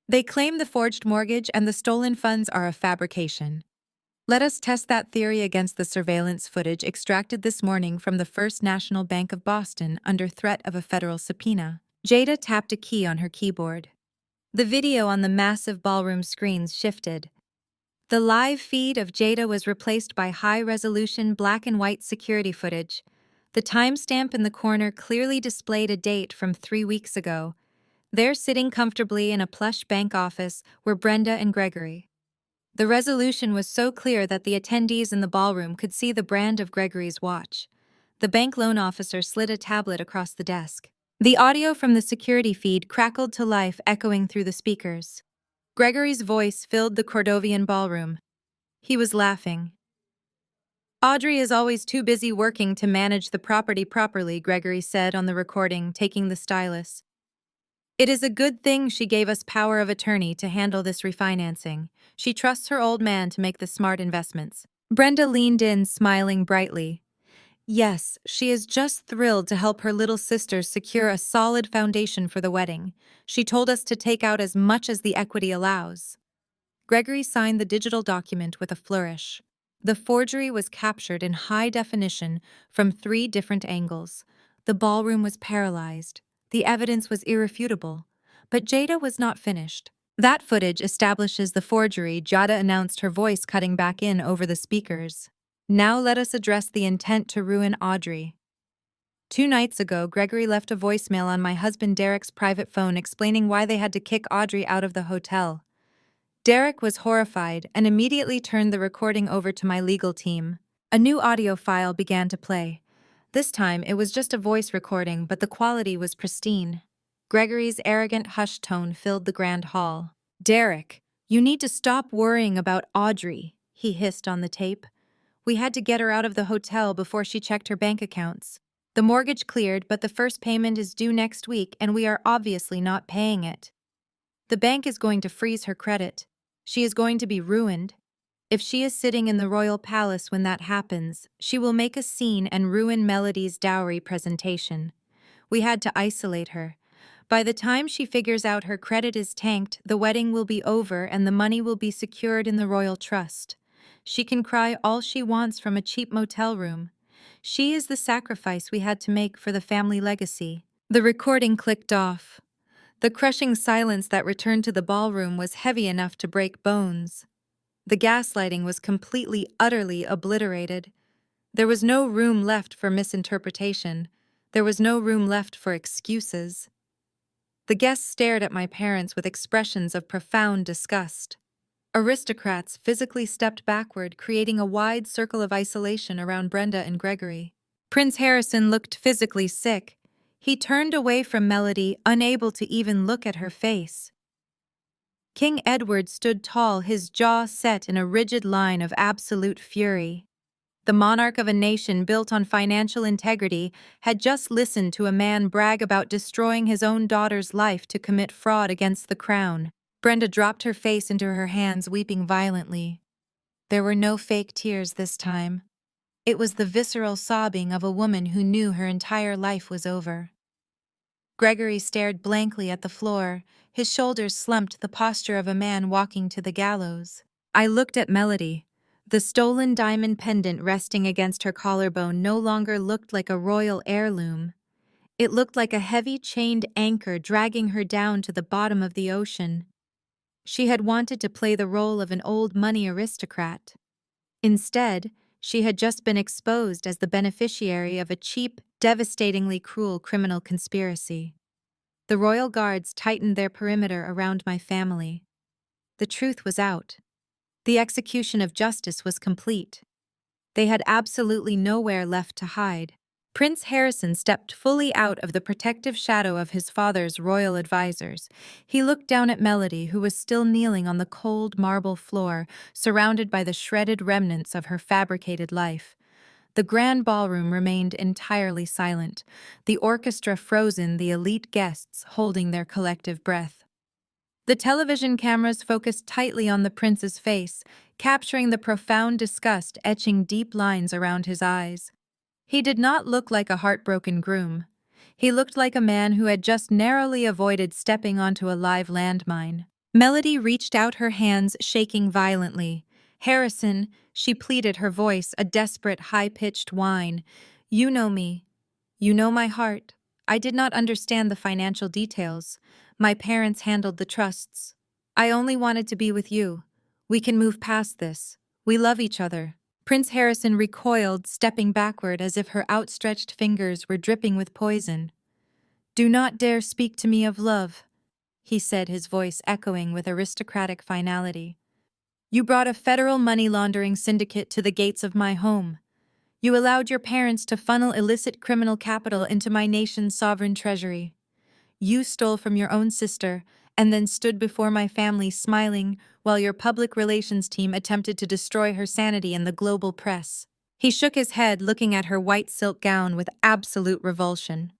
"They claim the forged mortgage and the stolen funds are a fabrication. Let us test that theory against the surveillance footage extracted this morning from the First National Bank of Boston under threat of a federal subpoena." Jada tapped a key on her keyboard. The video on the massive ballroom screens shifted. The live feed of Jada was replaced by high-resolution black-and-white security footage. The timestamp in the corner clearly displayed a date from 3 weeks ago. There, sitting comfortably in a plush bank office, were Brenda and Gregory. The resolution was so clear that the attendees in the ballroom could see the brand of Gregory's watch. The bank loan officer slid a tablet across the desk. The audio from the security feed crackled to life, echoing through the speakers. Gregory's voice filled the Cordovian ballroom. He was laughing. "Audrey is always too busy working to manage the property properly," Gregory said on the recording, taking the stylus. "It is a good thing she gave us power of attorney to handle this refinancing. She trusts her old man to make the smart investments." Brenda leaned in, smiling brightly. "Yes, she is just thrilled to help her little sister secure a solid foundation for the wedding. She told us to take out as much as the equity allows." Gregory signed the digital document with a flourish. The forgery was captured in high definition from 3 different angles. The ballroom was paralyzed. The evidence was irrefutable. But Jada was not finished. "That footage establishes the forgery," Jada announced, her voice cutting back in over the speakers. "Now let us address the intent to ruin Audrey." 2 nights ago, Gregory left a voicemail on my husband Derek's private phone explaining why they had to kick Audrey out of the hotel. Derek was horrified and immediately turned the recording over to my legal team. A new audio file began to play. This time, it was just a voice recording, but the quality was pristine. Gregory's arrogant hushed tone filled the grand hall. "Derek, you need to stop worrying about Audrey," he hissed on the tape. "We had to get her out of the hotel before she checked her bank accounts. The mortgage cleared, but the first payment is due next week, and we are obviously not paying it. The bank is going to freeze her credit. She is going to be ruined. If she is sitting in the royal palace when that happens, she will make a scene and ruin Melody's dowry presentation. We had to isolate her. By the time she figures out her credit is tanked, the wedding will be over and the money will be secured in the royal trust. She can cry all she wants from a cheap motel room. She is the sacrifice we had to make for the family legacy. The recording clicked off. The crushing silence that returned to the ballroom was heavy enough to break bones. The gaslighting was completely, utterly obliterated. There was no room left for misinterpretation. There was no room left for excuses. The guests stared at my parents with expressions of profound disgust. Aristocrats physically stepped backward, creating a wide circle of isolation around Brenda and Gregory. Prince Harrison looked physically sick. He turned away from Melody, unable to even look at her face. King Edward stood tall, his jaw set in a rigid line of absolute fury. The monarch of a nation built on financial integrity had just listened to a man brag about destroying his own daughter's life to commit fraud against the crown. Brenda dropped her face into her hands, weeping violently. There were no fake tears this time. It was the visceral sobbing of a woman who knew her entire life was over. Gregory stared blankly at the floor, his shoulders slumped, the posture of a man walking to the gallows. I looked at Melody. The stolen diamond pendant resting against her collarbone no longer looked like a royal heirloom. It looked like a heavy chained anchor dragging her down to the bottom of the ocean. She had wanted to play the role of an old money aristocrat. Instead, she had just been exposed as the beneficiary of a cheap, devastatingly cruel criminal conspiracy. The royal guards tightened their perimeter around my family. The truth was out. The execution of justice was complete. They had absolutely nowhere left to hide. Prince Harrison stepped fully out of the protective shadow of his father's royal advisors. He looked down at Melody, who was still kneeling on the cold marble floor, surrounded by the shredded remnants of her fabricated life. The grand ballroom remained entirely silent, the orchestra frozen, the elite guests holding their collective breath. The television cameras focused tightly on the prince's face, capturing the profound disgust etching deep lines around his eyes. He did not look like a heartbroken groom. He looked like a man who had just narrowly avoided stepping onto a live landmine. Melody reached out her hands, shaking violently. "Harrison," she pleaded, her voice a desperate, high-pitched whine. "You know me. You know my heart. I did not understand the financial details. My parents handled the trusts. I only wanted to be with you. We can move past this. We love each other." Prince Harrison recoiled, stepping backward as if her outstretched fingers were dripping with poison. "Do not dare speak to me of love," he said, his voice echoing with aristocratic finality. "You brought a federal money laundering syndicate to the gates of my home. You allowed your parents to funnel illicit criminal capital into my nation's sovereign treasury. You stole from your own sister and then stood before my family smiling while your public relations team attempted to destroy her sanity in the global press." He shook his head, looking at her white silk gown with absolute revulsion.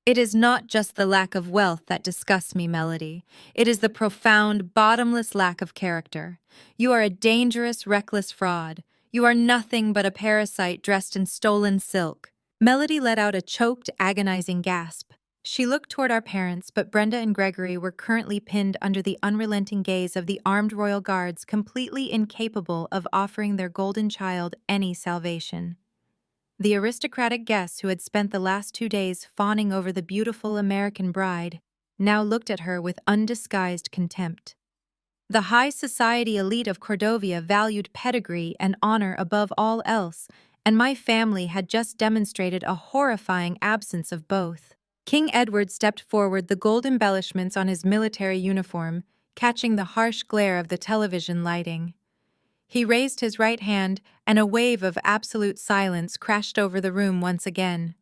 "It is not just the lack of wealth that disgusts me, Melody. It is the profound, bottomless lack of character. You are a dangerous, reckless fraud. You are nothing but a parasite dressed in stolen silk." Melody let out a choked, agonizing gasp. She looked toward our parents, but Brenda and Gregory were currently pinned under the unrelenting gaze of the armed royal guards, completely incapable of offering their golden child any salvation. The aristocratic guests who had spent the last 2 days fawning over the beautiful American bride now looked at her with undisguised contempt. The high society elite of Cordovia valued pedigree and honor above all else, and my family had just demonstrated a horrifying absence of both. King Edward stepped forward, the gold embellishments on his military uniform catching the harsh glare of the television lighting. He raised his right hand, and a wave of absolute silence crashed over the room once again.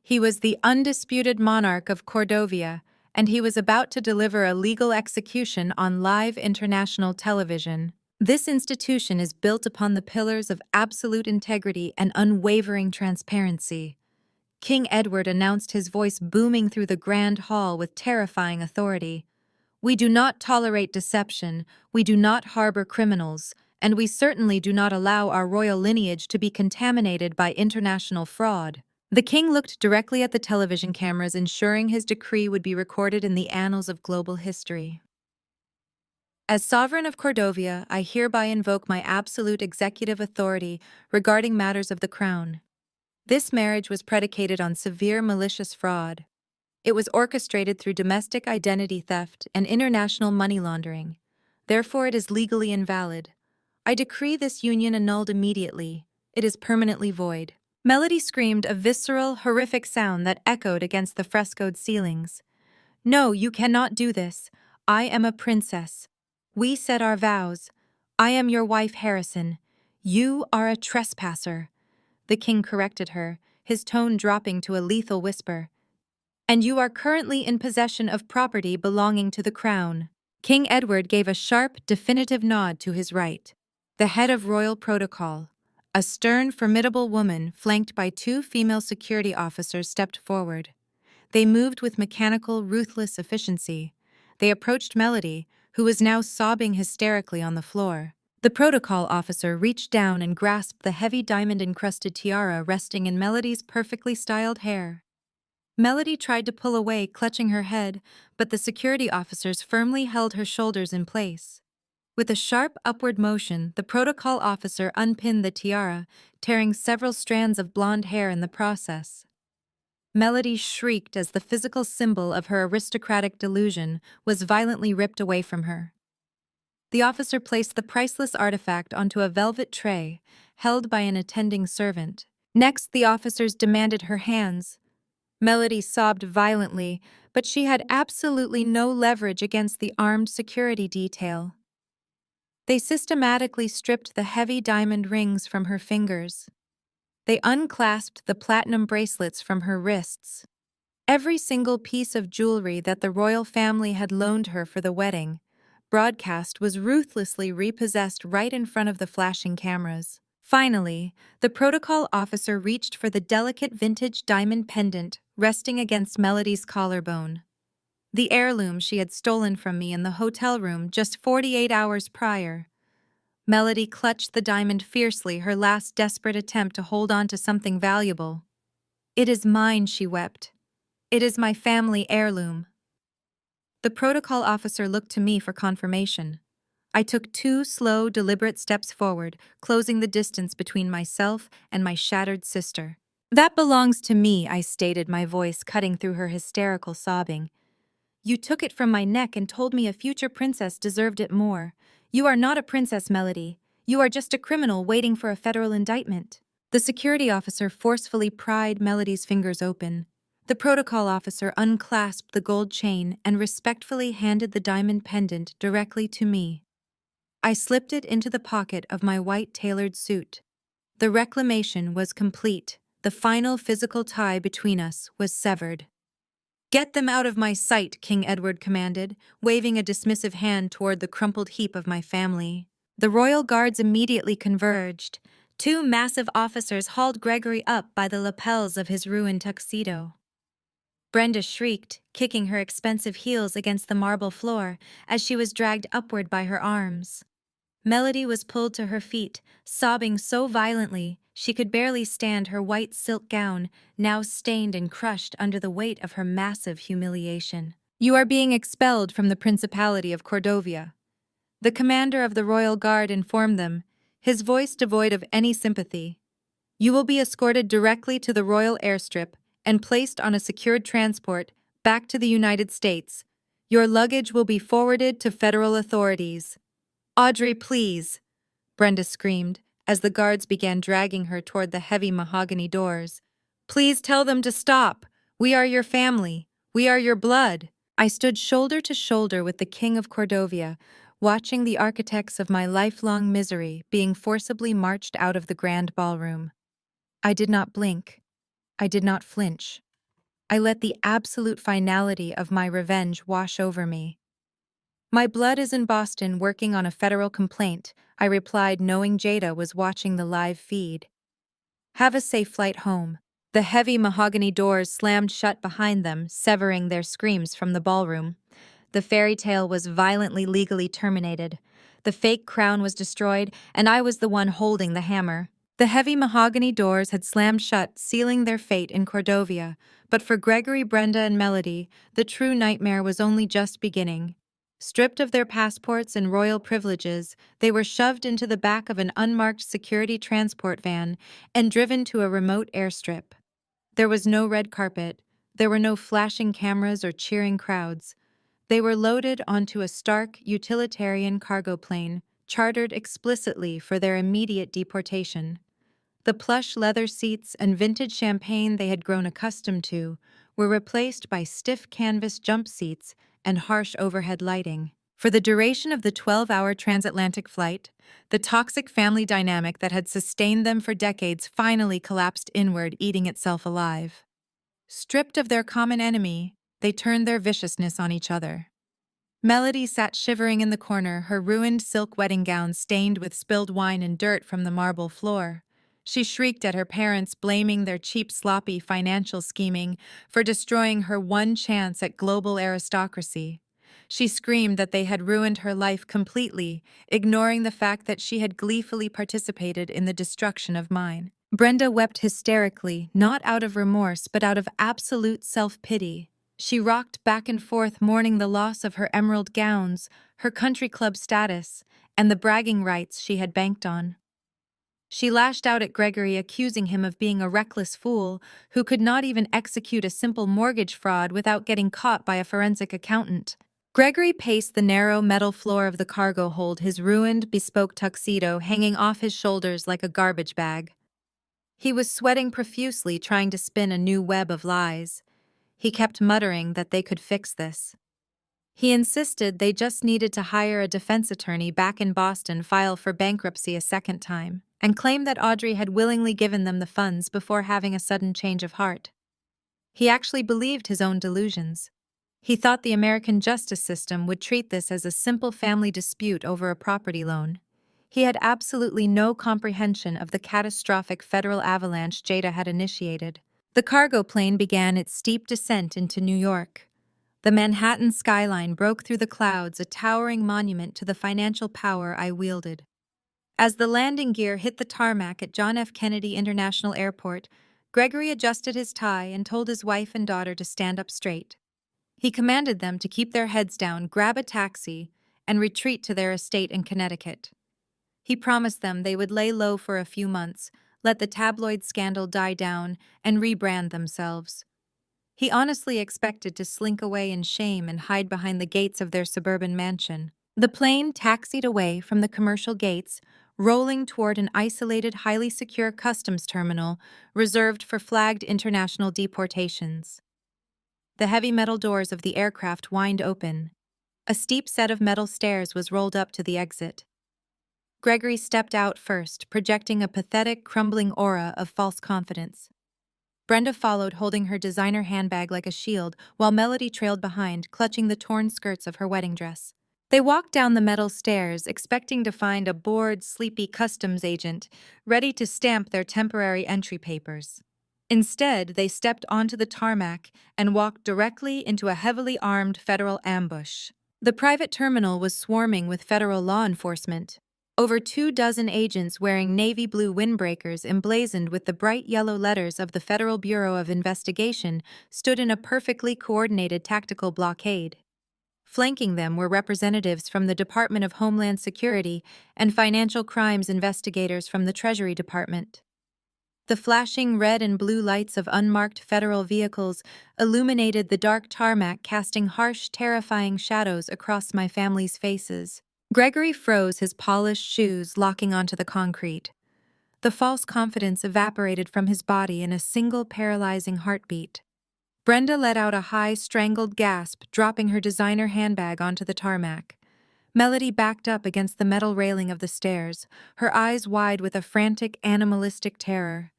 He was the undisputed monarch of Cordovia, and he was about to deliver a legal execution on live international television. This institution is built upon the pillars of absolute integrity and unwavering transparency. King Edward announced, his voice booming through the grand hall with terrifying authority. "We do not tolerate deception, we do not harbor criminals, and we certainly do not allow our royal lineage to be contaminated by international fraud." The king looked directly at the television cameras, ensuring his decree would be recorded in the annals of global history. As sovereign of Cordovia, I hereby invoke my absolute executive authority regarding matters of the crown. This marriage was predicated on severe malicious fraud. It was orchestrated through domestic identity theft and international money laundering. Therefore, it is legally invalid. I decree this union annulled immediately. It is permanently void. Melody screamed a visceral, horrific sound that echoed against the frescoed ceilings. No, you cannot do this. I am a princess. We said our vows. I am your wife, Harrison. You are a trespasser. The king corrected her, his tone dropping to a lethal whisper. And you are currently in possession of property belonging to the crown. King Edward gave a sharp, definitive nod to his right. The head of royal protocol, a stern, formidable woman flanked by two female security officers, stepped forward. They moved with mechanical, ruthless efficiency. They approached Melody, who was now sobbing hysterically on the floor. The protocol officer reached down and grasped the heavy diamond-encrusted tiara resting in Melody's perfectly styled hair. Melody tried to pull away, clutching her head, but the security officers firmly held her shoulders in place. With a sharp upward motion, the protocol officer unpinned the tiara, tearing several strands of blonde hair in the process. Melody shrieked as the physical symbol of her aristocratic delusion was violently ripped away from her. The officer placed the priceless artifact onto a velvet tray, held by an attending servant. Next, the officers demanded her hands. Melody sobbed violently, but she had absolutely no leverage against the armed security detail. They systematically stripped the heavy diamond rings from her fingers. They unclasped the platinum bracelets from her wrists. Every single piece of jewelry that the royal family had loaned her for the wedding broadcast was ruthlessly repossessed right in front of the flashing cameras. Finally, the protocol officer reached for the delicate vintage diamond pendant resting against Melody's collarbone. The heirloom she had stolen from me in the hotel room just 48 hours prior. Melody clutched the diamond fiercely, her last desperate attempt to hold on to something valuable. "It is mine," she wept. "It is my family heirloom." The protocol officer looked to me for confirmation. I took 2 slow, deliberate steps forward, closing the distance between myself and my shattered sister. "That belongs to me," I stated, my voice cutting through her hysterical sobbing. "You took it from my neck and told me a future princess deserved it more. You are not a princess, Melody. You are just a criminal waiting for a federal indictment." The security officer forcefully pried Melody's fingers open. The protocol officer unclasped the gold chain and respectfully handed the diamond pendant directly to me. I slipped it into the pocket of my white tailored suit. The reclamation was complete. The final physical tie between us was severed. "Get them out of my sight," King Edward commanded, waving a dismissive hand toward the crumpled heap of my family. The royal guards immediately converged. 2 massive officers hauled Gregory up by the lapels of his ruined tuxedo. Brenda shrieked, kicking her expensive heels against the marble floor as she was dragged upward by her arms. Melody was pulled to her feet, sobbing so violently she could barely stand her white silk gown, now stained and crushed under the weight of her massive humiliation. "You are being expelled from the Principality of Cordovia," the commander of the Royal Guard informed them, his voice devoid of any sympathy. "You will be escorted directly to the royal airstrip and placed on a secured transport back to the United States. Your luggage will be forwarded to federal authorities." "Audrey, please," Brenda screamed as the guards began dragging her toward the heavy mahogany doors. "Please tell them to stop. We are your family. We are your blood." I stood shoulder to shoulder with the King of Cordovia, watching the architects of my lifelong misery being forcibly marched out of the grand ballroom. I did not blink. I did not flinch. I let the absolute finality of my revenge wash over me. "My blood is in Boston working on a federal complaint," I replied, knowing Jada was watching the live feed. "Have a safe flight home." The heavy mahogany doors slammed shut behind them, severing their screams from the ballroom. The fairy tale was violently legally terminated. The fake crown was destroyed, and I was the one holding the hammer. The heavy mahogany doors had slammed shut, sealing their fate in Cordovia, but for Gregory, Brenda, and Melody, the true nightmare was only just beginning. Stripped of their passports and royal privileges, they were shoved into the back of an unmarked security transport van and driven to a remote airstrip. There was no red carpet, there were no flashing cameras or cheering crowds. They were loaded onto a stark, utilitarian cargo plane, chartered explicitly for their immediate deportation. The plush leather seats and vintage champagne they had grown accustomed to were replaced by stiff canvas jump seats and harsh overhead lighting. For the duration of the 12-hour transatlantic flight, the toxic family dynamic that had sustained them for decades finally collapsed inward, eating itself alive. Stripped of their common enemy, they turned their viciousness on each other. Melody sat shivering in the corner, her ruined silk wedding gown stained with spilled wine and dirt from the marble floor. She shrieked at her parents, blaming their cheap, sloppy financial scheming for destroying her one chance at global aristocracy. She screamed that they had ruined her life completely, ignoring the fact that she had gleefully participated in the destruction of mine. Brenda wept hysterically, not out of remorse but out of absolute self-pity. She rocked back and forth, mourning the loss of her emerald gowns, her country club status, and the bragging rights she had banked on. She lashed out at Gregory, accusing him of being a reckless fool who could not even execute a simple mortgage fraud without getting caught by a forensic accountant. Gregory paced the narrow metal floor of the cargo hold, his ruined, bespoke tuxedo hanging off his shoulders like a garbage bag. He was sweating profusely, trying to spin a new web of lies. He kept muttering that they could fix this. He insisted they just needed to hire a defense attorney back in Boston, file for bankruptcy a second time, and claim that Audrey had willingly given them the funds before having a sudden change of heart. He actually believed his own delusions. He thought the American justice system would treat this as a simple family dispute over a property loan. He had absolutely no comprehension of the catastrophic federal avalanche Jada had initiated. The cargo plane began its steep descent into New York. The Manhattan skyline broke through the clouds, a towering monument to the financial power I wielded. As the landing gear hit the tarmac at John F. Kennedy International Airport, Gregory adjusted his tie and told his wife and daughter to stand up straight. He commanded them to keep their heads down, grab a taxi, and retreat to their estate in Connecticut. He promised them they would lay low for a few months, let the tabloid scandal die down, and rebrand themselves. He honestly expected to slink away in shame and hide behind the gates of their suburban mansion. The plane taxied away from the commercial gates, rolling toward an isolated, highly secure customs terminal reserved for flagged international deportations. The heavy metal doors of the aircraft whined open. A steep set of metal stairs was rolled up to the exit. Gregory stepped out first, projecting a pathetic, crumbling aura of false confidence. Brenda followed, holding her designer handbag like a shield, while Melody trailed behind, clutching the torn skirts of her wedding dress. They walked down the metal stairs, expecting to find a bored, sleepy customs agent ready to stamp their temporary entry papers. Instead, they stepped onto the tarmac and walked directly into a heavily armed federal ambush. The private terminal was swarming with federal law enforcement. Over 24 agents wearing navy blue windbreakers emblazoned with the bright yellow letters of the Federal Bureau of Investigation stood in a perfectly coordinated tactical blockade. Flanking them were representatives from the Department of Homeland Security and financial crimes investigators from the Treasury Department. The flashing red and blue lights of unmarked federal vehicles illuminated the dark tarmac, casting harsh, terrifying shadows across my family's faces. Gregory froze, his polished shoes locking onto the concrete. The false confidence evaporated from his body in a single paralyzing heartbeat. Brenda let out a high, strangled gasp, dropping her designer handbag onto the tarmac. Melody backed up against the metal railing of the stairs, her eyes wide with a frantic, animalistic terror.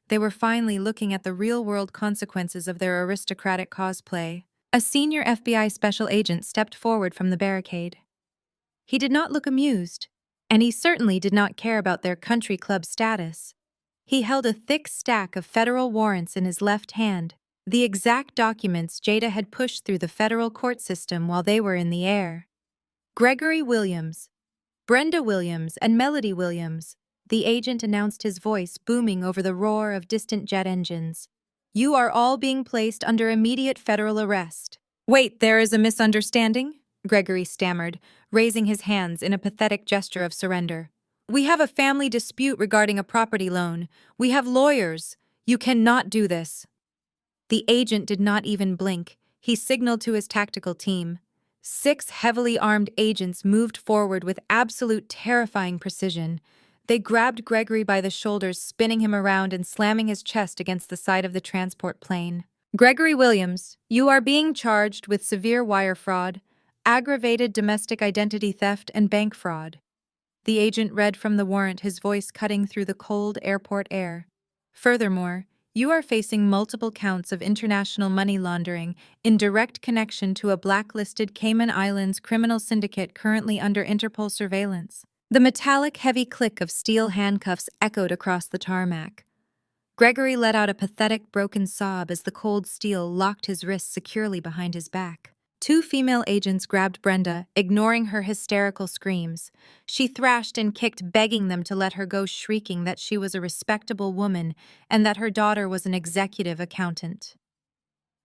They were finally looking at the real-world consequences of their aristocratic cosplay. A senior FBI special agent stepped forward from the barricade. He did not look amused, and he certainly did not care about their country club status. He held a thick stack of federal warrants in his left hand, the exact documents Jada had pushed through the federal court system while they were in the air. Gregory Williams, Brenda Williams, and Melody Williams, The agent announced, his voice booming over the roar of distant jet engines. "You are all being placed under immediate federal arrest." "Wait, there is a misunderstanding?" Gregory stammered, raising his hands in a pathetic gesture of surrender. "We have a family dispute regarding a property loan. We have lawyers. You cannot do this." The agent did not even blink. He signaled to his tactical team. 6 heavily armed agents moved forward with absolute terrifying precision. They grabbed Gregory by the shoulders, spinning him around and slamming his chest against the side of the transport plane. "Gregory Williams, you are being charged with severe wire fraud, aggravated domestic identity theft, and bank fraud." The agent read from the warrant, his voice cutting through the cold airport air. "Furthermore, you are facing multiple counts of international money laundering in direct connection to a blacklisted Cayman Islands criminal syndicate currently under Interpol surveillance." The metallic, heavy click of steel handcuffs echoed across the tarmac. Gregory let out a pathetic, broken sob as the cold steel locked his wrists securely behind his back. 2 female agents grabbed Brenda, ignoring her hysterical screams. She thrashed and kicked, begging them to let her go, shrieking that she was a respectable woman and that her daughter was an executive accountant.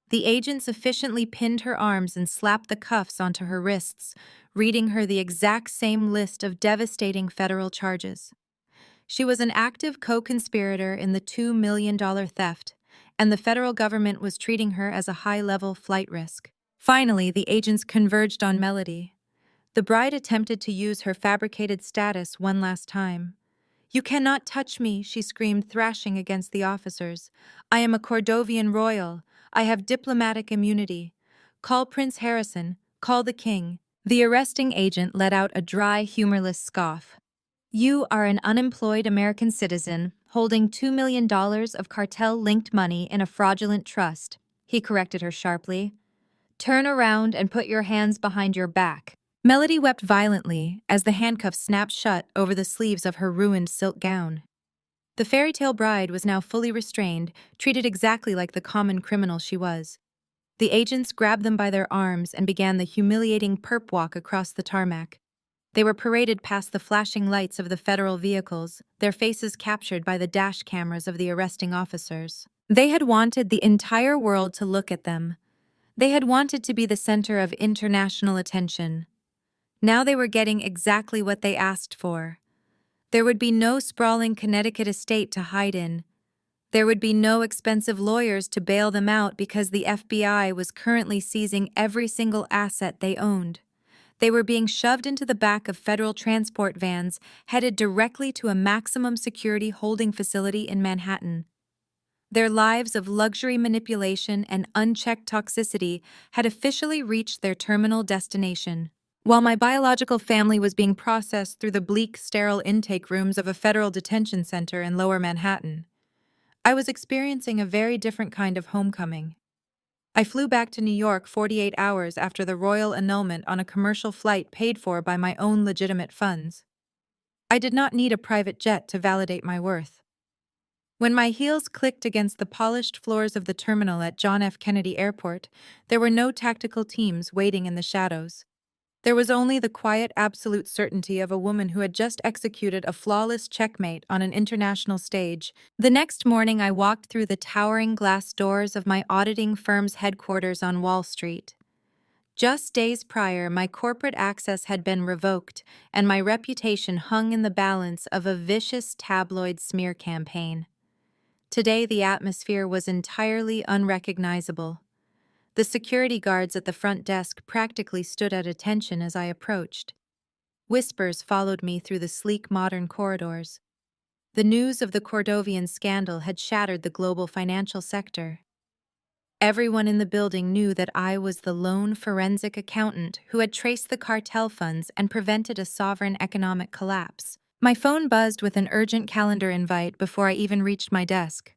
The agents efficiently pinned her arms and slapped the cuffs onto her wrists, reading her the exact same list of devastating federal charges. She was an active co-conspirator in the $2 million theft, and the federal government was treating her as a high-level flight risk. Finally, the agents converged on Melody. The bride attempted to use her fabricated status one last time. "You cannot touch me," she screamed, thrashing against the officers. "I am a Cordovian royal. I have diplomatic immunity. Call Prince Harrison. Call the king." The arresting agent let out a dry, humorless scoff. "You are an unemployed American citizen holding $2 million of cartel-linked money in a fraudulent trust," he corrected her sharply. "Turn around and put your hands behind your back." Melody wept violently as the handcuffs snapped shut over the sleeves of her ruined silk gown. The fairy tale bride was now fully restrained, treated exactly like the common criminal she was. The agents grabbed them by their arms and began the humiliating perp walk across the tarmac. They were paraded past the flashing lights of the federal vehicles, their faces captured by the dash cameras of the arresting officers. They had wanted the entire world to look at them. They had wanted to be the center of international attention. Now they were getting exactly what they asked for. There would be no sprawling Connecticut estate to hide in. There would be no expensive lawyers to bail them out because the FBI was currently seizing every single asset they owned. They were being shoved into the back of federal transport vans, headed directly to a maximum security holding facility in Manhattan. Their lives of luxury manipulation and unchecked toxicity had officially reached their terminal destination. While my biological family was being processed through the bleak, sterile intake rooms of a federal detention center in Lower Manhattan, I was experiencing a very different kind of homecoming. I flew back to New York 48 hours after the royal annulment on a commercial flight paid for by my own legitimate funds. I did not need a private jet to validate my worth. When my heels clicked against the polished floors of the terminal at John F. Kennedy Airport, there were no tactical teams waiting in the shadows. There was only the quiet, absolute certainty of a woman who had just executed a flawless checkmate on an international stage. The next morning, I walked through the towering glass doors of my auditing firm's headquarters on Wall Street. Just days prior, my corporate access had been revoked, and my reputation hung in the balance of a vicious tabloid smear campaign. Today, the atmosphere was entirely unrecognizable. The security guards at the front desk practically stood at attention as I approached. Whispers followed me through the sleek modern corridors. The news of the Cordovian scandal had shattered the global financial sector. Everyone in the building knew that I was the lone forensic accountant who had traced the cartel funds and prevented a sovereign economic collapse. My phone buzzed with an urgent calendar invite before I even reached my desk.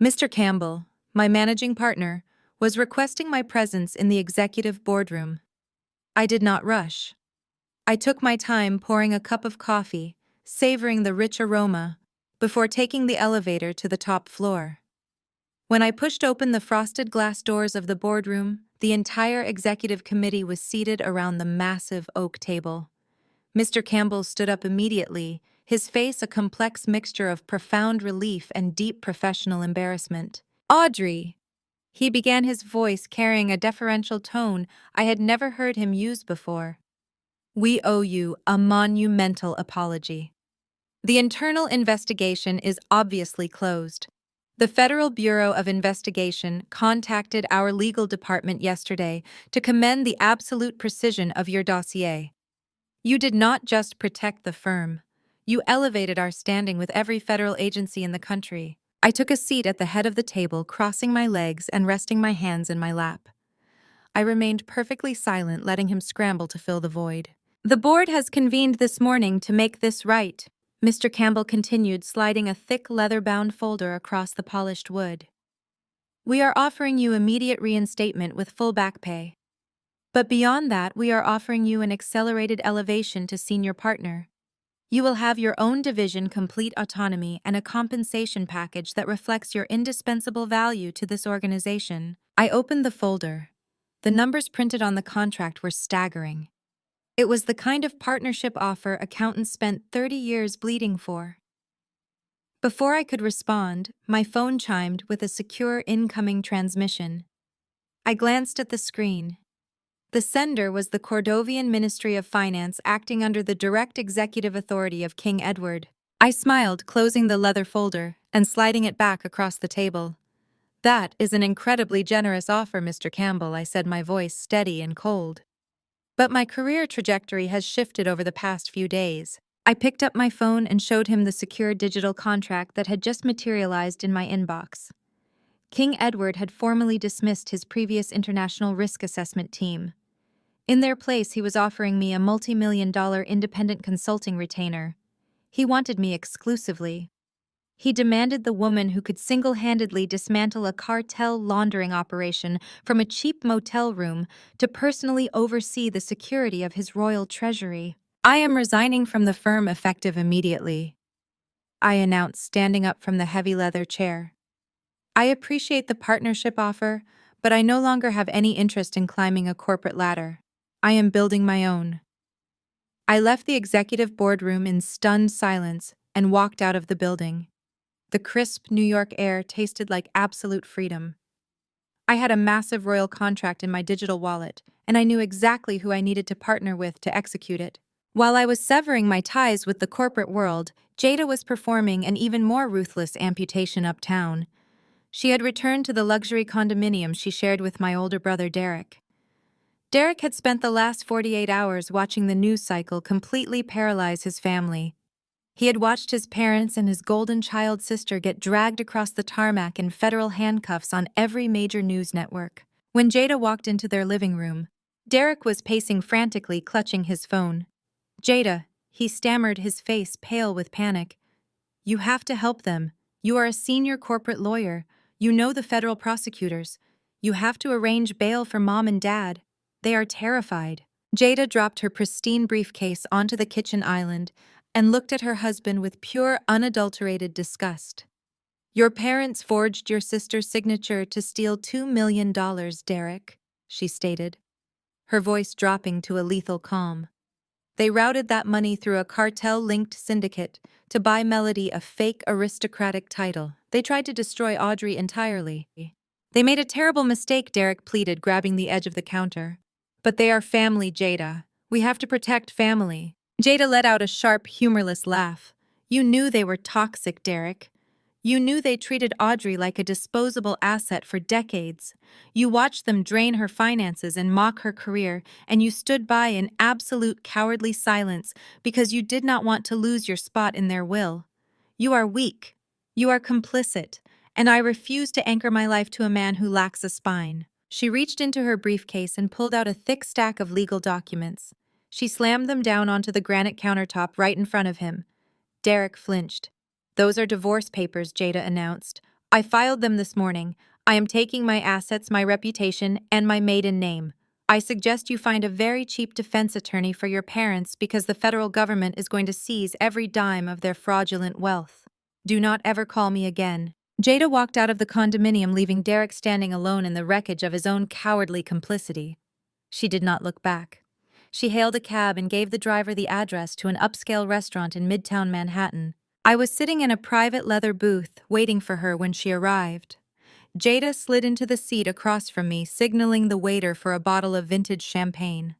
Mr. Campbell, my managing partner, was requesting my presence in the executive boardroom. I did not rush. I took my time pouring a cup of coffee, savoring the rich aroma, before taking the elevator to the top floor. When I pushed open the frosted glass doors of the boardroom, the entire executive committee was seated around the massive oak table. Mr. Campbell stood up immediately, his face a complex mixture of profound relief and deep professional embarrassment. "Audrey!" He began, his voice carrying a deferential tone I had never heard him use before. "We owe you a monumental apology. The internal investigation is obviously closed. The Federal Bureau of Investigation contacted our legal department yesterday to commend the absolute precision of your dossier. You did not just protect the firm. You elevated our standing with every federal agency in the country." I took a seat at the head of the table, crossing my legs and resting my hands in my lap. I remained perfectly silent, letting him scramble to fill the void. "The board has convened this morning to make this right," Mr. Campbell continued, sliding a thick leather-bound folder across the polished wood. "We are offering you immediate reinstatement with full back pay. But beyond that, we are offering you an accelerated elevation to senior partner. You will have your own division, complete autonomy, and a compensation package that reflects your indispensable value to this organization." I opened the folder. The numbers printed on the contract were staggering. It was the kind of partnership offer accountants spent 30 years bleeding for. Before I could respond, my phone chimed with a secure incoming transmission. I glanced at the screen. The sender was the Cordovian Ministry of Finance, acting under the direct executive authority of King Edward. I smiled, closing the leather folder and sliding it back across the table. "That is an incredibly generous offer, Mr. Campbell," I said, my voice steady and cold. "But my career trajectory has shifted over the past few days." I picked up my phone and showed him the secure digital contract that had just materialized in my inbox. King Edward had formally dismissed his previous international risk assessment team. In their place, he was offering me a multi-million-dollar independent consulting retainer. He wanted me exclusively. He demanded the woman who could single-handedly dismantle a cartel laundering operation from a cheap motel room to personally oversee the security of his royal treasury. "I am resigning from the firm effective immediately," I announced, standing up from the heavy leather chair. "I appreciate the partnership offer, but I no longer have any interest in climbing a corporate ladder. I am building my own." I left the executive boardroom in stunned silence and walked out of the building. The crisp New York air tasted like absolute freedom. I had a massive royal contract in my digital wallet, and I knew exactly who I needed to partner with to execute it. While I was severing my ties with the corporate world, Jada was performing an even more ruthless amputation uptown. She had returned to the luxury condominium she shared with my older brother Derek. Derek had spent the last 48 hours watching the news cycle completely paralyze his family. He had watched his parents and his golden child sister get dragged across the tarmac in federal handcuffs on every major news network. When Jada walked into their living room, Derek was pacing frantically, clutching his phone. "Jada," he stammered, his face pale with panic. "You have to help them. You are a senior corporate lawyer. You know the federal prosecutors. You have to arrange bail for Mom and Dad. They are terrified." Jada dropped her pristine briefcase onto the kitchen island and looked at her husband with pure, unadulterated disgust. "Your parents forged your sister's signature to steal $2 million, Derek," she stated, her voice dropping to a lethal calm. "They routed that money through a cartel-linked syndicate to buy Melody a fake aristocratic title. They tried to destroy Audrey entirely." "They made a terrible mistake," Derek pleaded, grabbing the edge of the counter. "But they are family, Jada. We have to protect family." Jada let out a sharp, humorless laugh. "You knew they were toxic, Derek. You knew they treated Audrey like a disposable asset for decades. You watched them drain her finances and mock her career, and you stood by in absolute cowardly silence because you did not want to lose your spot in their will. You are weak. You are complicit, and I refuse to anchor my life to a man who lacks a spine." She reached into her briefcase and pulled out a thick stack of legal documents. She slammed them down onto the granite countertop right in front of him. Derek flinched. "Those are divorce papers," Jada announced. "I filed them this morning. I am taking my assets, my reputation, and my maiden name. I suggest you find a very cheap defense attorney for your parents because the federal government is going to seize every dime of their fraudulent wealth. Do not ever call me again." Jada walked out of the condominium, leaving Derek standing alone in the wreckage of his own cowardly complicity. She did not look back. She hailed a cab and gave the driver the address to an upscale restaurant in Midtown Manhattan. I was sitting in a private leather booth, waiting for her when she arrived. Jada slid into the seat across from me, signaling the waiter for a bottle of vintage champagne.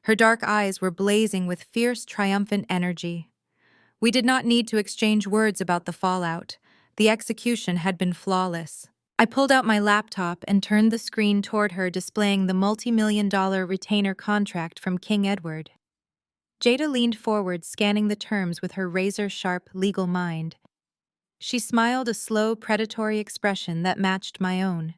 Her dark eyes were blazing with fierce, triumphant energy. We did not need to exchange words about the fallout. The execution had been flawless. I pulled out my laptop and turned the screen toward her, displaying the multi-million-dollar retainer contract from King Edward. Jada leaned forward, scanning the terms with her razor-sharp legal mind. She smiled, a slow, predatory expression that matched my own.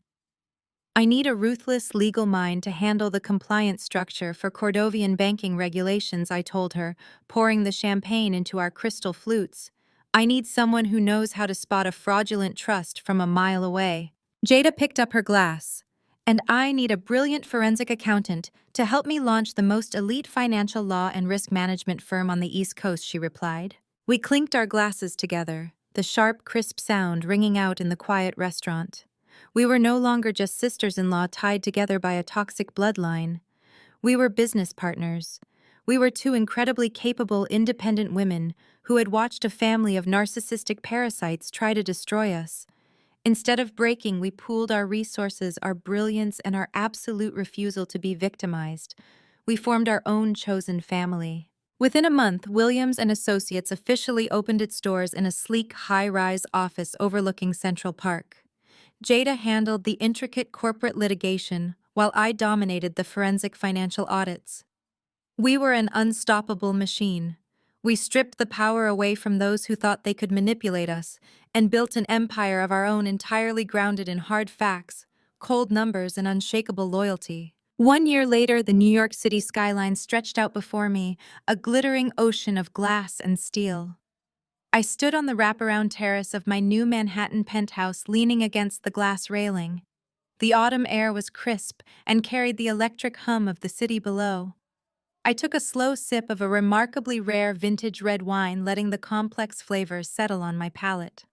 I need a ruthless legal mind to handle the compliance structure for Cordovian banking regulations, I told her, pouring the champagne into our crystal flutes. I need someone who knows how to spot a fraudulent trust from a mile away. Jada picked up her glass. And I need a brilliant forensic accountant to help me launch the most elite financial law and risk management firm on the East Coast, she replied. We clinked our glasses together, the sharp, crisp sound ringing out in the quiet restaurant. We were no longer just sisters-in-law tied together by a toxic bloodline. We were business partners. We were two incredibly capable, independent women who had watched a family of narcissistic parasites try to destroy us. Instead of breaking, we pooled our resources, our brilliance, and our absolute refusal to be victimized. We formed our own chosen family. Within a month, Williams & Associates officially opened its doors in a sleek, high-rise office overlooking Central Park. Jada handled the intricate corporate litigation, while I dominated the forensic financial audits. We were an unstoppable machine. We stripped the power away from those who thought they could manipulate us and built an empire of our own entirely grounded in hard facts, cold numbers, and unshakable loyalty. 1 year later, the New York City skyline stretched out before me, a glittering ocean of glass and steel. I stood on the wraparound terrace of my new Manhattan penthouse, leaning against the glass railing. The autumn air was crisp and carried the electric hum of the city below. I took a slow sip of a remarkably rare vintage red wine, letting the complex flavors settle on my palate.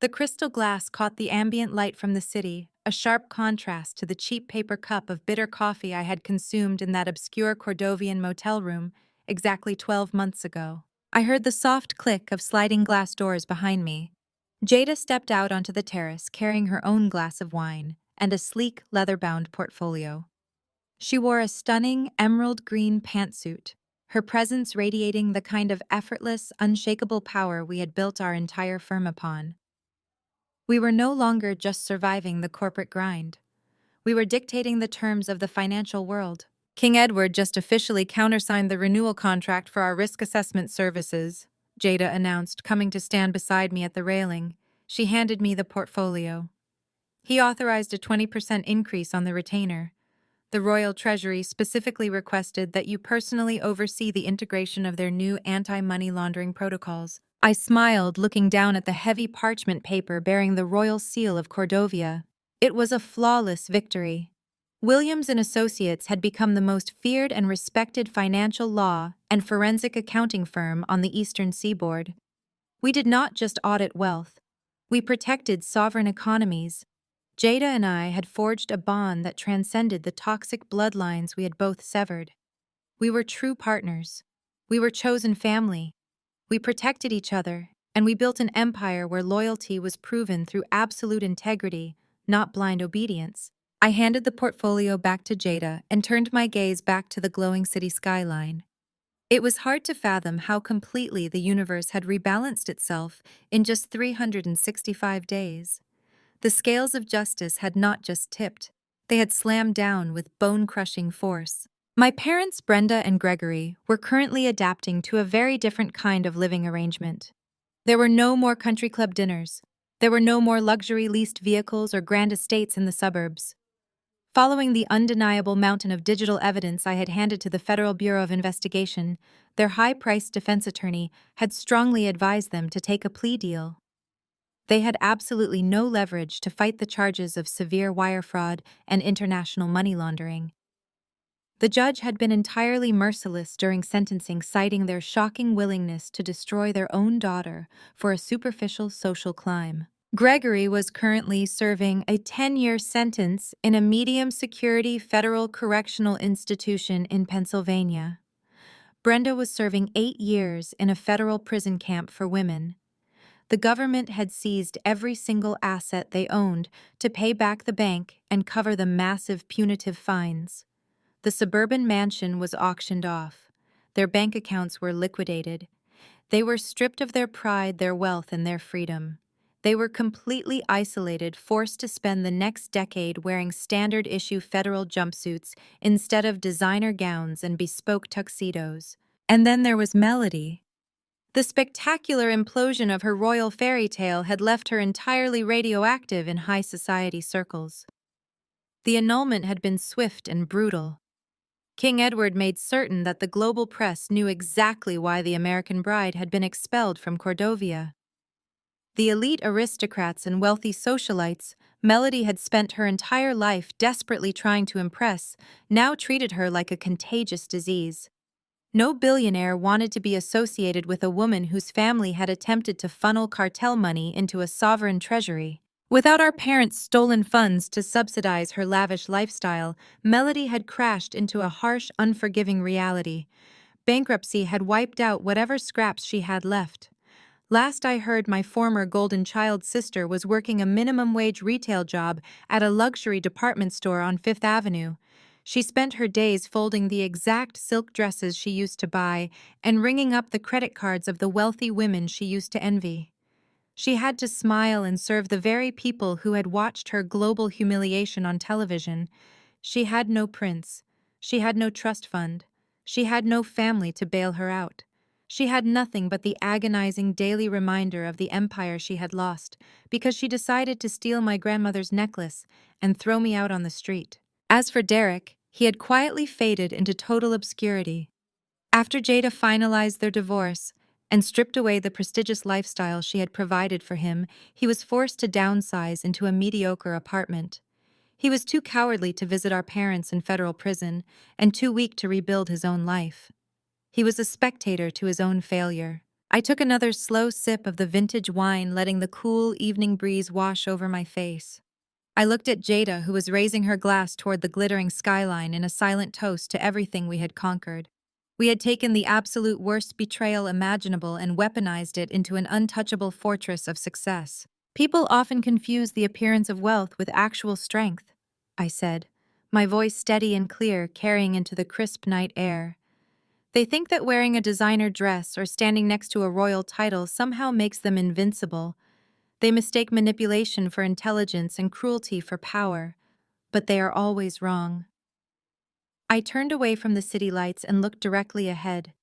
The crystal glass caught the ambient light from the city, a sharp contrast to the cheap paper cup of bitter coffee I had consumed in that obscure Cordovian motel room exactly 12 months ago. I heard the soft click of sliding glass doors behind me. Jada stepped out onto the terrace, carrying her own glass of wine and a sleek, leather-bound portfolio. She wore a stunning emerald green pantsuit, her presence radiating the kind of effortless, unshakable power we had built our entire firm upon. We were no longer just surviving the corporate grind. We were dictating the terms of the financial world. King Edward just officially countersigned the renewal contract for our risk assessment services, Jada announced, coming to stand beside me at the railing. She handed me the portfolio. He authorized a 20% increase on the retainer. The Royal Treasury specifically requested that you personally oversee the integration of their new anti-money laundering protocols. I smiled, looking down at the heavy parchment paper bearing the royal seal of Cordovia. It was a flawless victory. Williams & Associates had become the most feared and respected financial law and forensic accounting firm on the Eastern Seaboard. We did not just audit wealth. We protected sovereign economies. Jada and I had forged a bond that transcended the toxic bloodlines we had both severed. We were true partners. We were chosen family. We protected each other, and we built an empire where loyalty was proven through absolute integrity, not blind obedience. I handed the portfolio back to Jada and turned my gaze back to the glowing city skyline. It was hard to fathom how completely the universe had rebalanced itself in just 365 days. The scales of justice had not just tipped, they had slammed down with bone-crushing force. My parents, Brenda and Gregory, were currently adapting to a very different kind of living arrangement. There were no more country club dinners. There were no more luxury leased vehicles or grand estates in the suburbs. Following the undeniable mountain of digital evidence I had handed to the Federal Bureau of Investigation, their high-priced defense attorney had strongly advised them to take a plea deal. They had absolutely no leverage to fight the charges of severe wire fraud and international money laundering. The judge had been entirely merciless during sentencing, citing their shocking willingness to destroy their own daughter for a superficial social climb. Gregory was currently serving a 10-year sentence in a medium-security federal correctional institution in Pennsylvania. Brenda was serving 8 years in a federal prison camp for women. The government had seized every single asset they owned to pay back the bank and cover the massive punitive fines. The suburban mansion was auctioned off. Their bank accounts were liquidated. They were stripped of their pride, their wealth, and their freedom. They were completely isolated, forced to spend the next decade wearing standard-issue federal jumpsuits instead of designer gowns and bespoke tuxedos. And then there was Melody. The spectacular implosion of her royal fairy tale had left her entirely radioactive in high society circles. The annulment had been swift and brutal. King Edward made certain that the global press knew exactly why the American bride had been expelled from Cordovia. The elite aristocrats and wealthy socialites Melody had spent her entire life desperately trying to impress now treated her like a contagious disease. No billionaire wanted to be associated with a woman whose family had attempted to funnel cartel money into a sovereign treasury. Without our parents' stolen funds to subsidize her lavish lifestyle, Melody had crashed into a harsh, unforgiving reality. Bankruptcy had wiped out whatever scraps she had left. Last I heard, my former golden child sister was working a minimum-wage retail job at a luxury department store on Fifth Avenue. She spent her days folding the exact silk dresses she used to buy and ringing up the credit cards of the wealthy women she used to envy. She had to smile and serve the very people who had watched her global humiliation on television. She had no prince. She had no trust fund. She had no family to bail her out. She had nothing but the agonizing daily reminder of the empire she had lost because she decided to steal my grandmother's necklace and throw me out on the street. As for Derek, he had quietly faded into total obscurity. After Jada finalized their divorce and stripped away the prestigious lifestyle she had provided for him, he was forced to downsize into a mediocre apartment. He was too cowardly to visit our parents in federal prison and too weak to rebuild his own life. He was a spectator to his own failure. I took another slow sip of the vintage wine, letting the cool evening breeze wash over my face. I looked at Jada, who was raising her glass toward the glittering skyline in a silent toast to everything we had conquered. We had taken the absolute worst betrayal imaginable and weaponized it into an untouchable fortress of success. People often confuse the appearance of wealth with actual strength, I said, my voice steady and clear, carrying into the crisp night air. They think that wearing a designer dress or standing next to a royal title somehow makes them invincible. They mistake manipulation for intelligence and cruelty for power, but they are always wrong. I turned away from the city lights and looked directly ahead.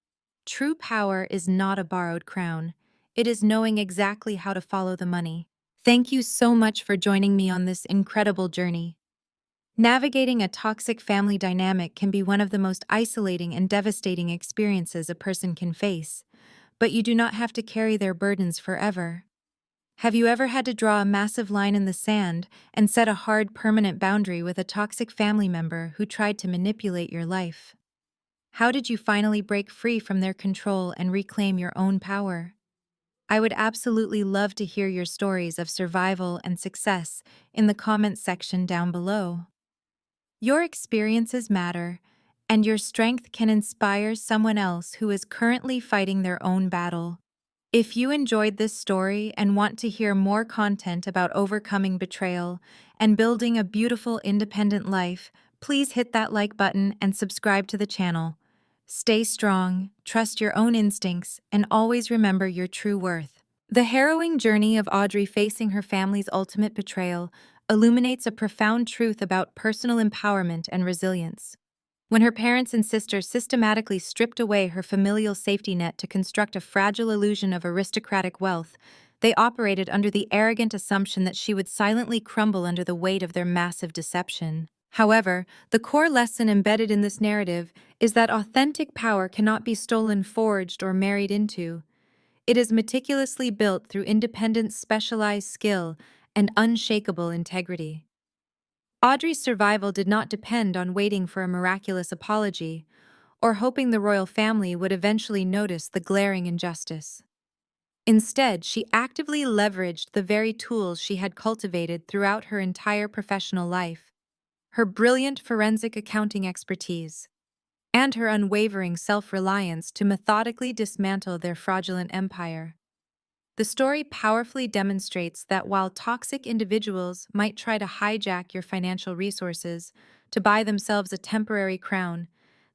True power is not a borrowed crown. It is knowing exactly how to follow the money. Thank you so much for joining me on this incredible journey. Navigating a toxic family dynamic can be one of the most isolating and devastating experiences a person can face, but you do not have to carry their burdens forever. Have you ever had to draw a massive line in the sand and set a hard, permanent boundary with a toxic family member who tried to manipulate your life? How did you finally break free from their control and reclaim your own power? I would absolutely love to hear your stories of survival and success in the comments section down below. Your experiences matter, and your strength can inspire someone else who is currently fighting their own battle. If you enjoyed this story and want to hear more content about overcoming betrayal and building a beautiful independent life, please hit that like button and subscribe to the channel. Stay strong, trust your own instincts, and always remember your true worth. The harrowing journey of Audrey facing her family's ultimate betrayal illuminates a profound truth about personal empowerment and resilience. When her parents and sisters systematically stripped away her familial safety net to construct a fragile illusion of aristocratic wealth, they operated under the arrogant assumption that she would silently crumble under the weight of their massive deception. However, the core lesson embedded in this narrative is that authentic power cannot be stolen, forged, or married into. It is meticulously built through independent, specialized skill and unshakable integrity. Audrey's survival did not depend on waiting for a miraculous apology or hoping the royal family would eventually notice the glaring injustice. Instead, she actively leveraged the very tools she had cultivated throughout her entire professional life: her brilliant forensic accounting expertise, and her unwavering self-reliance to methodically dismantle their fraudulent empire. The story powerfully demonstrates that while toxic individuals might try to hijack your financial resources to buy themselves a temporary crown,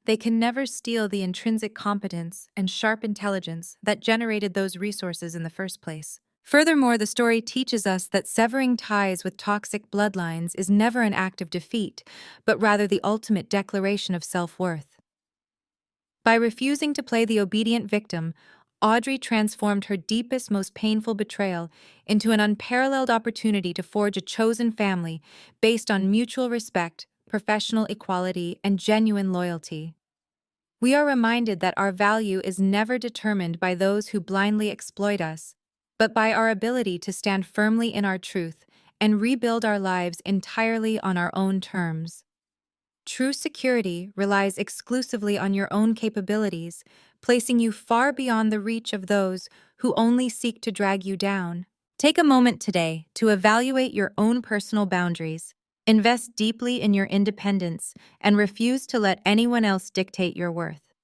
they can never steal the intrinsic competence and sharp intelligence that generated those resources in the first place. Furthermore, the story teaches us that severing ties with toxic bloodlines is never an act of defeat, but rather the ultimate declaration of self-worth. By refusing to play the obedient victim, Audrey transformed her deepest, most painful betrayal into an unparalleled opportunity to forge a chosen family based on mutual respect, professional equality, and genuine loyalty. We are reminded that our value is never determined by those who blindly exploit us, but by our ability to stand firmly in our truth and rebuild our lives entirely on our own terms. True security relies exclusively on your own capabilities, placing you far beyond the reach of those who only seek to drag you down. Take a moment today to evaluate your own personal boundaries. Invest deeply in your independence and refuse to let anyone else dictate your worth.